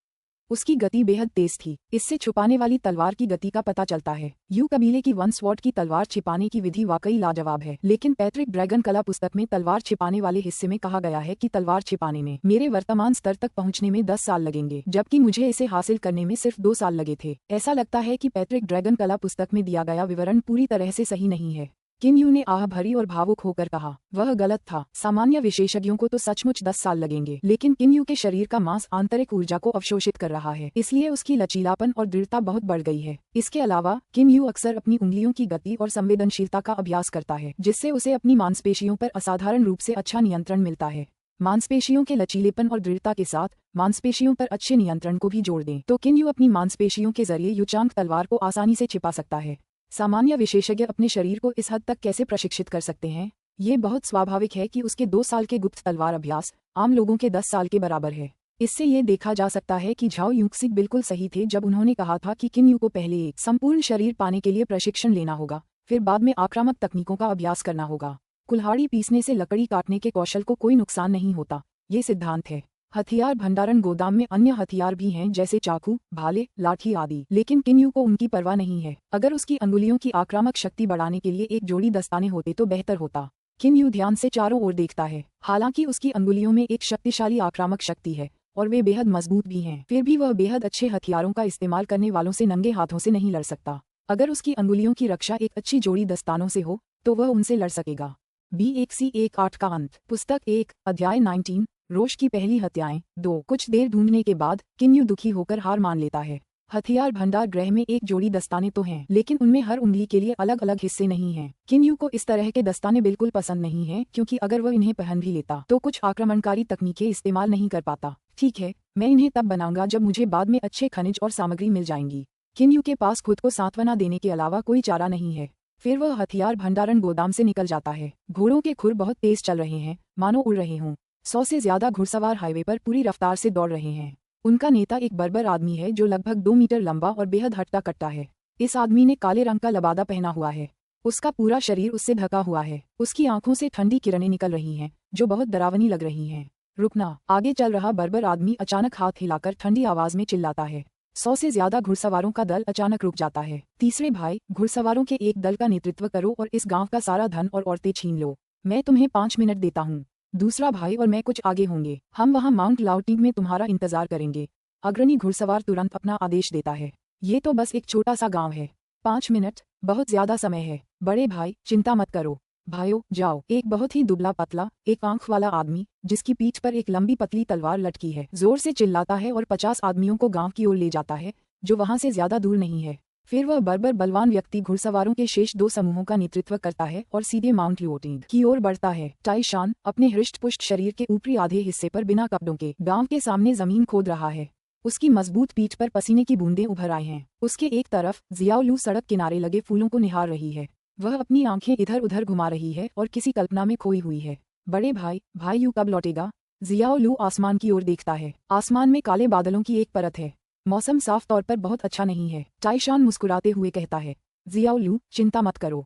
उसकी गति बेहद तेज थी। इससे छुपाने वाली तलवार की गति का पता चलता है। यू कबीले की वन स्वॉर्ड की तलवार छिपाने की विधि वाकई लाजवाब है, लेकिन पैट्रिक ड्रैगन कला पुस्तक में तलवार छिपाने वाले हिस्से में कहा गया है कि तलवार छिपाने में मेरे वर्तमान स्तर तक पहुंचने में 10 साल लगेंगे, जबकि मुझे इसे हासिल करने में सिर्फ 2 साल लगे थे। ऐसा लगता है कि पैट्रिक ड्रैगन कला पुस्तक में दिया गया विवरण पूरी तरह से सही नहीं है। किन यू ने आह भरी और भावुक होकर कहा, वह गलत था। सामान्य विशेषज्ञों को तो सचमुच 10 साल लगेंगे, लेकिन किन यू के शरीर का मांस आंतरिक ऊर्जा को अवशोषित कर रहा है, इसलिए उसकी लचीलापन और दृढ़ता बहुत बढ़ गई है। इसके अलावा किन यू अक्सर अपनी उंगलियों की गति और संवेदनशीलता का अभ्यास करता है, जिससे उसे अपनी मांसपेशियों पर असाधारण रूप से अच्छा नियंत्रण मिलता है। मांसपेशियों के लचीलेपन और दृढ़ता के साथ मांसपेशियों पर अच्छे नियंत्रण को भी जोड़ दें तो किन यू अपनी मांसपेशियों के जरिए युचांग तलवार को आसानी से छिपा सकता है। सामान्य विशेषज्ञ अपने शरीर को इस हद तक कैसे प्रशिक्षित कर सकते हैं? ये बहुत स्वाभाविक है कि उसके 2 साल के गुप्त तलवार अभ्यास आम लोगों के 10 साल के बराबर है। इससे ये देखा जा सकता है कि झाओ यूक्सिक बिल्कुल सही थे जब उन्होंने कहा था कि किन यू को पहले एक संपूर्ण शरीर पाने के लिए प्रशिक्षण लेना होगा, फिर बाद में आक्रामक तकनीकों का अभ्यास करना होगा। कुल्हाड़ी पीसने से लकड़ी काटने के कौशल को कोई नुकसान नहीं होता, ये सिद्धांत है। हथियार भंडारण गोदाम में अन्य हथियार भी हैं, जैसे चाकू, भाले, लाठी आदि, लेकिन किन यू को उनकी परवाह नहीं है। अगर उसकी अंगुलियों की आक्रामक शक्ति बढ़ाने के लिए एक जोड़ी दस्ताने होते तो बेहतर होता। किन यू ध्यान से चारों ओर देखता है। हालांकि उसकी अंगुलियों में एक शक्तिशाली आक्रामक शक्ति है और वे बेहद मजबूत भी हैं, फिर भी वह बेहद अच्छे हथियारों का इस्तेमाल करने वालों से नंगे हाथों से नहीं लड़ सकता। अगर उसकी अंगुलियों की रक्षा एक अच्छी जोड़ी दस्तानों से हो तो वह उनसे लड़ सकेगा। B1C18 का अंत। पुस्तक 1, अध्याय 19, रोश की पहली हत्याएं। 2। कुछ देर ढूंढने के बाद किन यू दुखी होकर हार मान लेता है। हथियार भंडार गृह में एक जोड़ी दस्ताने तो हैं, लेकिन उनमें हर उंगली के लिए अलग अलग हिस्से नहीं हैं। किन यू को इस तरह के दस्ताने बिल्कुल पसंद नहीं हैं, क्योंकि अगर वह इन्हें पहन भी लेता तो कुछ आक्रमणकारी तकनीकें इस्तेमाल नहीं कर पाता। ठीक है, मैं इन्हें तब बनाऊंगा जब मुझे बाद में अच्छे खनिज और सामग्री मिल जाएंगी। किन यू के पास खुद को सांत्वना देने के अलावा कोई चारा नहीं है। फिर वह हथियार भंडारण गोदाम से निकल जाता है। घोड़ों के खुर बहुत तेज चल रहे हैं, मानो उड़ रहे हों। 100 से ज्यादा घुड़सवार हाईवे पर पूरी रफ्तार से दौड़ रहे हैं। उनका नेता एक बर्बर आदमी है जो लगभग 2 मीटर लंबा और बेहद हट्टा कट्टा है। इस आदमी ने काले रंग का लबादा पहना हुआ है। उसका पूरा शरीर उससे ढका हुआ है। उसकी आंखों से ठंडी किरणें निकल रही हैं, जो बहुत डरावनी लग रही हैं। रुकना! आगे चल रहा बर्बर आदमी अचानक हाथ हिलाकर ठंडी आवाज में चिल्लाता है। 100 से ज्यादा घुड़सवारों का दल अचानक रुक जाता है। तीसरे भाई, घुड़सवारों के एक दल का नेतृत्व करो और इस गांव का सारा धन और औरतें छीन लो। मैं तुम्हें 5 मिनट देता हूँ। दूसरा भाई और मैं कुछ आगे होंगे। हम वहाँ माउंट लाउटिंग में तुम्हारा इंतजार करेंगे। अग्रणी घुड़सवार तुरंत अपना आदेश देता है। ये तो बस एक छोटा सा गांव है। 5 मिनट बहुत ज्यादा समय है। बड़े भाई, चिंता मत करो। भाइयों, जाओ। एक बहुत ही दुबला पतला, एक आंख वाला आदमी, जिसकी पीठ पर एक लंबी पतली तलवार लटकी है, जोर से चिल्लाता है और 50 आदमियों को गांव की ओर ले जाता है, जो वहां से ज्यादा दूर नहीं है। फिर वह बर्बर बलवान व्यक्ति घुड़सवारों के शेष 2 समूहों का नेतृत्व करता है और सीधे माउंट लाउटिंग की ओर बढ़ता है। टाइशान अपने हृष्ट पुष्ट शरीर के ऊपरी आधे हिस्से पर बिना कपड़ों के गांव के सामने जमीन खोद रहा है। उसकी मजबूत पीठ पर पसीने की बूंदें उभर आई हैं। उसके एक तरफ जियाओलू सड़क किनारे लगे फूलों को निहार रही है। वह अपनी आंखें इधर उधर घुमा रही है और किसी कल्पना में खोई हुई है। बड़े भाई, भाई यू कब लौटेगा? जियाओलू आसमान की ओर देखता है। आसमान में काले बादलों की एक परत है। मौसम साफ तौर पर बहुत अच्छा नहीं है। टाइशान मुस्कुराते हुए कहता है। जियाओलू, चिंता मत करो।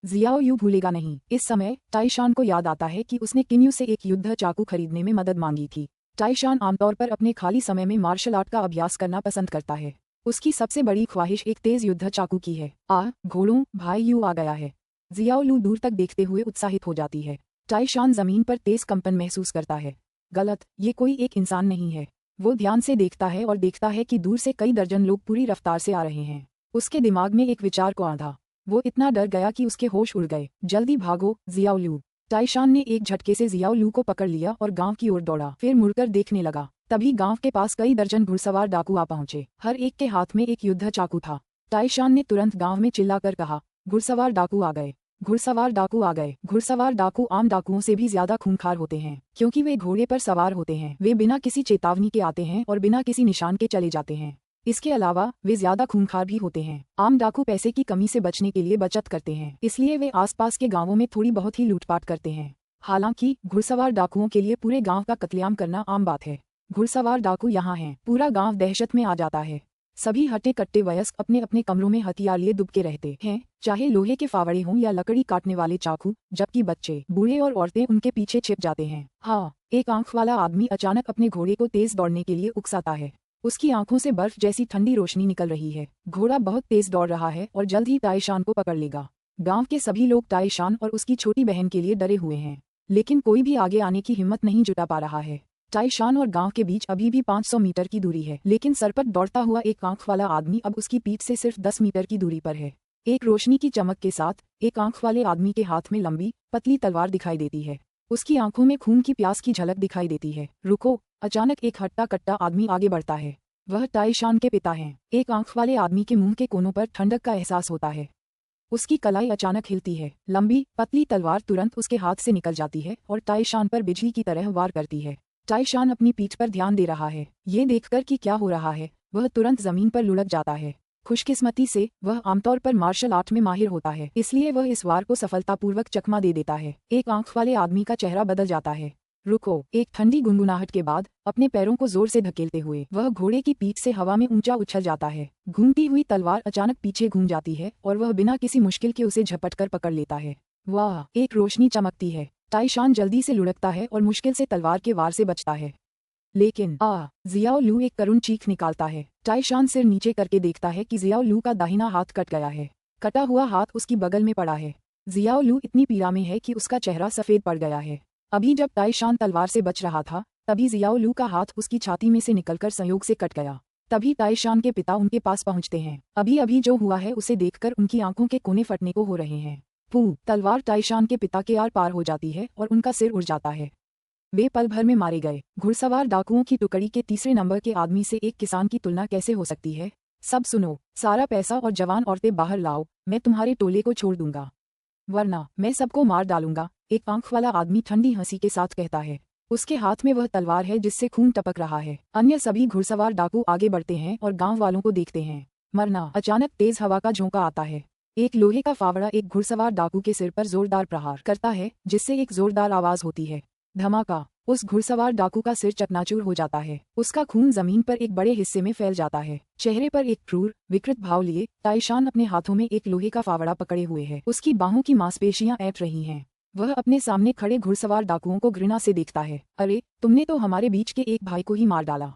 जियाओलू भूलेगा नहीं। इस समय टाइशान को याद आता है कि उसने किन्यू से एक युद्ध चाकू खरीदने में मदद मांगी थी। टाइशान आमतौर पर अपने खाली समय में मार्शल आर्ट का अभ्यास करना पसंद करता है। उसकी सबसे बड़ी ख्वाहिश एक तेज युद्ध चाकू की है। घोड़ों, भाई यू आ गया है। जियाओलू दूर तक देखते हुए उत्साहित हो जाती है। टाइशान जमीन पर तेज कंपन महसूस करता है। गलत, ये कोई एक इंसान नहीं है। वो ध्यान से देखता है और देखता है कि दूर से कई दर्जन लोग पूरी रफ्तार से आ रहे हैं। उसके दिमाग में एक विचार को आंधा। वो इतना डर गया कि उसके होश उड़ गए। जल्दी भागो जियाओलू। ताइशान ने एक झटके से जियाओलू को पकड़ लिया और गांव की ओर दौड़ा। फिर मुड़कर देखने लगा। तभी गांव के पास कई दर्जन घुड़सवार डाकू आ पहुंचे। हर एक के हाथ में एक युद्ध चाकू था। ताइशान ने तुरंत गांव में चिल्लाकर कहा, घुड़सवार डाकू आ गए, घुड़सवार डाकू आ गए। घुड़सवार डाकू आम डाकुओं से भी ज्यादा खूंखार होते हैं, क्योंकि वे घोड़े पर सवार होते हैं। वे बिना किसी चेतावनी के आते हैं और बिना किसी निशान के चले जाते हैं। इसके अलावा वे ज्यादा खूंखार भी होते हैं। आम डाकू पैसे की कमी से बचने के लिए बचत करते हैं, इसलिए वे आसपास के गांवों में थोड़ी बहुत ही लूटपाट करते हैं। हालांकि घुड़सवार डाकुओं के लिए पूरे गांव का कत्लेआम करना आम बात है। घुड़सवार डाकू यहाँ हैं, पूरा गांव दहशत में आ जाता है। सभी हट्टे कट्टे वयस्क अपने अपने कमरों में हथियार लिए दुबके रहते हैं, चाहे लोहे के फावड़े हों या लकड़ी काटने वाले चाकू, जबकि बच्चे, बूढ़े और औरतें उनके पीछे छिप जाते हैं। हाँ, एक आंख वाला आदमी अचानक अपने घोड़े को तेज दौड़ने के लिए उकसाता है। उसकी आंखों से बर्फ जैसी ठंडी रोशनी निकल रही है। घोड़ा बहुत तेज दौड़ रहा है और जल्द ही ताइशान को पकड़ लेगा। गांव के सभी लोग ताइशान और उसकी छोटी बहन के लिए डरे हुए हैं, लेकिन कोई भी आगे आने की हिम्मत नहीं जुटा पा रहा है। ताइशान और गांव के बीच अभी भी 500 मीटर की दूरी है, लेकिन सरपट दौड़ता हुआ एक आंख वाला आदमी अब उसकी पीठ से सिर्फ 10 मीटर की दूरी पर है। एक रोशनी की चमक के साथ एक आंख वाले आदमी के हाथ में लंबी पतली तलवार दिखाई देती है। उसकी आंखों में खून की प्यास की झलक दिखाई देती है। रुको! अचानक एक हट्टा कट्टा आदमी आगे बढ़ता है। वह ताइशान के पिता हैं। एक आंख वाले आदमी के मुंह के कोनों पर ठंडक का एहसास होता है। उसकी कलाई अचानक हिलती है। लंबी पतली तलवार तुरंत उसके हाथ से निकल जाती है और ताइशान पर बिजली की तरह वार करती है। ताइशान अपनी पीठ पर ध्यान दे रहा है। ये देखकर कि क्या हो रहा है, वह तुरंत जमीन पर लुढ़क जाता है। खुशकिस्मती से वह आमतौर पर मार्शल आर्ट में माहिर होता है, इसलिए वह इस वार को सफलतापूर्वक चकमा दे देता है। एक आंख वाले आदमी का चेहरा बदल जाता है। रुको! एक ठंडी गुनगुनाहट के बाद अपने पैरों को जोर से धकेलते हुए वह घोड़े की पीठ से हवा में ऊंचा उछल जाता है। घूमती हुई तलवार अचानक पीछे घूम जाती है और वह बिना किसी मुश्किल के उसे झपटकर पकड़ लेता है। वाह! एक रोशनी चमकती है। ताइशान जल्दी से लुढ़कता है और मुश्किल से तलवार के वार से बचता है। लेकिन जियाओलू एक करुण चीख निकालता है। ताइशान सिर नीचे करके देखता है कि जियाओलू का दाहिना हाथ कट गया है। कटा हुआ हाथ उसकी बगल में पड़ा है। जियाओलू इतनी पीड़ा में है कि उसका चेहरा सफेद पड़ गया है। अभी जब ताइशान तलवार से बच रहा था, तभी जियाओलू का हाथ उसकी छाती में से निकलकर संयोग से कट गया। तभी ताइशान के पिता उनके पास पहुंचते हैं। अभी अभी जो हुआ है उसे देखकर उनकी आंखों के कोने फटने को हो रहे हैं। तलवार ताइशान के पिता के आर पार हो जाती है और उनका सिर उड़ जाता है। वे पल भर में मारे गए। घुड़सवार डाकुओं की टुकड़ी के तीसरे नंबर के आदमी से एक किसान की तुलना कैसे हो सकती है? सब सुनो, सारा पैसा और जवान औरतें बाहर लाओ, मैं तुम्हारे टोले को छोड़ दूंगा, वरना मैं सबको मार डालूंगा। एक आंख वाला आदमी ठंडी हंसी के साथ कहता है। उसके हाथ में वह तलवार है जिससे खून टपक रहा है। अन्य सभी घुड़सवार डाकू आगे बढ़ते हैं और गांव वालों को देखते हैं। मरना! अचानक तेज हवा का झोंका आता है। एक लोहे का फावड़ा एक घुड़सवार डाकू के सिर पर जोरदार प्रहार करता है, जिससे एक जोरदार आवाज होती है। धमाका! उस घुड़सवार डाकू का सिर चकनाचूर हो जाता है। उसका खून जमीन पर एक बड़े हिस्से में फैल जाता है। चेहरे पर एक क्रूर विकृत भाव लिए ताइशान अपने हाथों में एक लोहे का फावड़ा पकड़े हुए है। उसकी बाहों की मांसपेशियां ऐंठ रही हैं। वह अपने सामने खड़े घुड़सवार डाकुओं को घृणा से देखता है। अरे, तुमने तो हमारे बीच के एक भाई को ही मार डाला।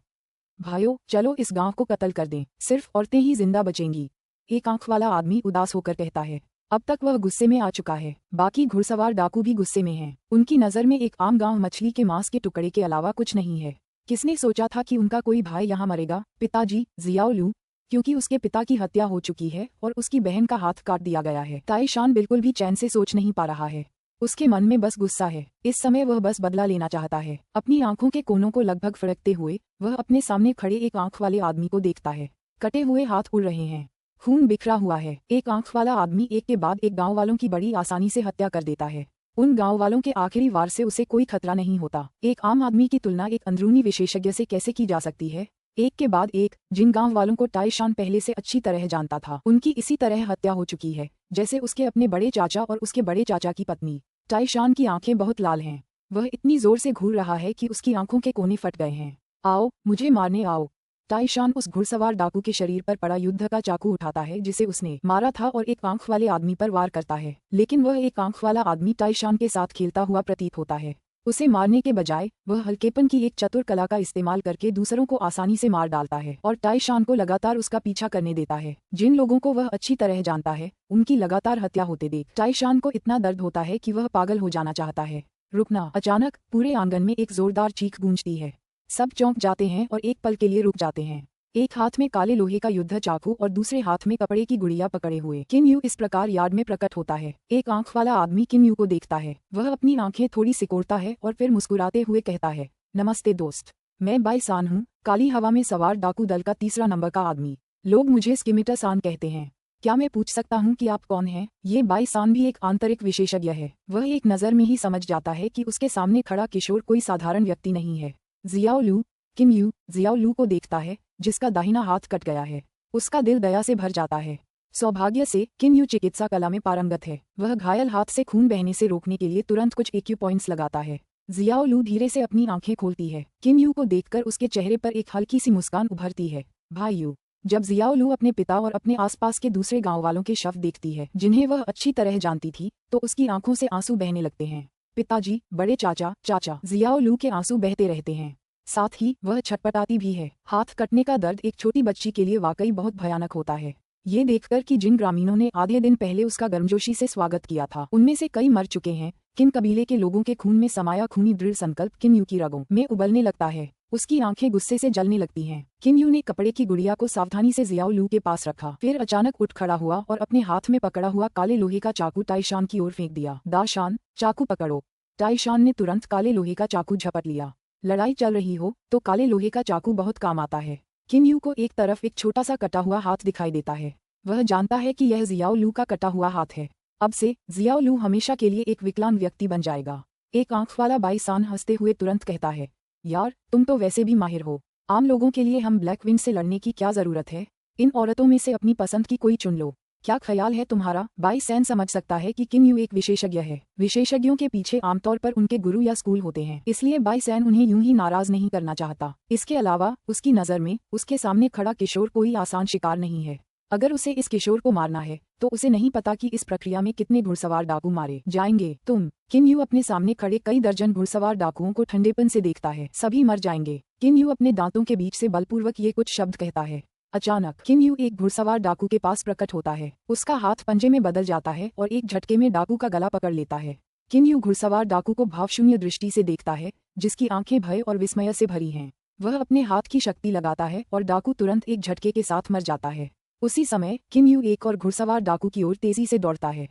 भाइयों, चलो इस गांव को कत्ल कर दें, सिर्फ औरतें ही जिंदा बचेंगी। एक आंख वाला आदमी उदास होकर कहता है। अब तक वह गुस्से में आ चुका है। बाकी घुड़सवार डाकू भी गुस्से में हैं। उनकी नजर में एक आम गांव मछली के मांस के टुकड़े के अलावा कुछ नहीं है। किसने सोचा था कि उनका कोई भाई यहाँ मरेगा? पिताजी जियाओलू, क्योंकि उसके पिता की हत्या हो चुकी है और उसकी बहन का हाथ काट दिया गया है। ताइशान बिल्कुल भी चैन से सोच नहीं पा रहा है। उसके मन में बस गुस्सा है। इस समय वह बस बदला लेना चाहता है। अपनी आंखों के कोनों को लगभग फड़कते हुए वह अपने सामने खड़े एक आंख वाले आदमी को देखता है। कटे हुए हाथ उड़ रहे हैं, खून बिखरा हुआ है। एक आंख वाला आदमी एक के बाद एक गांव वालों की बड़ी आसानी से हत्या कर देता है। उन गांव वालों के आखिरी वार से उसे कोई खतरा नहीं होता। एक आम आदमी की तुलना एक अंदरूनी विशेषज्ञ से कैसे की जा सकती है? एक के बाद एक जिन गांव वालों को ताइशान पहले से अच्छी तरह जानता था, उनकी इसी तरह हत्या हो चुकी है, जैसे उसके अपने बड़े चाचा और उसके बड़े चाचा की पत्नी। ताइशान की आंखें बहुत लाल हैं। वह इतनी जोर से घूर रहा है कि उसकी आंखों के कोने फट गए हैं। आओ, मुझे मारने आओ। ताइशान उस घुड़सवार डाकू के शरीर पर पड़ा युद्ध का चाकू उठाता है जिसे उसने मारा था और एक आंख वाले आदमी पर वार करता है। लेकिन वह एक आंख वाला आदमी ताइशान के साथ खेलता हुआ प्रतीत होता है। उसे मारने के बजाय वह हल्केपन की एक चतुर कला का इस्तेमाल करके दूसरों को आसानी से मार डालता है और ताइशान को लगातार उसका पीछा करने देता है। जिन लोगों को वह अच्छी तरह जानता है, उनकी लगातार हत्या होते देख ताइशान को इतना दर्द होता है कि वह पागल हो जाना चाहता है। रुकना! अचानक पूरे आंगन में एक जोरदार चीख गूंजती है। सब चौंक जाते हैं और एक पल के लिए रुक जाते हैं। एक हाथ में काले लोहे का युद्ध चाकू और दूसरे हाथ में कपड़े की गुड़िया पकड़े हुए किम यू इस प्रकार यार्ड में प्रकट होता है। एक आंख वाला आदमी किम यू को देखता है। वह अपनी आंखें थोड़ी सिकोड़ता है और फिर मुस्कुराते हुए कहता है, नमस्ते दोस्त, मैं बाई सान हूँ, काली हवा में सवार डाकू दल का 3 नंबर का आदमी। लोग मुझे स्किमिटर सान कहते हैं। क्या मैं पूछ सकता हूँ कि आप कौन हैं? ये बाई सान भी एक आंतरिक विशेषज्ञ है। वह एक नज़र में ही समझ जाता है कि उसके सामने खड़ा किशोर कोई साधारण व्यक्ति नहीं है। जियाओ लू। किम यू जियाओ लू को देखता है, जिसका दाहिना हाथ कट गया है। उसका दिल दया से भर जाता है। सौभाग्य से किम यू चिकित्सा कला में पारंगत है। वह घायल हाथ से खून बहने से रोकने के लिए तुरंत कुछ एक्यूपॉइंट्स लगाता है। जियाओ लू धीरे से अपनी आंखें खोलती है। किम यू को देखकर उसके चेहरे पर एक हल्की सी मुस्कान उभरती है। भाइयों, जब जियाओ लू अपने पिता और अपने आसपास के दूसरे गांव वालों के शव देखती है, जिन्हें वह अच्छी तरह जानती थी, तो उसकी आंखों से आंसू बहने लगते हैं। पिताजी, बड़े चाचा, चाचा। जियाओ लू के आंसू बहते रहते हैं। साथ ही वह छटपटाती भी है। हाथ कटने का दर्द एक छोटी बच्ची के लिए वाकई बहुत भयानक होता है। ये देखकर कि जिन ग्रामीणों ने आधे दिन पहले उसका गर्मजोशी से स्वागत किया था, उनमें से कई मर चुके हैं, किन कबीले के लोगों के खून में समाया खूनी दृढ़ संकल्प किम यू की रगों में उबलने लगता है। उसकी आंखें गुस्से से जलने लगती हैं। किम यू ने कपड़े की गुड़िया को सावधानी से जियाओ लू के पास रखा, फिर अचानक उठ खड़ा हुआ और अपने हाथ में पकड़ा हुआ काले लोहे का चाकू ताइशान की ओर फेंक दिया। दाशान, चाकू पकड़ो। ताइशान ने तुरंत काले लोहे का चाकू झपट लिया। लड़ाई चल रही हो तो काले लोहे का चाकू बहुत काम आता है। किम यू को एक तरफ एक छोटा सा कटा हुआ हाथ दिखाई देता है। वह जानता है कि यह जियाओ लू का कटा हुआ हाथ है। अब से जियाओ लू हमेशा के लिए एक विकलांग व्यक्ति बन जाएगा। एक आंख वाला बाई सान हंसते हुए तुरंत कहता है, यार तुम तो वैसे भी माहिर हो। आम लोगों के लिए हम ब्लैक विंग से लड़ने की क्या जरूरत है? इन औरतों में से अपनी पसंद की कोई चुन लो। क्या ख्याल है तुम्हारा? बाई सैन समझ सकता है कि किम यू एक विशेषज्ञ है। विशेषज्ञों के पीछे आमतौर पर उनके गुरु या स्कूल होते हैं, इसलिए बाई सैन उन्हें यूं ही नाराज नहीं करना चाहता। इसके अलावा उसकी नज़र में उसके सामने खड़ा किशोर कोई आसान शिकार नहीं है। अगर उसे इस किशोर को मारना है तो उसे नहीं पता कि इस प्रक्रिया में कितने घुड़सवार डाकू मारे जाएंगे। किम यू अपने सामने खड़े कई दर्जन घुड़सवार डाकुओं को ठंडेपन से देखता है। सभी मर जाएंगे। किम यू अपने दांतों के बीच से बलपूर्वक ये कुछ शब्द कहता है। अचानक किम यू एक घुड़सवार डाकू के पास प्रकट होता है। उसका हाथ पंजे में बदल जाता है और एक झटके में डाकू का गला पकड़ लेता है। किम यू घुड़सवार डाकू को भावशून्य दृष्टि से देखता है, जिसकी आंखें भय और विस्मय से भरी हैं। वह अपने हाथ की शक्ति लगाता है और डाकू तुरंत एक झटके के साथ मर जाता है। उसी समय किम यू एक और घुड़सवार डाकू की ओर तेजी से दौड़ता है।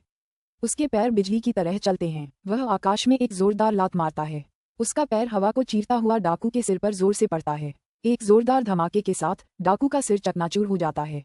उसके पैर बिजली की तरह चलते हैं। वह आकाश में एक जोरदार लात मारता है। उसका पैर हवा को चीरता हुआ डाकू के सिर पर जोर से पड़ता है। एक जोरदार धमाके के साथ डाकू का सिर चकनाचूर हो जाता है।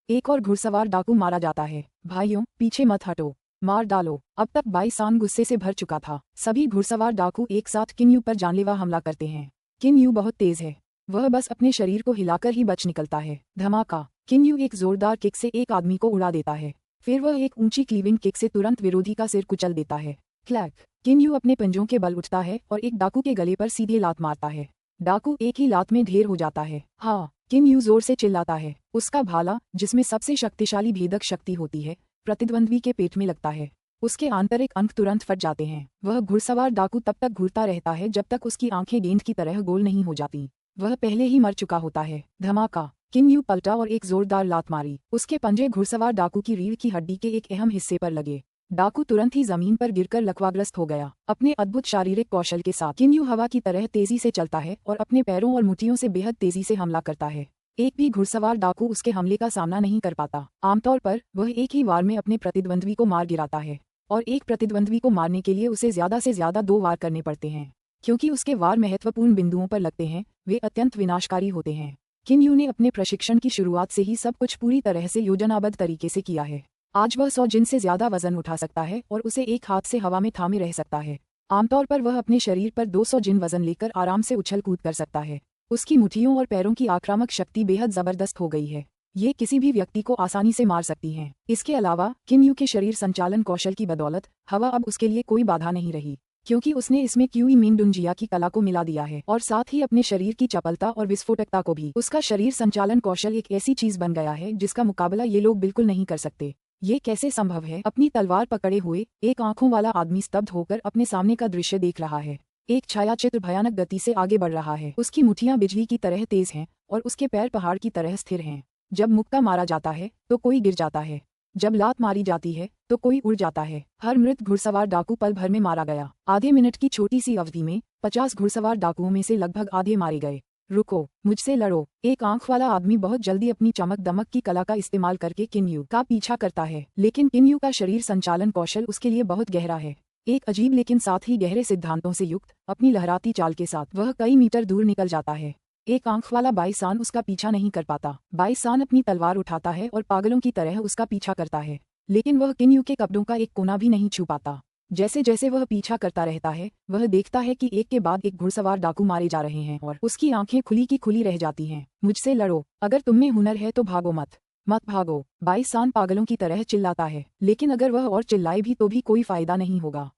एक और घुड़सवार डाकू मारा जाता है। भाइयों, पीछे मत हटो, मार डालो। अब तक बाई सान गुस्से से भर चुका था। सभी घुड़सवार डाकू एक साथ किम यू पर जानलेवा हमला करते हैं। किम यू बहुत तेज है। वह बस अपने शरीर को हिलाकर ही बच निकलता है। धमाका! किम यू एक जोरदार किक से एक आदमी को उड़ा देता है। फिर वह एक ऊंची क्लीविंग किक से तुरंत विरोधी का सिर कुचल देता है। क्लैक! किम यू अपने पंजों के बल उठता है और एक डाकू के गले पर सीधे लात मारता है। डाकू एक ही लात में ढेर हो जाता है। हाँ! किम यू जोर से चिल्लाता है। उसका भाला, जिसमें सबसे शक्तिशाली भेदक शक्ति होती है, प्रतिद्वंद्वी के पेट में लगता है। उसके आंतरिक अंग तुरंत फट जाते हैं। वह घुड़सवार डाकू तब तक घूरता रहता है जब तक उसकी आंखें गेंद की तरह गोल नहीं हो जाती। वह पहले ही मर चुका होता है। धमाका! किम यू पलटा और एक जोरदार लात मारी। उसके पंजे घुड़सवार डाकू की रीढ़ की हड्डी के एक अहम हिस्से पर लगे। डाकू तुरंत ही जमीन पर गिरकर लकवाग्रस्त हो गया। अपने अद्भुत शारीरिक कौशल के साथ किम यू हवा की तरह तेजी से चलता है और अपने पैरों और मुट्ठियों से बेहद तेजी से हमला करता है। एक भी घुड़सवार डाकू उसके हमले का सामना नहीं कर पाता। आमतौर पर वह एक ही वार में अपने प्रतिद्वंद्वी को मार गिराता है, और एक प्रतिद्वंद्वी को मारने के लिए उसे ज्यादा से ज्यादा 2 वार करने पड़ते हैं। क्योंकि उसके वार महत्वपूर्ण बिंदुओं पर लगते हैं, वे अत्यंत विनाशकारी होते हैं। किम यू ने अपने प्रशिक्षण की शुरुआत से ही सब कुछ पूरी तरह से योजनाबद्ध तरीके से किया है। आज वह 100 जिन से ज्यादा वजन उठा सकता है और उसे एक हाथ से हवा में थामे रह सकता है। आमतौर पर वह अपने शरीर पर 200 जिन वजन लेकर आराम से उछल कूद कर सकता है। उसकी मुट्ठियों और पैरों की आक्रामक शक्ति बेहद जबरदस्त हो गई है। ये किसी भी व्यक्ति को आसानी से मार सकती हैं। इसके अलावा किम यू के शरीर संचालन कौशल की बदौलत हवा अब उसके लिए कोई बाधा नहीं रही, क्योंकि उसने इसमें क्यूई मिंग डुंजिया की कला को मिला दिया है और साथ ही अपने शरीर की चपलता और विस्फोटकता को भी। उसका शरीर संचालन कौशल एक ऐसी चीज बन गया है जिसका मुकाबला ये लोग बिल्कुल नहीं कर सकते। ये कैसे संभव है? अपनी तलवार पकड़े हुए एक आंखों वाला आदमी स्तब्ध होकर अपने सामने का दृश्य देख रहा है। एक छायाचित्र भयानक गति से आगे बढ़ रहा है। उसकी मुट्ठियां बिजली की तरह तेज हैं और उसके पैर पहाड़ की तरह स्थिर हैं। जब मुक्का मारा जाता है तो कोई गिर जाता है, जब लात मारी जाती है तो कोई उड़ जाता है। हर मृत घुड़सवार डाकू पल भर में मारा गया। आधे मिनट की छोटी सी अवधि में 50 घुड़सवार डाकुओं में से लगभग आधे मारे गए। रुको, मुझसे लड़ो। एक आंख वाला आदमी बहुत जल्दी अपनी चमक दमक की कला का इस्तेमाल करके किन्यू का पीछा करता है, लेकिन किन्यू का शरीर संचालन कौशल उसके लिए बहुत गहरा है। एक अजीब लेकिन साथ ही गहरे सिद्धांतों से युक्त अपनी लहराती चाल के साथ वह कई मीटर दूर निकल जाता है। एक आंख वाला बाईसान उसका पीछा नहीं कर पाता। बाईसान अपनी तलवार उठाता है और पागलों की तरह उसका पीछा करता है, लेकिन वह किन्यू के कपड़ों का एक कोना भी नहीं छू पाता। जैसे जैसे वह पीछा करता रहता है, वह देखता है कि एक के बाद एक घुड़सवार डाकू मारे जा रहे हैं और उसकी आंखें खुली की खुली रह जाती हैं। मुझसे लड़ो, अगर तुममें हुनर है तो भागो मत, मत भागो। बाईसान पागलों की तरह चिल्लाता है, लेकिन अगर वह और चिल्लाए भी तो भी कोई फायदा नहीं होगा।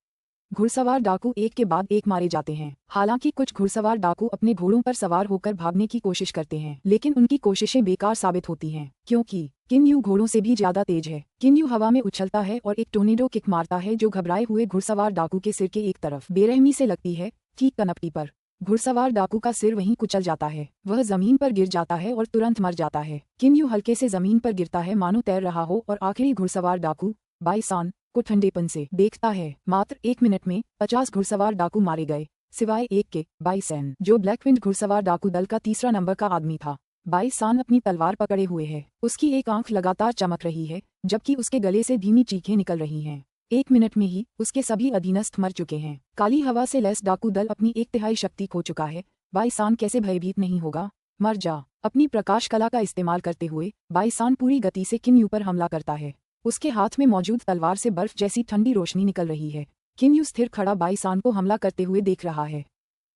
घुड़सवार डाकू एक के बाद एक मारे जाते हैं। हालांकि कुछ घुड़सवार डाकू अपने घोड़ों पर सवार होकर भागने की कोशिश करते हैं, लेकिन उनकी कोशिशें बेकार साबित होती हैं, क्योंकि किन्यू घोड़ों से भी ज्यादा तेज है। किन्यू हवा में उछलता है और एक टोर्नेडो किक मारता है जो घबराए हुए घुड़सवार डाकू के सिर के एक तरफ बेरहमी से लगती है, ठीक कनपटी पर। घुड़सवार डाकू का सिर वहीं कुचल जाता है, वह जमीन पर गिर जाता है और तुरंत मर जाता है। किन्यू हल्के से जमीन पर गिरता है मानो तैर रहा हो और आखिरी घुड़सवार डाकू बाईसान को ठंडेपन से देखता है। मात्र 1 मिनट में 50 घुड़सवार डाकू मारे गए, सिवाय एक के, बाईसान, जो ब्लैकविंड घुड़सवार डाकू दल का तीसरा नंबर का आदमी था। बाईसान अपनी तलवार पकड़े हुए है, उसकी एक आंख लगातार चमक रही है, जबकि उसके गले से धीमी चीखें निकल रही हैं। 1 मिनट में ही उसके सभी अधीनस्थ मर चुके हैं। काली हवा से लैस डाकू दल अपनी 1/3 शक्ति खो चुका है। बाईसान कैसे भयभीत नहीं होगा? मर जा। अपनी प्रकाश कला का इस्तेमाल करते हुए बाईसान पूरी गति से किन्यू पर हमला करता है। उसके हाथ में मौजूद तलवार से बर्फ जैसी ठंडी रोशनी निकल रही है। किन्यू स्थिर खड़ा बाईसान को हमला करते हुए देख रहा है।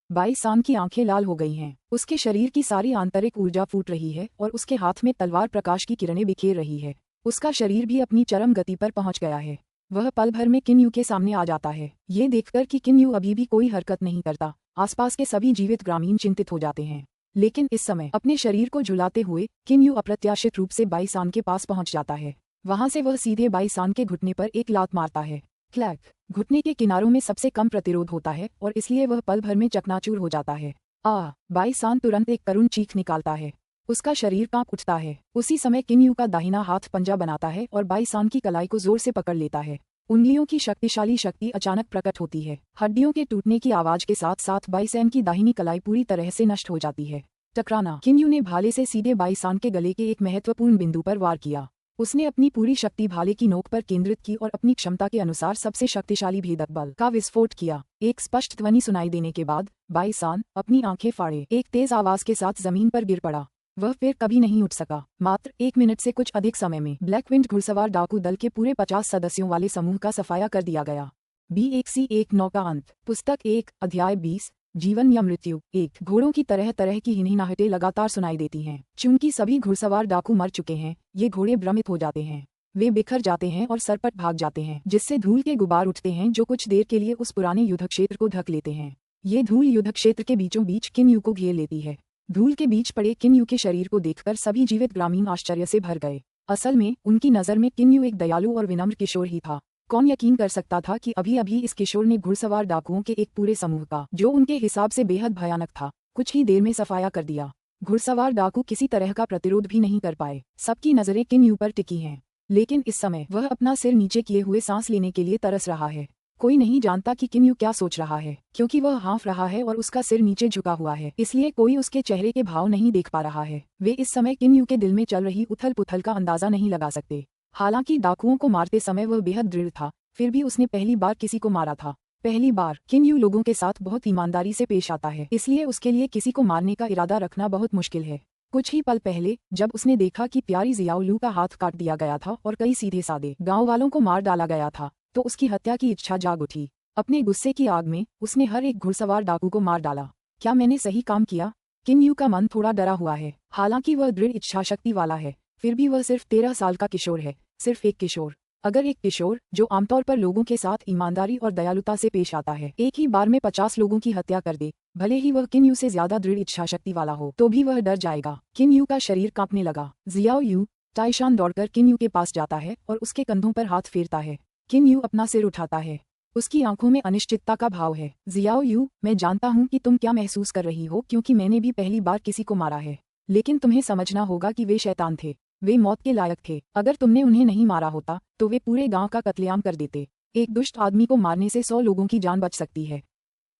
बाईसान की आंखें लाल हो गई हैं, उसके शरीर की सारी आंतरिक ऊर्जा फूट रही है और उसके हाथ में तलवार प्रकाश की किरणें बिखेर रही है। उसका शरीर भी अपनी चरम गति पर पहुंच गया है। वह पल भर में किन्यू के सामने आ जाता है। ये देखकर कि किन्यू अभी भी कोई हरकत नहीं करता, आसपास के सभी जीवित ग्रामीण चिंतित हो जाते हैं। लेकिन इस समय अपने शरीर को झुलाते हुए किन्यू अप्रत्याशित रूप से बाईसान के पास पहुंच जाता है। वहां से वह सीधे बाईसान के घुटने पर एक लात मारता है। क्लैक। घुटने के किनारों में सबसे कम प्रतिरोध होता है और इसलिए वह पल भर में चकनाचूर हो जाता है। बाईसान तुरंत एक करुण चीख निकालता है, उसका शरीर कांप उठता है। उसी समय किन्यू का दाहिना हाथ पंजा बनाता है और बाईसान की कलाई को जोर से पकड़ लेता है। उंगलियों की शक्तिशाली शक्ति अचानक प्रकट होती है। हड्डियों के टूटने की आवाज के साथ साथ बाईसान की दाहिनी कलाई पूरी तरह से नष्ट हो जाती है। टकराना। किन्यू ने भाले से सीधे बाईसान के गले के एक महत्वपूर्ण बिंदु पर वार किया। उसने अपनी पूरी शक्ति भाले की नोक पर केंद्रित की और अपनी क्षमता के अनुसार सबसे शक्तिशाली भेदक बल का विस्फोट किया। एक स्पष्ट ध्वनि सुनाई देने के बाद बाईसान अपनी आंखें फाड़े एक तेज आवाज के साथ जमीन पर गिर पड़ा। वह फिर कभी नहीं उठ सका। मात्र 1 मिनट से कुछ अधिक समय में ब्लैकविंड घुड़सवार डाकू दल के पूरे 50 सदस्यों वाले समूह का सफाया कर दिया गया। B1C19 का अंत। पुस्तक 1, अध्याय 20, जीवन या मृत्यु। 1। घोड़ों की तरह तरह की हिनहिनाहटें लगातार सुनाई देती हैं। चूंकि सभी घुड़सवार डाकू मर चुके हैं, ये घोड़े भ्रमित हो जाते हैं। वे बिखर जाते हैं और सरपट भाग जाते हैं, जिससे धूल के गुबार उठते हैं जो कुछ देर के लिए उस पुराने युद्ध क्षेत्र को ढक लेते हैं। ये धूल युद्ध क्षेत्र के बीचों बीच किन्यू को घेर लेती है। धूल के बीच पड़े किन्यू के शरीर को देखकर सभी जीवित ग्रामीण आश्चर्य से भर गए। असल में उनकी नजर में किन्यू एक दयालु और विनम्र किशोर ही था। कौन यकीन कर सकता था कि अभी अभी इस किशोर ने घुड़सवार डाकुओं के एक पूरे समूह का, जो उनके हिसाब से बेहद भयानक था, कुछ ही देर में सफाया कर दिया। घुड़सवार डाकू किसी तरह का प्रतिरोध भी नहीं कर पाए। सबकी नजरें किन्यू पर टिकी हैं, लेकिन इस समय वह अपना सिर नीचे किए हुए सांस लेने के लिए तरस रहा है। कोई नहीं जानता कि किन्यू क्या सोच रहा है, क्योंकि वह हाँफ रहा है और उसका सिर नीचे झुका हुआ है, इसलिए कोई उसके चेहरे के भाव नहीं देख पा रहा है। वे इस समय किन्यू के दिल में चल रही उथल पुथल का अंदाजा नहीं लगा सकते। हालांकि डाकुओं को मारते समय वह बेहद दृढ़ था, फिर भी उसने पहली बार किसी को मारा था। पहली बार। किन्यू लोगों के साथ बहुत ईमानदारी से पेश आता है, इसलिए उसके लिए किसी को मारने का इरादा रखना बहुत मुश्किल है। कुछ ही पल पहले जब उसने देखा कि प्यारी जियाओलू का हाथ काट दिया गया था और कई सीधे सादे गांव वालों को मार डाला गया था, तो उसकी हत्या की इच्छा जाग उठी। अपने गुस्से की आग में उसने हर एक घुड़सवार डाकू को मार डाला। क्या मैंने सही काम किया? किन्यू का मन थोड़ा डरा हुआ है। हालांकि वह दृढ़ इच्छा शक्ति वाला है, फिर भी वह सिर्फ 13 साल का किशोर है, सिर्फ एक किशोर। अगर एक किशोर जो आमतौर पर लोगों के साथ ईमानदारी और दयालुता से पेश आता है, एक ही बार में 50 लोगों की हत्या कर दे, भले ही वह किन्यू से ज्यादा दृढ़ इच्छा शक्ति वाला हो, तो भी वह डर जाएगा। किन्यू का शरीर कांपने लगा। जियाओ यू ताइशान दौड़कर किन्यू के पास जाता है और उसके कंधों पर हाथ फेरता है। किन्यू अपना सिर उठाता है, उसकी आंखों में अनिश्चितता का भाव है। जियाओ यू, मैं जानता हूँ कि तुम क्या महसूस कर रही हो, क्योंकि मैंने भी पहली बार किसी को मारा है, लेकिन तुम्हें समझना होगा कि वे शैतान थे, वे मौत के लायक थे। अगर तुमने उन्हें नहीं मारा होता तो वे पूरे गांव का कत्लेआम कर देते। एक दुष्ट आदमी को मारने से 100 लोगों की जान बच सकती है।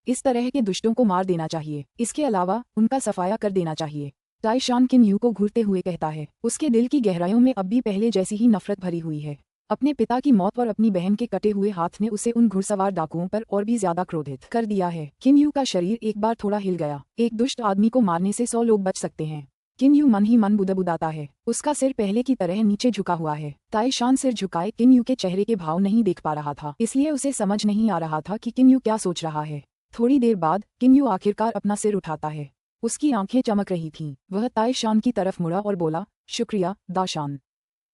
इस तरह के दुष्टों को मार देना चाहिए। इसके अलावा उनका सफाया कर देना चाहिए। ताइशान किन यू को घूरते हुए कहता है। उसके दिल की गहराइयों में अब भी पहले जैसी ही नफरत भरी हुई है। अपने पिता की मौत और अपनी बहन के कटे हुए हाथ ने उसे उन घुड़सवार डाकुओं पर और भी ज्यादा क्रोधित कर दिया है। किन यू का शरीर एक बार थोड़ा हिल गया। एक दुष्ट आदमी को मारने से 100 लोग बच सकते हैं। किन यू मन ही मन बुदबुदाता है। उसका सिर पहले की तरह नीचे झुका हुआ है। ताइशान सिर झुकाए किन यू के चेहरे के भाव नहीं देख पा रहा था, इसलिए उसे समझ नहीं आ रहा था कि किन यू क्या सोच रहा है। थोड़ी देर बाद किन यू आखिरकार अपना सिर उठाता है। उसकी आंखें चमक रही थीं। वह ताइशान की तरफ मुड़ा और बोला, शुक्रिया दाशान,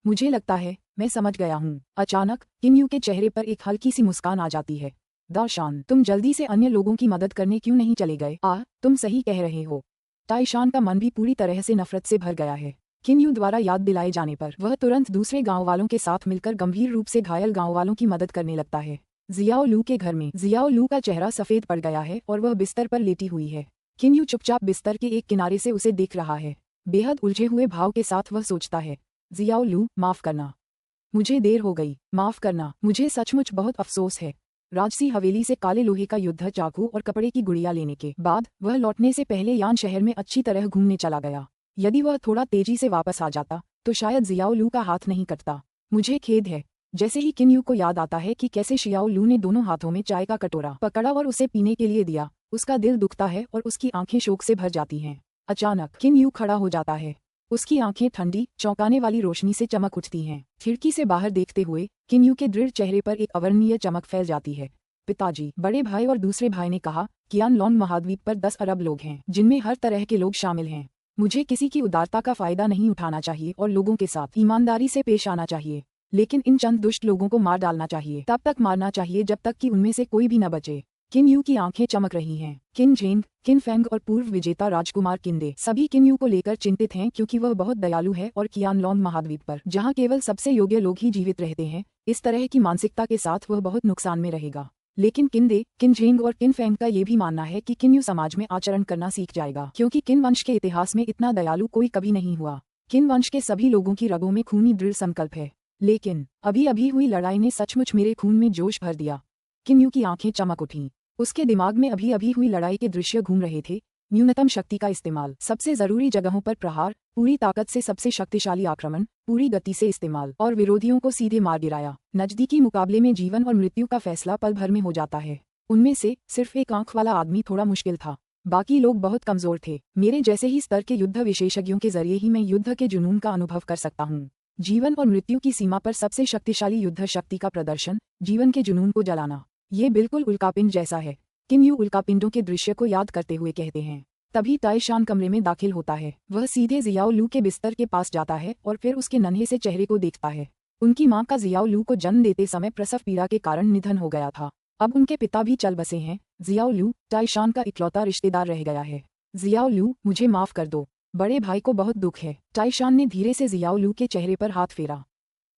मुझे लगता है मैं समझ गया हूँ। अचानक किन यू के चेहरे पर एक हल्की सी मुस्कान आ जाती है। दाशान, तुम जल्दी से अन्य लोगों की मदद करने क्यों नहीं चले गए? तुम सही कह रहे हो। ताइशान का मन भी पूरी तरह से नफरत से भर गया है। किन यू द्वारा याद दिलाए जाने पर वह तुरंत दूसरे गांव वालों के साथ मिलकर गंभीर रूप से घायल गांव वालों की मदद करने लगता है। जियाओ लू के घर में जियाओ लू का चेहरा सफेद पड़ गया है और वह बिस्तर पर लेटी हुई है। किन यू चुपचाप बिस्तर के एक किनारे से उसे देख रहा है। बेहद उलझे हुए भाव के साथ वह सोचता है, जियाओ लू, माफ करना, मुझे देर हो गई, माफ करना, मुझे सचमुच बहुत अफसोस है। राजसी हवेली से काले लोहे का युद्ध चाकू और कपड़े की गुड़िया लेने के बाद वह लौटने से पहले यान शहर में अच्छी तरह घूमने चला गया। यदि वह थोड़ा तेजी से वापस आ जाता तो शायद जियाओ लू का हाथ नहीं कटता। मुझे खेद है। जैसे ही किन यू को याद आता है कि कैसे शियाओ लू ने दोनों हाथों में चाय का कटोरा पकड़ा और उसे पीने के लिए दिया, उसका दिल दुखता है और उसकी आंखें शोक से भर जाती हैं। अचानक किन यू खड़ा हो जाता है। उसकी आंखें ठंडी चौंकाने वाली रोशनी से चमक उठती हैं। खिड़की से बाहर देखते हुए किन यू के दृढ़ चेहरे पर एक अवर्णनीय चमक फैल जाती है। पिताजी, बड़े भाई और दूसरे भाई ने कहा, कियानलोंग महाद्वीप पर 10 अरब लोग हैं, जिनमें हर तरह के लोग शामिल हैं। मुझे किसी की उदारता का फायदा नहीं उठाना चाहिए और लोगों के साथ ईमानदारी से पेश आना चाहिए, लेकिन इन चंद दुष्ट लोगों को मार डालना चाहिए, तब तक मारना चाहिए जब तक कि उनमें से कोई भी न बचे। किन यू की आंखें चमक रही हैं। किन जेंग, किन फेंग और पूर्व विजेता राजकुमार किंदे सभी किन यू को लेकर चिंतित हैं, क्योंकि वह बहुत दयालु है और कियानलोंग महाद्वीप पर, जहां केवल सबसे योग्य लोग ही जीवित रहते हैं, इस तरह की मानसिकता के साथ वह बहुत नुकसान में रहेगा। लेकिन किंदे, किन जेंग और किन फेंग का ये भी मानना है कि किन यू समाज में आचरण करना सीख जाएगा, क्योंकि किन वंश के इतिहास में इतना दयालु कोई कभी नहीं हुआ। किन वंश के सभी लोगों की रगों में खूनी दृढ़ संकल्प है। लेकिन अभी अभी हुई लड़ाई ने सचमुच मेरे खून में जोश भर दिया। किन यू की आंखें चमक उठीं। उसके दिमाग में अभी अभी हुई लड़ाई के दृश्य घूम रहे थे। न्यूनतम शक्ति का इस्तेमाल, सबसे जरूरी जगहों पर प्रहार, पूरी ताकत से सबसे शक्तिशाली आक्रमण, पूरी गति से इस्तेमाल और विरोधियों को सीधे मार गिराया। नजदीकी मुकाबले में जीवन और मृत्यु का फैसला पल भर में हो जाता है। उनमें से सिर्फ एक आंख वाला आदमी थोड़ा मुश्किल था, बाकी लोग बहुत कमजोर थे। मेरे जैसे ही स्तर के युद्ध विशेषज्ञों के जरिए ही मैं युद्ध के जुनून का अनुभव कर सकता हूँ। जीवन और मृत्यु की सीमा पर सबसे शक्तिशाली युद्ध शक्ति का प्रदर्शन, जीवन के जुनून को जलाना, ये बिल्कुल उल्कापिंड जैसा है। किन यू उल्कापिंडों के दृश्य को याद करते हुए कहते हैं। तभी ताइशान कमरे में दाखिल होता है। वह सीधे जियाओ लू के बिस्तर के पास जाता है और फिर उसके नन्हे से चेहरे को देखता है। उनकी मां का जियाओ लू को जन्म देते समय प्रसव पीड़ा के कारण निधन हो गया था। अब उनके पिता भी चल बसे हैं। जियाओ लू ताइशान का इकलौता रिश्तेदार रह गया है। जियाओ लू, मुझे माफ कर दो, बड़े भाई को बहुत दुख है। ताइशान ने धीरे से जियाओ लू के चेहरे पर हाथ फेरा।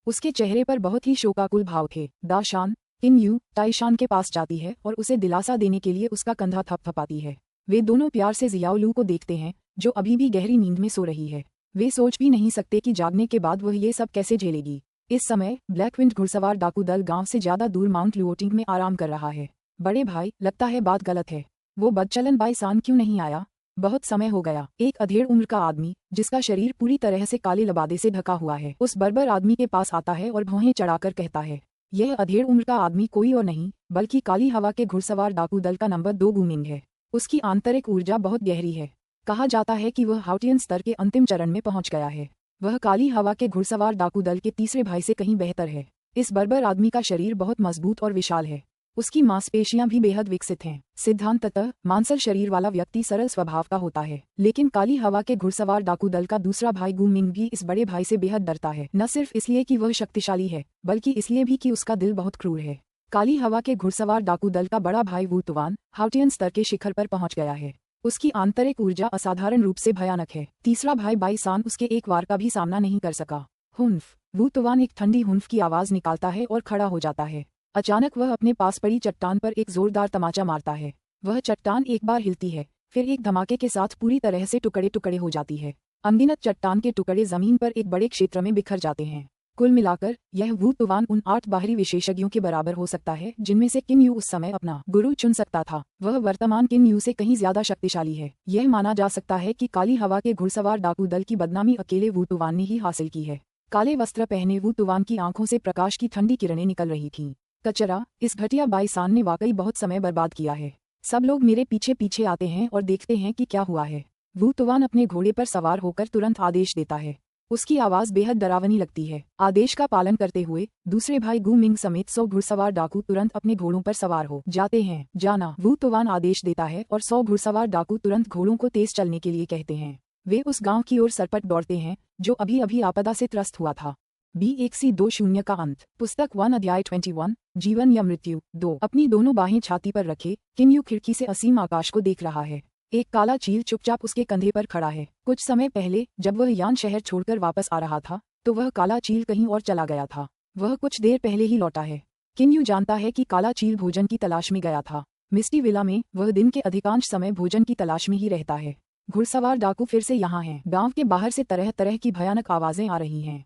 उसके चेहरे पर बहुत ही शोकाकुल भाव थे। दाशान, किन यू ताइशान के पास जाती है और उसे दिलासा देने के लिए उसका कंधा थपथपाती है। वे दोनों प्यार से जियाओ लू को देखते हैं, जो अभी भी गहरी नींद में सो रही है। वे सोच भी नहीं सकते कि जागने के बाद वह ये सब कैसे झेलेगी। इस समय ब्लैकविंड घुड़सवार डाकू दल गांव से ज्यादा दूर माउंट लुओटिंग में आराम कर रहा है। बड़े भाई, लगता है बात गलत है। वो बदचलन बाई सान क्यों नहीं आया? बहुत समय हो गया। एक अधेड़ उम्र का आदमी, जिसका शरीर पूरी तरह से काले लबादे से ढका हुआ है, उस बर्बर आदमी के पास आता है और भौहें चढ़ाकर कहता है। यह अधेड़ उम्र का आदमी कोई और नहीं बल्कि काली हवा के घुड़सवार डाकू दल का नंबर 2 गुमिंग है। उसकी आंतरिक ऊर्जा बहुत गहरी है। कहा जाता है कि वह हाउटियन स्तर के अंतिम चरण में पहुंच गया है। वह काली हवा के घुड़सवार डाकू दल के तीसरे भाई से कहीं बेहतर है। इस बर्बर आदमी का शरीर बहुत मजबूत और विशाल है। उसकी मांसपेशियां भी बेहद विकसित हैं। सिद्धांततः मांसल शरीर वाला व्यक्ति सरल स्वभाव का होता है, लेकिन काली हवा के घुड़सवार डाकू दल का दूसरा भाई गु मिंग भी इस बड़े भाई से बेहद डरता है, न सिर्फ इसलिए कि वह शक्तिशाली है, बल्कि इसलिए भी कि उसका दिल बहुत क्रूर है। काली हवा के घुड़सवार डाकू दल का बड़ा भाई वू तुवान हाउटियन स्तर के शिखर पर पहुंच गया है। उसकी आंतरिक ऊर्जा असाधारण रूप से भयानक है। तीसरा भाई बाई सान उसके एक वार का भी सामना नहीं कर सका। हुन्फ, वू तुवान एक ठंडी हुन्फ की आवाज निकालता है और खड़ा हो जाता है। अचानक वह अपने पास पड़ी चट्टान पर एक जोरदार तमाचा मारता है। वह चट्टान एक बार हिलती है, फिर एक धमाके के साथ पूरी तरह से टुकड़े टुकड़े हो जाती है। अनगिनत चट्टान के टुकड़े जमीन पर एक बड़े क्षेत्र में बिखर जाते हैं। कुल मिलाकर यह वू तुवान उन 8 बाहरी विशेषज्ञों के बराबर हो सकता है जिनमें से किन यू उस समय अपना गुरु चुन सकता था। वह वर्तमान किन यू से कहीं ज्यादा शक्तिशाली है। यह माना जा सकता है कि काली हवा के घुड़सवार डाकू दल की बदनामी अकेले वू तुवान ने ही हासिल की है। काले वस्त्र पहने वू तुवान की आंखों से प्रकाश की ठंडी किरणें निकल रही थीं। कचरा, इस घटिया बाईसान ने वाकई बहुत समय बर्बाद किया है। सब लोग मेरे पीछे पीछे आते हैं और देखते हैं कि क्या हुआ है। वू तुवान अपने घोड़े पर सवार होकर तुरंत आदेश देता है। उसकी आवाज बेहद डरावनी लगती है। आदेश का पालन करते हुए दूसरे भाई गू मिंग समेत 100 घुड़सवार डाकू तुरंत अपने घोड़ों पर सवार हो जाते हैं। जाना, वू तुवान आदेश देता है और 100 घुड़सवार डाकू तुरंत घोड़ों को तेज चलने के लिए कहते हैं। वे उस गांव की ओर सरपट दौड़ते हैं जो अभी अभी आपदा से त्रस्त हुआ था। B1C20 का अंत। पुस्तक 1 अध्याय 21, जीवन या मृत्यु 2। अपनी दोनों बाहें छाती पर रखे किन यू खिड़की से असीम आकाश को देख रहा है। एक काला चील चुपचाप उसके कंधे पर खड़ा है। कुछ समय पहले जब वह यान शहर छोड़कर वापस आ रहा था तो वह काला चील कहीं और चला गया था। वह कुछ देर पहले ही लौटा है। किन यू जानता है कि काला चील भोजन की तलाश में गया था। मिस्टी विला में वह दिन के अधिकांश समय भोजन की तलाश में ही रहता है। घुड़सवार डाकू फिर से यहाँ हैं। गांव के बाहर से तरह तरह की भयानक आवाजें आ रही हैं।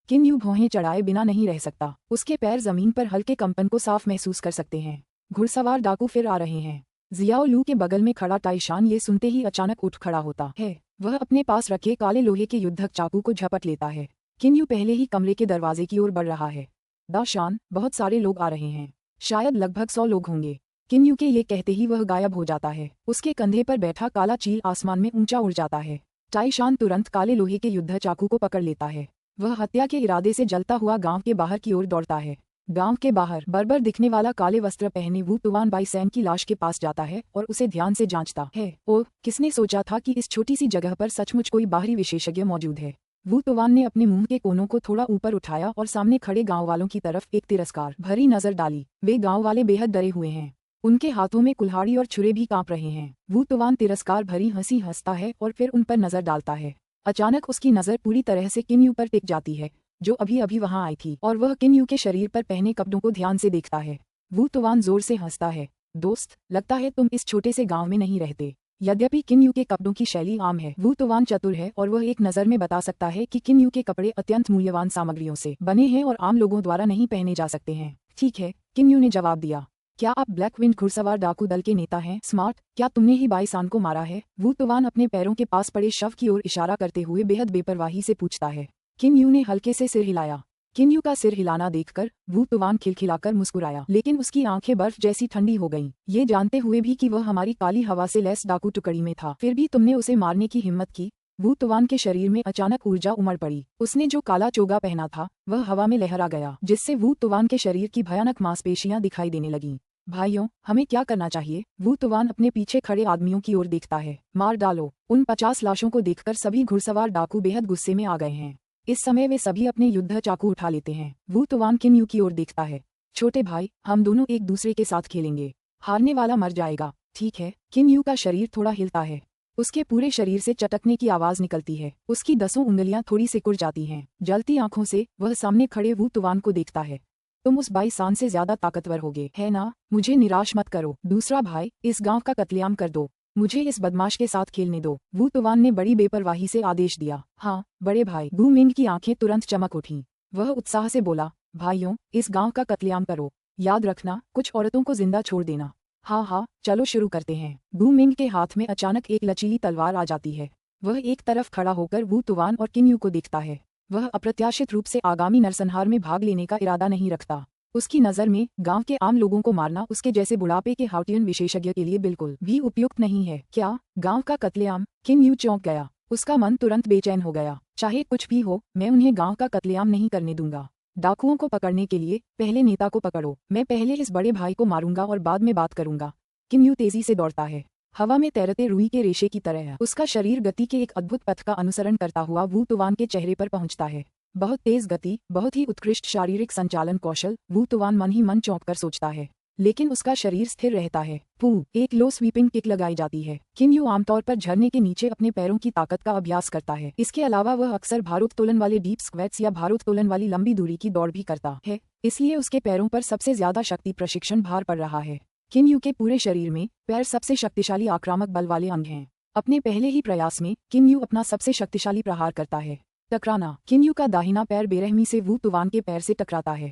किन यू भौहें चढ़ाए बिना नहीं रह सकता। उसके पैर जमीन पर हल्के कंपन को साफ महसूस कर सकते हैं। घुड़सवार डाकू फिर आ रहे हैं। जियाओ लू के बगल में खड़ा टाइशान ये सुनते ही अचानक उठ खड़ा होता है। वह अपने पास रखे काले लोहे के युद्धक चाकू को झपट लेता है। किन यू पहले ही कमरे के दरवाजे की ओर बढ़ रहा है। दाशान, बहुत सारे लोग आ रहे हैं। शायद लगभग 100 लोग होंगे। किन यू के ये कहते ही वह गायब हो जाता है। उसके कंधे पर बैठा काला चील आसमान में ऊंचा उड़ जाता है। टाइशान तुरंत काले लोहे के युद्ध चाकू को पकड़ लेता है। वह हत्या के इरादे से जलता हुआ गांव के बाहर की ओर दौड़ता है। गांव के बाहर बर्बर दिखने वाला काले वस्त्र पहने वू तुवान बाईसैन की लाश के पास जाता है और उसे ध्यान से जांचता है। ओह, किसने सोचा था कि इस छोटी सी जगह पर सचमुच कोई बाहरी विशेषज्ञ मौजूद है। वू तुवान ने अपने मुंह के कोनों को थोड़ा ऊपर उठाया और सामने खड़े गांव वालों की तरफ एक तिरस्कार भरी नजर डाली। वे गांव वाले बेहद डरे हुए हैं। उनके हाथों में कुल्हाड़ी और छुरे भी कांप रहे हैं। वू तुवान तिरस्कार भरी हंसी हंसता है और फिर उन पर नजर डालता है। अचानक उसकी नजर पूरी तरह से किन यू पर टिक जाती है जो अभी अभी वहां आई थी, और वह किन यू के शरीर पर पहने कपड़ों को ध्यान से देखता है। वू तुवान जोर से हंसता है। दोस्त, लगता है तुम इस छोटे से गांव में नहीं रहते। यद्यपि किन यू के कपड़ों की शैली आम है, वू तुवान चतुर है और वह एक नज़र में बता सकता है कि किन यू के कपड़े अत्यंत मूल्यवान सामग्रियों से बने हैं और आम लोगों द्वारा नहीं पहने जा सकते हैं। ठीक है, किन यू ने जवाब दिया। क्या आप ब्लैक विंड घुड़सवार डाकू दल के नेता हैं? स्मार्ट, क्या तुमने ही बाईसान को मारा है? वू तुवान अपने पैरों के पास पड़े शव की ओर इशारा करते हुए बेहद बेपरवाही से पूछता है। किन यू ने हल्के से सिर हिलाया। किन यू का सिर हिलाना देखकर वू तुवान खिलखिलाकर मुस्कुराया, लेकिन उसकी आंखें बर्फ जैसी ठंडी हो गईं। ये जानते हुए भी कि वह हमारी काली हवा से लैस डाकू टुकड़ी में था, फिर भी तुमने उसे मारने की हिम्मत की। वू तुवान के शरीर में अचानक ऊर्जा उमड़ पड़ी। उसने जो काला चोगा पहना था वह हवा में लहरा गया, जिससे वू तुवान के शरीर की भयानक मांसपेशियां दिखाई देने लगीं। भाइयों, हमें क्या करना चाहिए? वू तुवान अपने पीछे खड़े आदमियों की ओर देखता है। मार डालो। उन 50 लाशों को देखकर सभी घुड़सवार डाकू बेहद गुस्से में आ गए हैं। इस समय वे सभी अपने युद्ध चाकू उठा लेते हैं। वू तुवान किन यू की ओर देखता है। छोटे भाई, हम दोनों एक दूसरे के साथ खेलेंगे। हारने वाला मर जाएगा, ठीक है? किन यू का शरीर थोड़ा हिलता है। उसके पूरे शरीर से चटकने की आवाज निकलती है। उसकी 10 उंगलियां थोड़ी सिकुड़ जाती हैं। जलती आंखों से वह सामने खड़े वू तुवान को देखता है। तुम उस बाईसान से ज्यादा ताकतवर होगे, है ना? मुझे निराश मत करो। दूसरा भाई, इस गांव का कत्लेआम कर दो। मुझे इस बदमाश के साथ खेलने दो। वू तुवान ने बड़ी बेपरवाही से आदेश दिया। हाँ, बड़े भाई। गू मिंग की आंखें तुरंत चमक उठीं। वह उत्साह से बोला, भाइयों, इस गांव का कत्लेआम करो। याद रखना, कुछ औरतों को जिंदा छोड़ देना। हाँ हाँ, चलो शुरू करते हैं। गू मिंग के हाथ में अचानक एक लचीली तलवार आ जाती है। वह एक तरफ खड़ा होकर वू तुवान और किन यू को देखता है। वह अप्रत्याशित रूप से आगामी नरसंहार में भाग लेने का इरादा नहीं रखता। उसकी नज़र में गांव के आम लोगों को मारना उसके जैसे बुढ़ापे के हाउटियन विशेषज्ञ के लिए बिल्कुल भी उपयुक्त नहीं है। क्या? गांव का कत्लेआम? किन यू चौंक गया। उसका मन तुरंत बेचैन हो गया। चाहे कुछ भी हो, मैं उन्हें गांव का कत्लेआम नहीं करने दूंगा। डाकुओं को पकड़ने के लिए पहले नेता को पकड़ो। मैं पहले इस बड़े भाई को मारूंगा और बाद में बात करूंगा। किन यू तेजी से दौड़ता है, हवा में तैरते रुई के रेशे की तरह है। उसका शरीर गति के एक अद्भुत पथ का अनुसरण करता हुआ वू तुवान के चेहरे पर पहुंचता है। बहुत तेज गति, बहुत ही उत्कृष्ट शारीरिक संचालन कौशल। वू तुवान मन ही मन चौंक कर सोचता है, लेकिन उसका शरीर स्थिर रहता है। एक लो स्वीपिंग किक लगाई जाती है। किन यू आमतौर पर झरने के नीचे अपने पैरों की ताकत का अभ्यास करता है। इसके अलावा वह अक्सर भारोत्तोलन वाले डीप स्क्वैट्स या भारोत्तोलन वाली लंबी दूरी की दौड़ भी करता है, इसलिए उसके पैरों पर सबसे ज्यादा शक्ति प्रशिक्षण भार पड़ रहा है। किन यू के पूरे शरीर में पैर सबसे शक्तिशाली आक्रामक बल वाले अंग हैं। अपने पहले ही प्रयास में किन यू अपना सबसे शक्तिशाली प्रहार करता है। टकराना। किन्यू का दाहिना पैर बेरहमी से वू तुवान के पैर से टकराता है।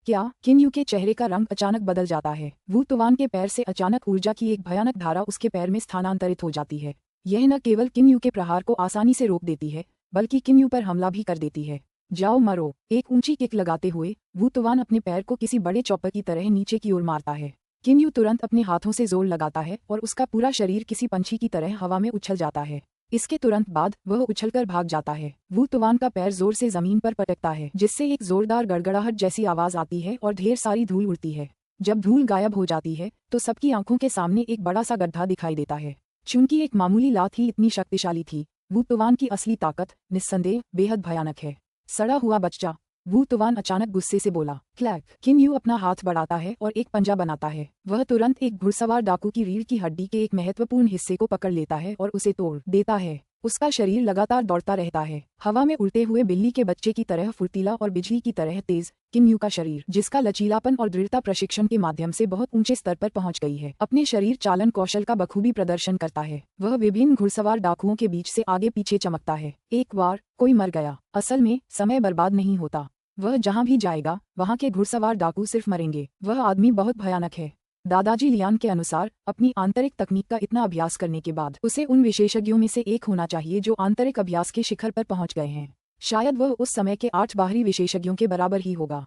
क्या? किन्यू के चेहरे का रंग अचानक बदल जाता है। वू तुवान के पैर से अचानक ऊर्जा की एक भयानक धारा उसके पैर में स्थानांतरित हो जाती है। यह न केवल किन्यू के प्रहार को आसानी से रोक देती है, बल्कि किन्यू पर हमला भी कर देती है। जाओ मरो। एक ऊंची किक लगाते हुए वू तुवान अपने पैर को किसी बड़े चौपर की तरह नीचे की ओर मारता है। किन्यू तुरंत अपने हाथों से जोर लगाता है और उसका पूरा शरीर किसी पंछी की तरह हवा में उछल जाता है। इसके तुरंत बाद वह उछलकर भाग जाता है। वू तुवान का पैर जोर से जमीन पर पटकता है, जिससे एक जोरदार गड़गड़ाहट जैसी आवाज आती है और ढेर सारी धूल उड़ती है। जब धूल गायब हो जाती है तो सबकी आंखों के सामने एक बड़ा सा गड्ढा दिखाई देता है। चूंकि एक मामूली लात ही इतनी शक्तिशाली थी, वू तुवान की असली ताकत निस्संदेह बेहद भयानक है। सड़ा हुआ बच्चा, वू तुवान अचानक गुस्से से बोला। क्लैक। किन्यू अपना हाथ बढ़ाता है और एक पंजा बनाता है। वह तुरंत एक घुड़सवार डाकू की रीढ़ की हड्डी के एक महत्वपूर्ण हिस्से को पकड़ लेता है और उसे तोड़ देता है। उसका शरीर लगातार दौड़ता रहता है, हवा में उड़ते हुए बिल्ली के बच्चे की तरह फुर्तीला और बिजली की तरह तेज। किन्यू का शरीर, जिसका लचीलापन और दृढ़ता प्रशिक्षण के माध्यम से बहुत ऊंचे स्तर पर पहुंच गई है, अपने शरीर चालन कौशल का बखूबी प्रदर्शन करता है। वह विभिन्न घुड़सवार डाकुओं के बीच से आगे पीछे चमकता है। एक बार कोई मर गया। असल में समय बर्बाद नहीं होता। वह जहाँ भी जाएगा वहाँ के घुड़सवार डाकू सिर्फ मरेंगे। वह आदमी बहुत भयानक है। दादाजी लियान के अनुसार अपनी आंतरिक तकनीक का इतना अभ्यास करने के बाद उसे उन विशेषज्ञों में से एक होना चाहिए जो आंतरिक अभ्यास के शिखर पर पहुंच गए हैं। शायद वह उस समय के 8 बाहरी विशेषज्ञों के बराबर ही होगा।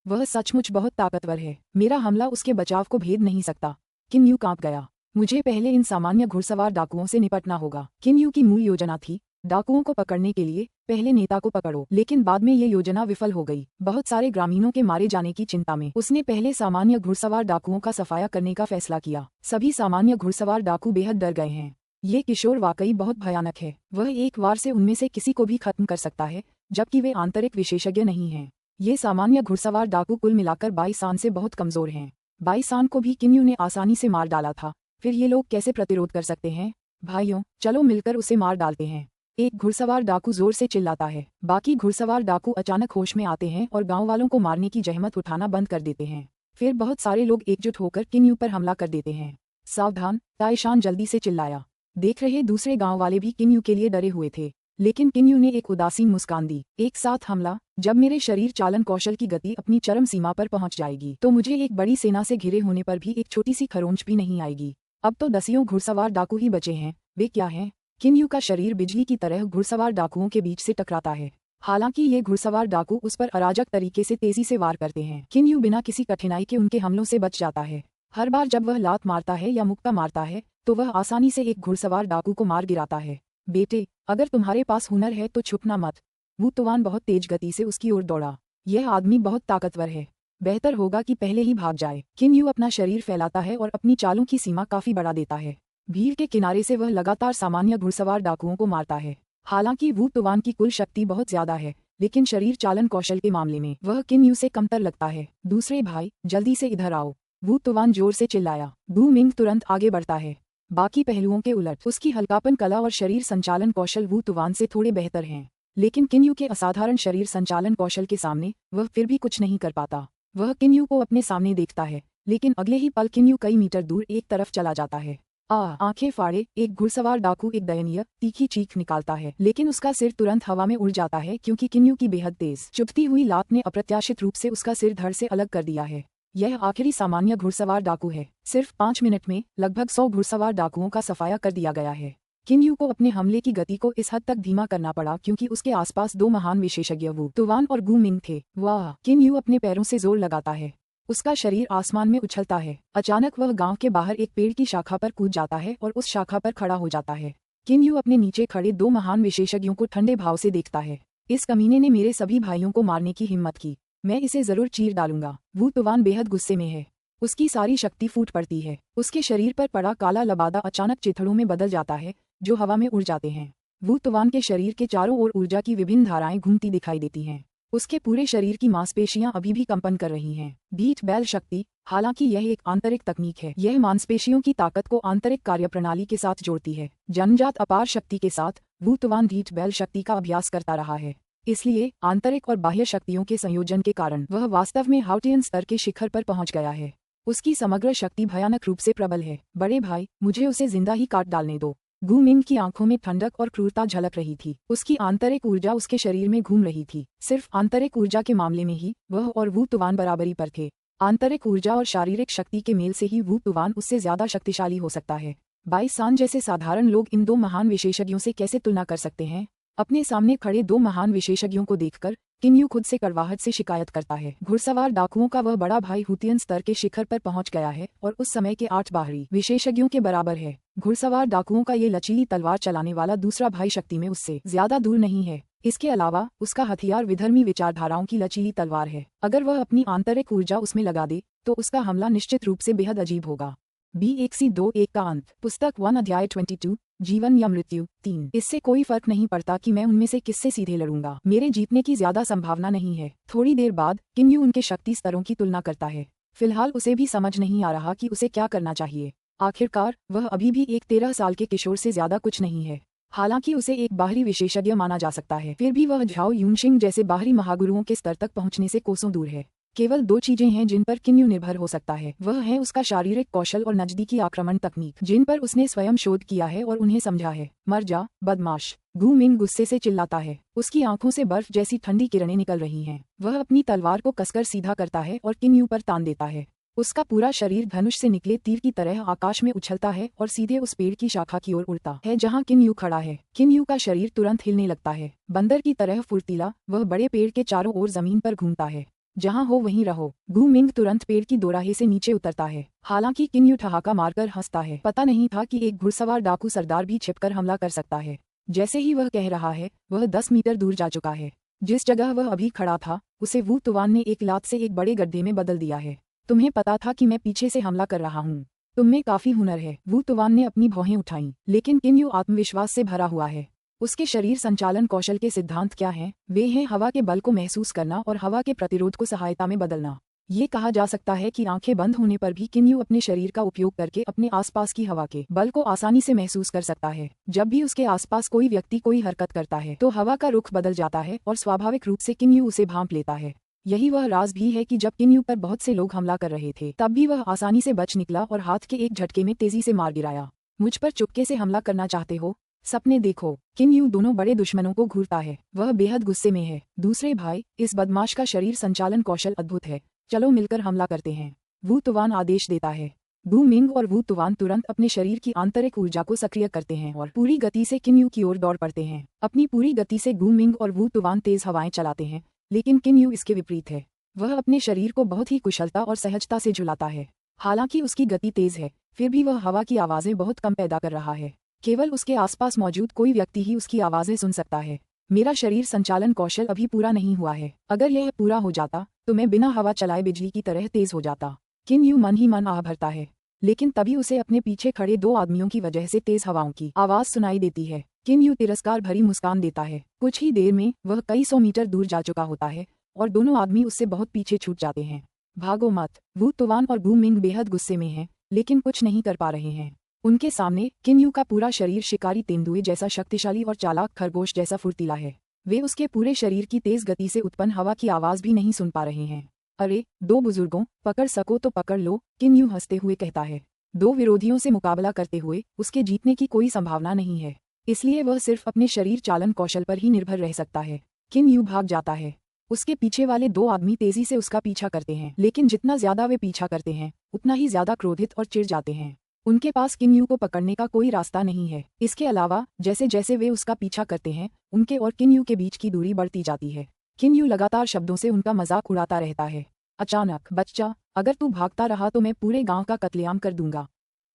वह सचमुच बहुत ताकतवर है। मेरा हमला उसके बचाव को भेद नहीं सकता। किन्यू कांप गया। मुझे पहले इन सामान्य घुड़सवार डाकुओं से निपटना होगा। किन्यू की मूल योजना थी, डाकुओं को पकड़ने के लिए पहले नेता को पकड़ो, लेकिन बाद में ये योजना विफल हो गई। बहुत सारे ग्रामीणों के मारे जाने की चिंता में उसने पहले सामान्य घुड़सवार डाकुओं का सफाया करने का फैसला किया। सभी सामान्य घुड़सवार डाकू बेहद डर गए हैं। ये किशोर वाकई बहुत भयानक है। वह एक वार से उनमें से किसी को भी खत्म कर सकता है, जबकि वे आंतरिक विशेषज्ञ नहीं हैं। ये सामान्य घुड़सवार डाकू कुल मिलाकर 22 सान से बहुत कमजोर हैं। 22 सान को भी किन्यू ने आसानी से मार डाला था, फिर ये लोग कैसे प्रतिरोध कर सकते हैं? भाइयों, चलो मिलकर उसे मार डालते हैं। एक घुड़सवार डाकू जोर से चिल्लाता है। बाकी घुड़सवार डाकू अचानक होश में आते हैं और गांव वालों को मारने की जहमत उठाना बंद कर देते हैं। फिर बहुत सारे लोग एकजुट होकर किन्यू पर हमला कर देते हैं। सावधान, ताइशान जल्दी से चिल्लाया। देख रहे दूसरे गांव वाले भी किन्यू के लिए डरे हुए थे, लेकिन किन्यू ने एक उदासीन मुस्कान दी। एक साथ हमला। जब मेरे शरीर चालन कौशल की गति अपनी चरम सीमा पर पहुंच जाएगी तो मुझे एक बड़ी सेना से घिरे होने पर भी एक छोटी सी खरोंच भी नहीं आएगी। अब तो दसियों घुड़सवार डाकू ही बचे हैं। वे क्या हैं? किन्यू का शरीर बिजली की तरह घुड़सवार डाकुओं के बीच से टकराता है। हालांकि ये घुड़सवार डाकू उस पर अराजक तरीके से तेजी से वार करते हैं। किन्यू बिना किसी कठिनाई के उनके हमलों से बच जाता है। हर बार जब वह लात मारता है या मुक्का मारता है तो वह आसानी से एक घुड़सवार डाकू को मार गिराता है। बेटे, अगर तुम्हारे पास हुनर है तो छुपना मत। वू तुवान बहुत तेज गति से उसकी ओर दौड़ा। यह आदमी बहुत ताकतवर है। बेहतर होगा कि पहले ही भाग जाए। किन्यू अपना शरीर फैलाता है और अपनी चालों की सीमा काफी बढ़ा देता है। भीड़ के किनारे से वह लगातार सामान्य घुड़सवार डाकुओं को मारता है। हालांकि वू तुवान की कुल शक्ति बहुत ज्यादा है, लेकिन शरीर चालन कौशल के मामले में वह किन्यू से कमतर लगता है। दूसरे भाई, जल्दी से इधर आओ। वू तुवान जोर से चिल्लाया। बू मिंग तुरंत आगे बढ़ता है। बाकी पहलुओं के उलट उसकी हल्कापन कला और शरीर संचालन कौशल वू तुवान से थोड़े बेहतर हैं, लेकिन किन्यू के असाधारण शरीर संचालन कौशल के सामने वह फिर भी कुछ नहीं कर पाता। वह किन्यू को अपने सामने देखता है, लेकिन अगले ही पल किन्यू कई मीटर दूर एक तरफ चला जाता है। आंखें फाड़े एक घुड़सवार डाकू एक दयनीय तीखी चीख निकालता है, लेकिन उसका सिर तुरंत हवा में उड़ जाता है क्योंकि किन्यू की बेहद तेज चुभती हुई लात ने अप्रत्याशित रूप से उसका सिर धड़ से अलग कर दिया है। यह आखिरी सामान्य घुड़सवार डाकू है। सिर्फ 5 मिनट में लगभग 100 घुड़सवार डाकुओं का सफाया कर दिया गया है। किन्यू को अपने हमले की गति को इस हद तक धीमा करना पड़ा क्योंकि उसके आसपास 2 महान विशेषज्ञ वू तुवान और गू मिंग थे। वाह! किन्यू अपने पैरों से जोर लगाता है। उसका शरीर आसमान में उछलता है। अचानक वह गांव के बाहर एक पेड़ की शाखा पर कूद जाता है और उस शाखा पर खड़ा हो जाता है। किन्यू अपने नीचे खड़े 2 महान विशेषज्ञों को ठंडे भाव से देखता है। इस कमीने ने मेरे सभी भाइयों को मारने की हिम्मत की। मैं इसे जरूर चीर डालूंगा। वू तुवान बेहद गुस्से में है। उसकी सारी शक्ति फूट पड़ती है। उसके शरीर पर पड़ा काला लबादा अचानक चिथड़ों में बदल जाता है, जो हवा में उड़ जाते हैं। वू तुवान के शरीर के चारों ओर ऊर्जा की विभिन्न धाराएं घूमती दिखाई देती हैं। उसके पूरे शरीर की मांसपेशियां अभी भी कंपन कर रही हैं। डीट बेल शक्ति। हालांकि यह एक आंतरिक तकनीक है, यह मांसपेशियों की ताकत को आंतरिक कार्यप्रणाली के साथ जोड़ती है। जन्मजात अपार शक्ति के साथ वू तुवान डीट बेल शक्ति का अभ्यास करता रहा है, इसलिए आंतरिक और बाह्य शक्तियों के संयोजन के कारण वह वास्तव में हाउटियन स्तर के शिखर पर पहुंच गया है। उसकी समग्र शक्ति भयानक रूप से प्रबल है। बड़े भाई, मुझे उसे जिंदा ही काट डालने दो। गू मिंग की आंखों में ठंडक और क्रूरता झलक रही थी। उसकी आंतरिक ऊर्जा उसके शरीर में घूम रही थी। सिर्फ आंतरिक ऊर्जा के मामले में ही वह और वू तुवान बराबरी पर थे। आंतरिक ऊर्जा और शारीरिक शक्ति के मेल से ही वू तुवान उससे ज्यादा शक्तिशाली हो सकता है। बाई सान जैसे साधारण लोग इन दो महान विशेषज्ञों से कैसे तुलना कर सकते हैं? अपने सामने खड़े दो महान विशेषज्ञों को देखकर किन यू खुद से कड़वाहट से शिकायत करता है। घुड़सवार डाकुओं का वह बड़ा भाई हुतियन स्तर के शिखर पर पहुंच गया है और उस समय के 8 बाहरी विशेषज्ञों के बराबर है। घुड़सवार डाकुओं का ये लचीली तलवार चलाने वाला दूसरा भाई शक्ति में उससे ज्यादा दूर नहीं है। इसके अलावा उसका हथियार विधर्मी विचारधाराओं की लचीली तलवार है। अगर वह अपनी आंतरिक ऊर्जा उसमें लगा दे तो उसका हमला निश्चित रूप से बेहद अजीब होगा। B1C21 का अंत। पुस्तक 1 अध्याय 22 जीवन या मृत्यु 3। इससे कोई फर्क नहीं पड़ता कि मैं उनमें से किससे सीधे लड़ूंगा। मेरे जीतने की ज्यादा संभावना नहीं है। थोड़ी देर बाद किन यू उनके शक्ति स्तरों की तुलना करता है। फिलहाल उसे भी समझ नहीं आ रहा कि उसे क्या करना चाहिए। आखिरकार वह अभी भी एक 13 साल के किशोर से ज्यादा कुछ नहीं है। हालांकि उसे एक बाहरी विशेषज्ञ माना जा सकता है, फिर भी वह झाओ यूनशिंग जैसे बाहरी महागुरुओं के स्तर तक पहुंचने से कोसों दूर है। केवल 2 चीजें हैं जिन पर किन यू निर्भर हो सकता है। वह है उसका शारीरिक कौशल और नजदीकी आक्रमण तकनीक, जिन पर उसने स्वयं शोध किया है और उन्हें समझा है। मर जा बदमाश, गू मिंग गुस्से से चिल्लाता है। उसकी आंखों से बर्फ जैसी ठंडी किरणें निकल रही हैं। वह अपनी तलवार को कसकर सीधा करता है और किन यू पर तान देता है। उसका पूरा शरीर धनुष से निकले तीर की तरह आकाश में उछलता है और सीधे उस पेड़ की शाखा की ओर उड़ता है जहां किन यू खड़ा है। किन यू का शरीर तुरंत हिलने लगता है। बंदर की तरह फुर्तीला वह बड़े पेड़ के चारों ओर जमीन पर घूमता है। जहां हो वहीं रहो। गू मिंग तुरंत पेड़ की दोराहे से नीचे उतरता है। हालांकि किन यू ठहाका मारकर हंसता है। पता नहीं था कि एक घुड़सवार डाकू सरदार भी छिपकर हमला कर सकता है। जैसे ही वह कह रहा है वह 10 मीटर दूर जा चुका है। जिस जगह वह अभी खड़ा था उसे वू तुवान ने एक लात से एक बड़े गड्ढे में बदल दिया है। तुम्हें पता था कि मैं पीछे से हमला कर रहा हूँ। तुममें काफी हुनर है। वू तुवान ने अपनी भौहें उठाईं, लेकिन किन यू आत्मविश्वास से भरा हुआ है। उसके शरीर संचालन कौशल के सिद्धांत क्या हैं? वे हैं हवा के बल को महसूस करना और हवा के प्रतिरोध को सहायता में बदलना। ये कहा जा सकता है कि आंखें बंद होने पर भी किन यू अपने शरीर का उपयोग करके अपने आसपास की हवा के बल को आसानी से महसूस कर सकता है। जब भी उसके आसपास कोई व्यक्ति कोई हरकत करता है तो हवा का रुख बदल जाता है और स्वाभाविक रूप से किन यू उसे भांप लेता है। यही वह राज भी है कि जब किन यू पर बहुत से लोग हमला कर रहे थे तब भी वह आसानी से बच निकला और हाथ के एक झटके में तेजी से मार गिराया। मुझ पर चुपके से हमला करना चाहते हो? सपने देखो। किन यू दोनों बड़े दुश्मनों को घूरता है। वह बेहद गुस्से में है। दूसरे भाई, इस बदमाश का शरीर संचालन कौशल अद्भुत है। चलो मिलकर हमला करते हैं। वू तुवान आदेश देता है। गू मिंग और वू तुवान तुरंत अपने शरीर की आंतरिक ऊर्जा को सक्रिय करते हैं और पूरी गति से किन यू की ओर दौड़ पड़ते हैं। अपनी पूरी गति से गू मिंग और वू तुवान तेज हवाएं चलाते हैं, लेकिन किन यू इसके विपरीत है। वह अपने शरीर को बहुत ही कुशलता और सहजता से झुलाता है। हालांकि उसकी गति तेज है, फिर भी वह हवा की आवाजें बहुत कम पैदा कर रहा है। केवल उसके आसपास मौजूद कोई व्यक्ति ही उसकी आवाजें सुन सकता है। मेरा शरीर संचालन कौशल अभी पूरा नहीं हुआ है। अगर यह पूरा हो जाता तो मैं बिना हवा चलाए बिजली की तरह तेज हो जाता। किन यू मन ही मन आह भरता है, लेकिन तभी उसे अपने पीछे खड़े 2 आदमियों की वजह से तेज हवाओं की आवाज सुनाई देती है। किन यू तिरस्कार भरी मुस्कान देता है। कुछ ही देर में वह कई 100 मीटर दूर जा चुका होता है और दोनों आदमी उससे बहुत पीछे छूट जाते हैं। भागो मत। वू तुवान और गू मिंग बेहद गुस्से में हैं, लेकिन कुछ नहीं कर पा रहे हैं। उनके सामने किन यू का पूरा शरीर शिकारी तेंदुए जैसा शक्तिशाली और चालाक खरगोश जैसा फुर्तीला है। वे उसके पूरे शरीर की तेज गति से उत्पन्न हवा की आवाज भी नहीं सुन पा रहे हैं। अरे 2 बुजुर्गों, पकड़ सको तो पकड़ लो, किन यू हंसते हुए कहता है। 2 विरोधियों से मुकाबला करते हुए उसके जीतने की कोई संभावना नहीं है, इसलिए वह सिर्फ अपने शरीर चालन कौशल पर ही निर्भर रह सकता है। किन यू भाग जाता है। उसके पीछे वाले 2 आदमी तेजी से उसका पीछा करते हैं, लेकिन जितना ज्यादा वे पीछा करते हैं उतना ही ज्यादा क्रोधित और चिढ़ जाते हैं। उनके पास किन यू को पकड़ने का कोई रास्ता नहीं है। इसके अलावा जैसे जैसे वे उसका पीछा करते हैं उनके और किन यू के बीच की दूरी बढ़ती जाती है। किन यू लगातार शब्दों से उनका मजाक उड़ाता रहता है। अचानक, बच्चा, अगर तू भागता रहा तो मैं पूरे गांव का कत्लेआम कर दूंगा।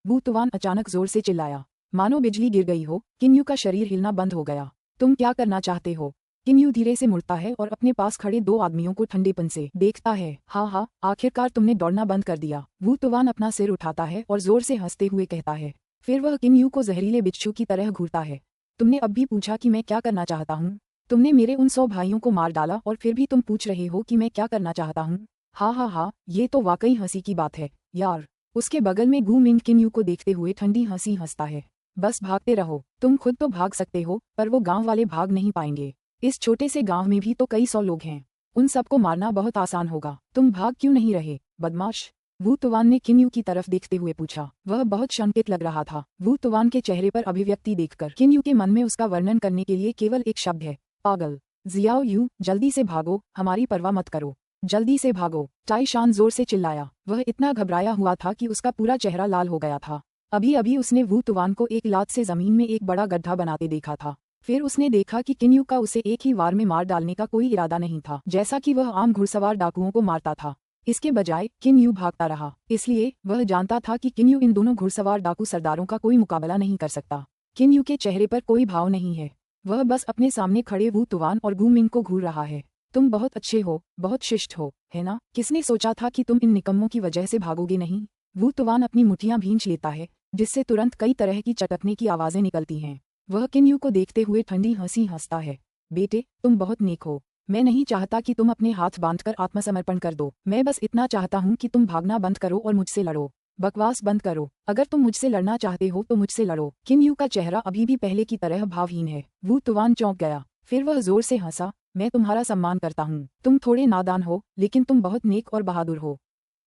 वू तुवान अचानक जोर से चिल्लाया, मानो बिजली गिर गई हो। किन यू का शरीर हिलना बंद हो गया। तुम क्या करना चाहते हो? किन यू धीरे से मुड़ता है और अपने पास खड़े 2 आदमियों को ठंडेपन से देखता है। हाँ, आखिरकार तुमने दौड़ना बंद कर दिया। वू तुवान अपना सिर उठाता है और जोर से हंसते हुए कहता है। फिर वह किन यू को जहरीले बिच्छू की तरह घूरता है। तुमने अब भी पूछा कि मैं क्या करना चाहता हूँ? तुमने मेरे उन 100 भाइयों को मार डाला और फिर भी तुम पूछ रहे हो कि मैं क्या करना चाहता हूँ? हाँ, ये तो वाकई हंसी की बात है यार। उसके बगल में गू मिंग किन यू को देखते हुए ठंडी हंसी हंसता है। बस भागते रहो। तुम खुद तो भाग सकते हो, पर वो गाँव वाले भाग नहीं पाएंगे। इस छोटे से गांव में भी तो कई 100 लोग हैं। उन सबको मारना बहुत आसान होगा। तुम भाग क्यों नहीं रहे, बदमाश? वू तुवान ने किन्यू की तरफ देखते हुए पूछा। वह बहुत शंकित लग रहा था। वू तुवान के चेहरे पर अभिव्यक्ति देखकर किन्यू के मन में उसका वर्णन करने के लिए केवल एक शब्द है, पागल। जियाओ यू, जल्दी से भागो, हमारी परवाह मत करो, जल्दी से भागो, टाई शान जोर से चिल्लाया। वह इतना घबराया हुआ था कि उसका पूरा चेहरा लाल हो गया था। अभी अभी उसने वू तुवान को एक लात से जमीन में एक बड़ा गड्ढा बनाते देखा था। फिर उसने देखा कि किन्यू का उसे एक ही वार में मार डालने का कोई इरादा नहीं था, जैसा कि वह आम घुड़सवार डाकुओं को मारता था। इसके बजाय किन्यू भागता रहा, इसलिए वह जानता था कि किन्यू इन दोनों घुड़सवार डाकू सरदारों का कोई मुकाबला नहीं कर सकता। किन्यू के चेहरे पर कोई भाव नहीं है, वह बस अपने सामने खड़े वू तुवान और गू मिंग को घूर रहा है। तुम बहुत अच्छे हो, बहुत शिष्ट हो, है ना? किसने सोचा था कि तुम इन निकम्मों की वजह से भागोगे नहीं? वू तुवान अपनी मुठ्ठियां भींच लेता है, जिससे तुरंत कई तरह की चटकने की आवाजें निकलती हैं। वह किन्यू को देखते हुए ठंडी हंसी हंसता है। बेटे, तुम बहुत नेक हो। मैं नहीं चाहता कि तुम अपने हाथ बांधकर आत्मसमर्पण कर दो। मैं बस इतना चाहता हूँ कि तुम भागना बंद करो और मुझसे लड़ो। बकवास बंद करो। अगर तुम मुझसे लड़ना चाहते हो तो मुझसे लड़ो। किन्यू का चेहरा अभी भी पहले की तरह भावहीन है। वू तुवान चौंक गया। फिर वह जोर से हंसा। मैं तुम्हारा सम्मान करता हूँ। तुम थोड़े नादान हो, लेकिन तुम बहुत नेक और बहादुर हो।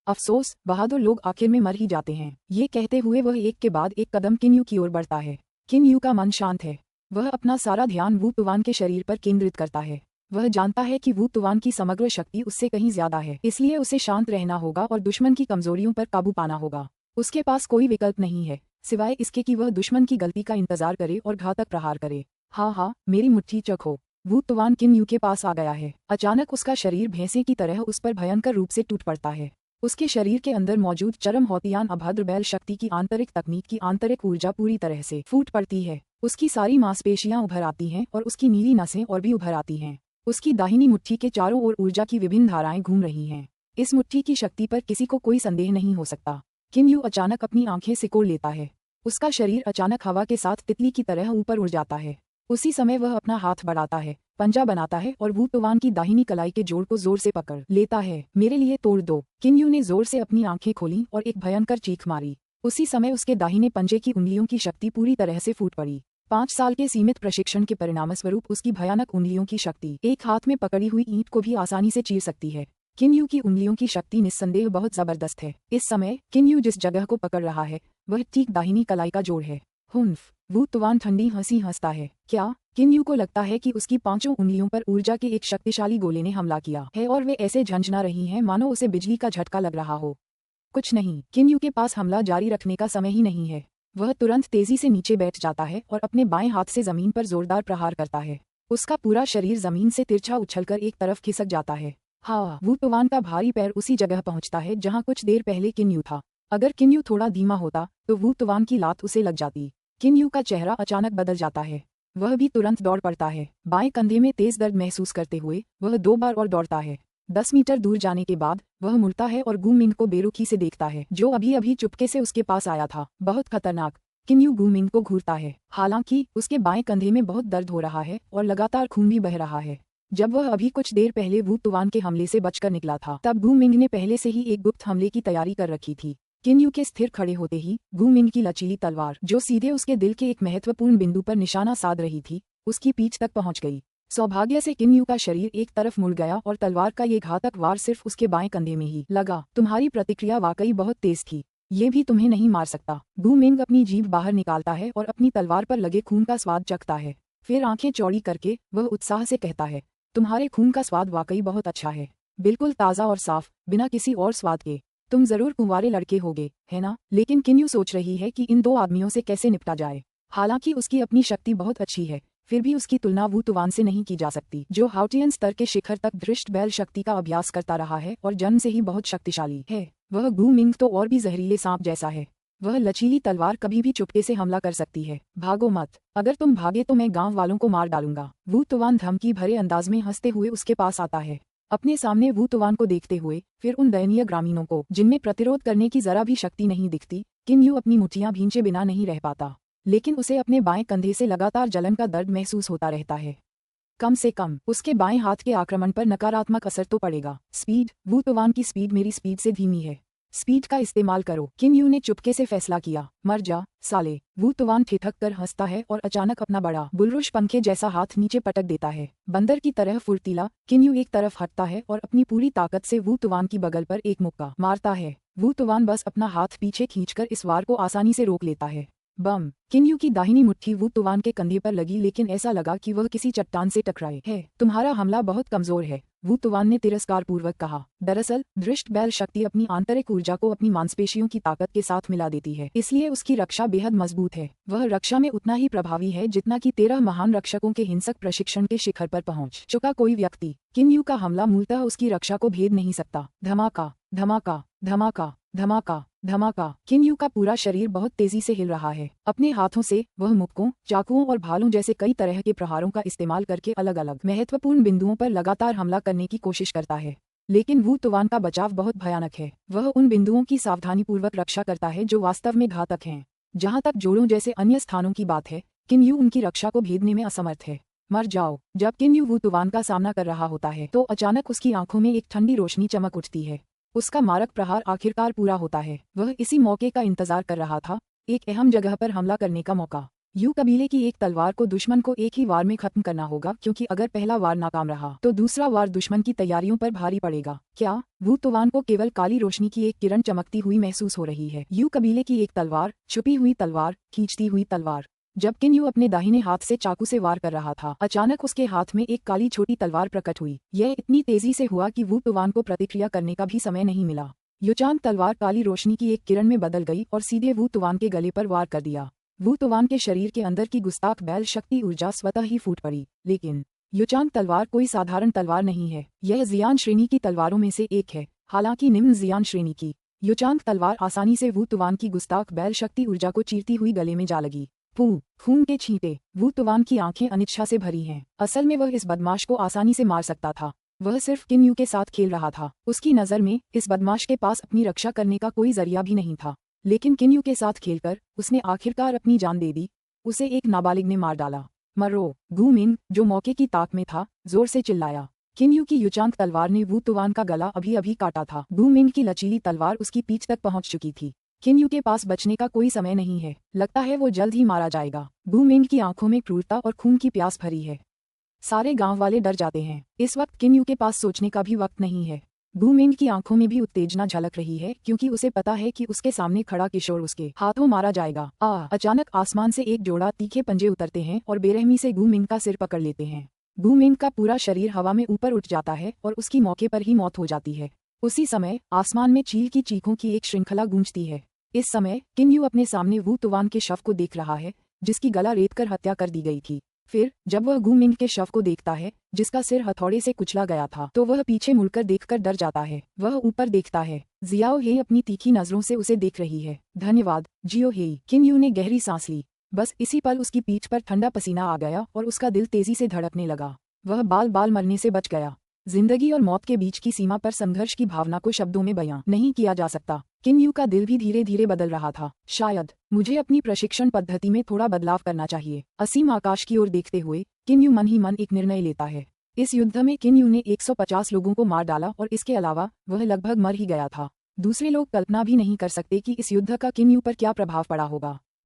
अफसोस, बहादुर लोग आखिर में मर ही जाते हैं। ये कहते हुए वह एक के बाद एक कदम किन्यू की ओर बढ़ता है। किन्यू का मन शांत है। वह अपना सारा ध्यान वू तुवान के शरीर पर केंद्रित करता है। वह जानता है कि वू तुवान की समग्र शक्ति उससे कहीं ज्यादा है, इसलिए उसे शांत रहना होगा और दुश्मन की कमजोरियों पर काबू पाना होगा। उसके पास कोई विकल्प नहीं है, सिवाय इसके कि वह दुश्मन की गलती का इंतजार करे और घातक प्रहार करे। हाँ, मेरी मुट्ठी चखो। वू तुवान किन्यू के पास आ गया है। अचानक उसका शरीर भैंसे की तरह उस पर भयंकर रूप से टूट पड़ता है। उसके शरीर के अंदर मौजूद चरम हौतियान अभद्र बैल शक्ति की आंतरिक तकनीक की आंतरिक ऊर्जा पूरी तरह से फूट पड़ती है। उसकी सारी मांसपेशियां उभर आती हैं और उसकी नीली नसें और भी उभर आती हैं। उसकी दाहिनी मुट्ठी के चारों ओर ऊर्जा की विभिन्न धाराएं घूम रही हैं। इस मुट्ठी की शक्ति पर किसी को कोई संदेह नहीं हो सकता। किन्यू अचानक अपनी आंखें सिकोड़ लेता है। उसका शरीर अचानक हवा के साथ तितली की तरह ऊपर उड़ जाता है। उसी समय वह अपना हाथ बढ़ाता है, पंजा बनाता है और वू तुवान की दाहिनी कलाई के जोड़ को जोर से पकड़ लेता है। मेरे लिए तोड़ दो। किन्यू ने जोर से अपनी आंखें खोली और एक भयंकर चीख मारी। उसी समय उसके दाहिने पंजे की उंगलियों की शक्ति पूरी तरह से फूट पड़ी। 5 साल के सीमित प्रशिक्षण के परिणामस्वरूप उसकी भयानक उंगलियों की शक्ति एक हाथ में पकड़ी हुई ईंट को भी आसानी से चीर सकती है। किन्यू की उंगलियों की शक्ति निस्संदेह बहुत जबरदस्त है। इस समय किन्यू जिस जगह को पकड़ रहा है वह ठीक दाहिनी कलाई का जोड़ है। हुन्फ। वू तुवान ठंडी हंसी हंसता है। क्या? किन्यू को लगता है कि उसकी 5 उंगलियों पर ऊर्जा के एक शक्तिशाली गोले ने हमला किया है और वे ऐसे झंझना रही हैं मानो उसे बिजली का झटका लग रहा हो। कुछ नहीं, किन्यू के पास हमला जारी रखने का समय ही नहीं है। वह तुरंत तेजी से नीचे बैठ जाता है और अपने बाएं हाथ से जमीन पर जोरदार प्रहार करता है। उसका पूरा शरीर जमीन से तिरछा उछलकर एक तरफ खिसक जाता है। हाँ, वू तुवान का भारी पैर उसी जगह पहुंचता है जहां कुछ देर पहले किन्यू था। अगर किन्यू थोड़ा धीमा होता तो वू तुवान की लात उसे लग जाती। किन्यू का चेहरा अचानक बदल जाता है। वह भी तुरंत दौड़ पड़ता है। बाएं कंधे में तेज दर्द महसूस करते हुए वह 2 बार और दौड़ता है। 10 मीटर दूर जाने के बाद वह मुड़ता है और गू मिंग को बेरुखी से देखता है, जो अभी अभी चुपके से उसके पास आया था। बहुत खतरनाक। किन्यू गू मिंग को घूरता है। हालांकि उसके बाएं कंधे में बहुत दर्द हो रहा है और लगातार खून भी बह रहा है। जब वह अभी कुछ देर पहले वू तुवान के हमले से बचकर निकला था, तब गू मिंग ने पहले से ही एक गुप्त हमले की तैयारी कर रखी थी। किन्यू के स्थिर खड़े होते ही गू मिंग की लचीली तलवार, जो सीधे उसके दिल के एक महत्वपूर्ण बिंदु पर निशाना साध रही थी, उसकी पीठ तक पहुंच गई। सौभाग्य से किन्यू का शरीर एक तरफ मुड़ गया और तलवार का ये घातक वार सिर्फ उसके बाएं कंधे में ही लगा। तुम्हारी प्रतिक्रिया वाकई बहुत तेज थी। ये भी तुम्हें नहीं मार सकता। गू मिंग अपनी जीभ बाहर निकालता है और अपनी तलवार पर लगे खून का स्वाद चखता है। फिर आंखें चौड़ी करके वह उत्साह से कहता है, तुम्हारे खून का स्वाद वाकई बहुत अच्छा है, बिल्कुल ताज़ा और साफ, बिना किसी और स्वाद के। तुम जरूर कुंवारे लड़के होगे, है ना? लेकिन किन्यू सोच रही है कि इन 2 आदमियों से कैसे निपटा जाए। हालांकि उसकी अपनी शक्ति बहुत अच्छी है, फिर भी उसकी तुलना वू तुवान से नहीं की जा सकती, जो हाउटियन स्तर के शिखर तक धृष्ट बैल शक्ति का अभ्यास करता रहा है और जन्म से ही बहुत शक्तिशाली है। वह गू मिंग तो और भी जहरीले सांप जैसा है। वह लचीली तलवार कभी भी चुपके से हमला कर सकती है। भागो मत। अगर तुम भागे तो मैं गांव वालों को मार डालूंगा। वू तुवान धमकी भरे अंदाज में हंसते हुए उसके पास आता है। अपने सामने वू तुवान को देखते हुए फिर उन दयनीय ग्रामीणों को जिनमें प्रतिरोध करने की जरा भी शक्ति नहीं दिखती, किन्यू अपनी मुठ्ठियां भींचे बिना नहीं रह पाता। लेकिन उसे अपने बाएं कंधे से लगातार जलन का दर्द महसूस होता रहता है। कम से कम उसके बाएं हाथ के आक्रमण पर नकारात्मक असर तो पड़ेगा। स्पीड। वू तुवान की स्पीड मेरी स्पीड से धीमी है। स्पीड का इस्तेमाल करो। किन्यू ने चुपके से फैसला किया। मर जा साले। वू तुवान ठिठक कर हंसता है और अचानक अपना बड़ा बुलरुश पंखे जैसा हाथ नीचे पटक देता है। बंदर की तरह फुर्तीला किन्यू एक तरफ हटता है और अपनी पूरी ताकत से वू तुवान की बगल पर एक मुक्का मारता है। वू तुवान बस अपना हाथ पीछे खींचकर इस वार को आसानी से रोक लेता है। बम। किन्यू की दाहिनी मुट्ठी वू तुवान के कंधे पर लगी, लेकिन ऐसा लगा कि वह किसी चट्टान से टकराए है। तुम्हारा हमला बहुत कमजोर है, वू तुवान ने तिरस्कार पूर्वक कहा। दरअसल दृष्ट बैल शक्ति अपनी आंतरिक ऊर्जा को अपनी मांसपेशियों की ताकत के साथ मिला देती है, इसलिए उसकी रक्षा बेहद मजबूत है। वह रक्षा में उतना ही प्रभावी है जितना कि 13 महान रक्षकों के हिंसक प्रशिक्षण के शिखर पर पहुंच चुका कोई व्यक्ति। किन्यू का हमला मूलतः उसकी रक्षा को भेद नहीं सकता। धमाका धमाका धमाका धमाका धमाका। किन्यू का पूरा शरीर बहुत तेजी से हिल रहा है। अपने हाथों से वह मुक्कों, चाकुओं और भालों जैसे कई तरह के प्रहारों का इस्तेमाल करके अलग अलग महत्वपूर्ण बिंदुओं पर लगातार हमला करने की कोशिश करता है। लेकिन वू तुवान का बचाव बहुत भयानक है। वह उन बिंदुओं की सावधानीपूर्वक रक्षा करता है जो वास्तव में घातक हैं। जहाँ तक जोड़ों जैसे अन्य स्थानों की बात है, किन्यू उनकी रक्षा को भेदने में असमर्थ है। मर जाओ। जब किन्यू वू तुवान का सामना कर रहा होता है तो अचानक उसकी आंखों में एक ठंडी रोशनी चमक उठती है। उसका मारक प्रहार आखिरकार पूरा होता है। वह इसी मौके का इंतजार कर रहा था, एक अहम जगह पर हमला करने का मौका। यू कबीले की एक तलवार को दुश्मन को एक ही वार में खत्म करना होगा, क्योंकि अगर पहला वार नाकाम रहा तो दूसरा वार दुश्मन की तैयारियों पर भारी पड़ेगा। क्या? वू तुवान को केवल काली रोशनी की एक किरण चमकती हुई महसूस हो रही है। यू कबीले की एक तलवार, छुपी हुई तलवार, खींचती हुई तलवार। जब किन्यू अपने दाहिने हाथ से चाकू से वार कर रहा था, अचानक उसके हाथ में एक काली छोटी तलवार प्रकट हुई। यह इतनी तेजी से हुआ कि वू तुवान को प्रतिक्रिया करने का भी समय नहीं मिला। युचांग तलवार काली रोशनी की एक किरण में बदल गई और सीधे वू तुवान के गले पर वार कर दिया। वू तुवान के शरीर के अंदर की गुस्ताख बैल शक्ति ऊर्जा स्वतः ही फूट पड़ी। लेकिन युचांग तलवार कोई साधारण तलवार नहीं है, यह जियान श्रेणी की तलवारों में से एक है, हालांकि निम्न जियान श्रेणी की। युचांग तलवार आसानी से वू तुवान की गुस्ताख बैल शक्ति ऊर्जा को चीरती हुई गले में जा लगी। खून के छींटे। वू तुवान की आंखें अनिच्छा से भरी हैं। असल में वह इस बदमाश को आसानी से मार सकता था। वह सिर्फ किन्यू के साथ खेल रहा था। उसकी नज़र में इस बदमाश के पास अपनी रक्षा करने का कोई जरिया भी नहीं था। लेकिन किन्यू के साथ खेलकर उसने आखिरकार अपनी जान दे दी। उसे एक नाबालिग ने मार डाला। मरो। गू मिंग, जो मौके की ताक में था, जोर से चिल्लाया। किन्यू की युचांग तलवार ने वू तुवान का गला अभी अभी काटा था। गू मिंग की लचीली तलवार उसकी पीठ तक पहुंच चुकी थी। किन्यू के पास बचने का कोई समय नहीं है, लगता है वो जल्द ही मारा जाएगा। गू मिंग की आंखों में क्रूरता और खून की प्यास भरी है। सारे गांव वाले डर जाते हैं। इस वक्त किन्यू के पास सोचने का भी वक्त नहीं है। गू मिंग की आंखों में भी उत्तेजना झलक रही है, क्योंकि उसे पता है कि उसके सामने खड़ा किशोर उसके हाथों मारा जाएगा। अचानक आसमान से एक जोड़ा तीखे पंजे उतरते हैं और बेरहमी से गू मिंग का सिर पकड़ लेते हैं। गू मिंग का पूरा शरीर हवा में ऊपर उठ जाता है और उसकी मौके पर ही मौत हो जाती है। उसी समय आसमान में चील की चीखों की एक श्रृंखला गूंजती है। इस समय किन्यू अपने सामने वू तुवान के शव को देख रहा है, जिसकी गला रेतकर हत्या कर दी गई थी। फिर जब वह गू मिंग के शव को देखता है, जिसका सिर हथौड़े से कुचला गया था, तो वह पीछे मुड़कर देखकर डर जाता है। वह ऊपर देखता है। जियाओ हेई अपनी तीखी नजरों से उसे देख रही है। धन्यवाद जियो हेई। किन्यू ने गहरी सांस ली। बस इसी पल उसकी पीठ पर ठंडा पसीना आ गया और उसका दिल तेजी से धड़कने लगा। वह बाल बाल मरने से बच गया। जिंदगी और मौत के बीच की सीमा पर संघर्ष की भावना को शब्दों में बयां नहीं किया जा सकता। किन्यू का दिल भी धीरे धीरे बदल रहा था। शायद मुझे अपनी प्रशिक्षण पद्धति में थोड़ा बदलाव करना चाहिए। असीम आकाश की ओर देखते हुए किन्यू मन ही मन एक निर्णय लेता है। इस युद्ध में किन्यू ने 150 लोगों को मार डाला और इसके अलावा वह लगभग मर ही गया था। दूसरे लोग कल्पना भी नहीं कर सकते कि इस युद्ध का किन्यू पर क्या प्रभाव पड़ा होगा।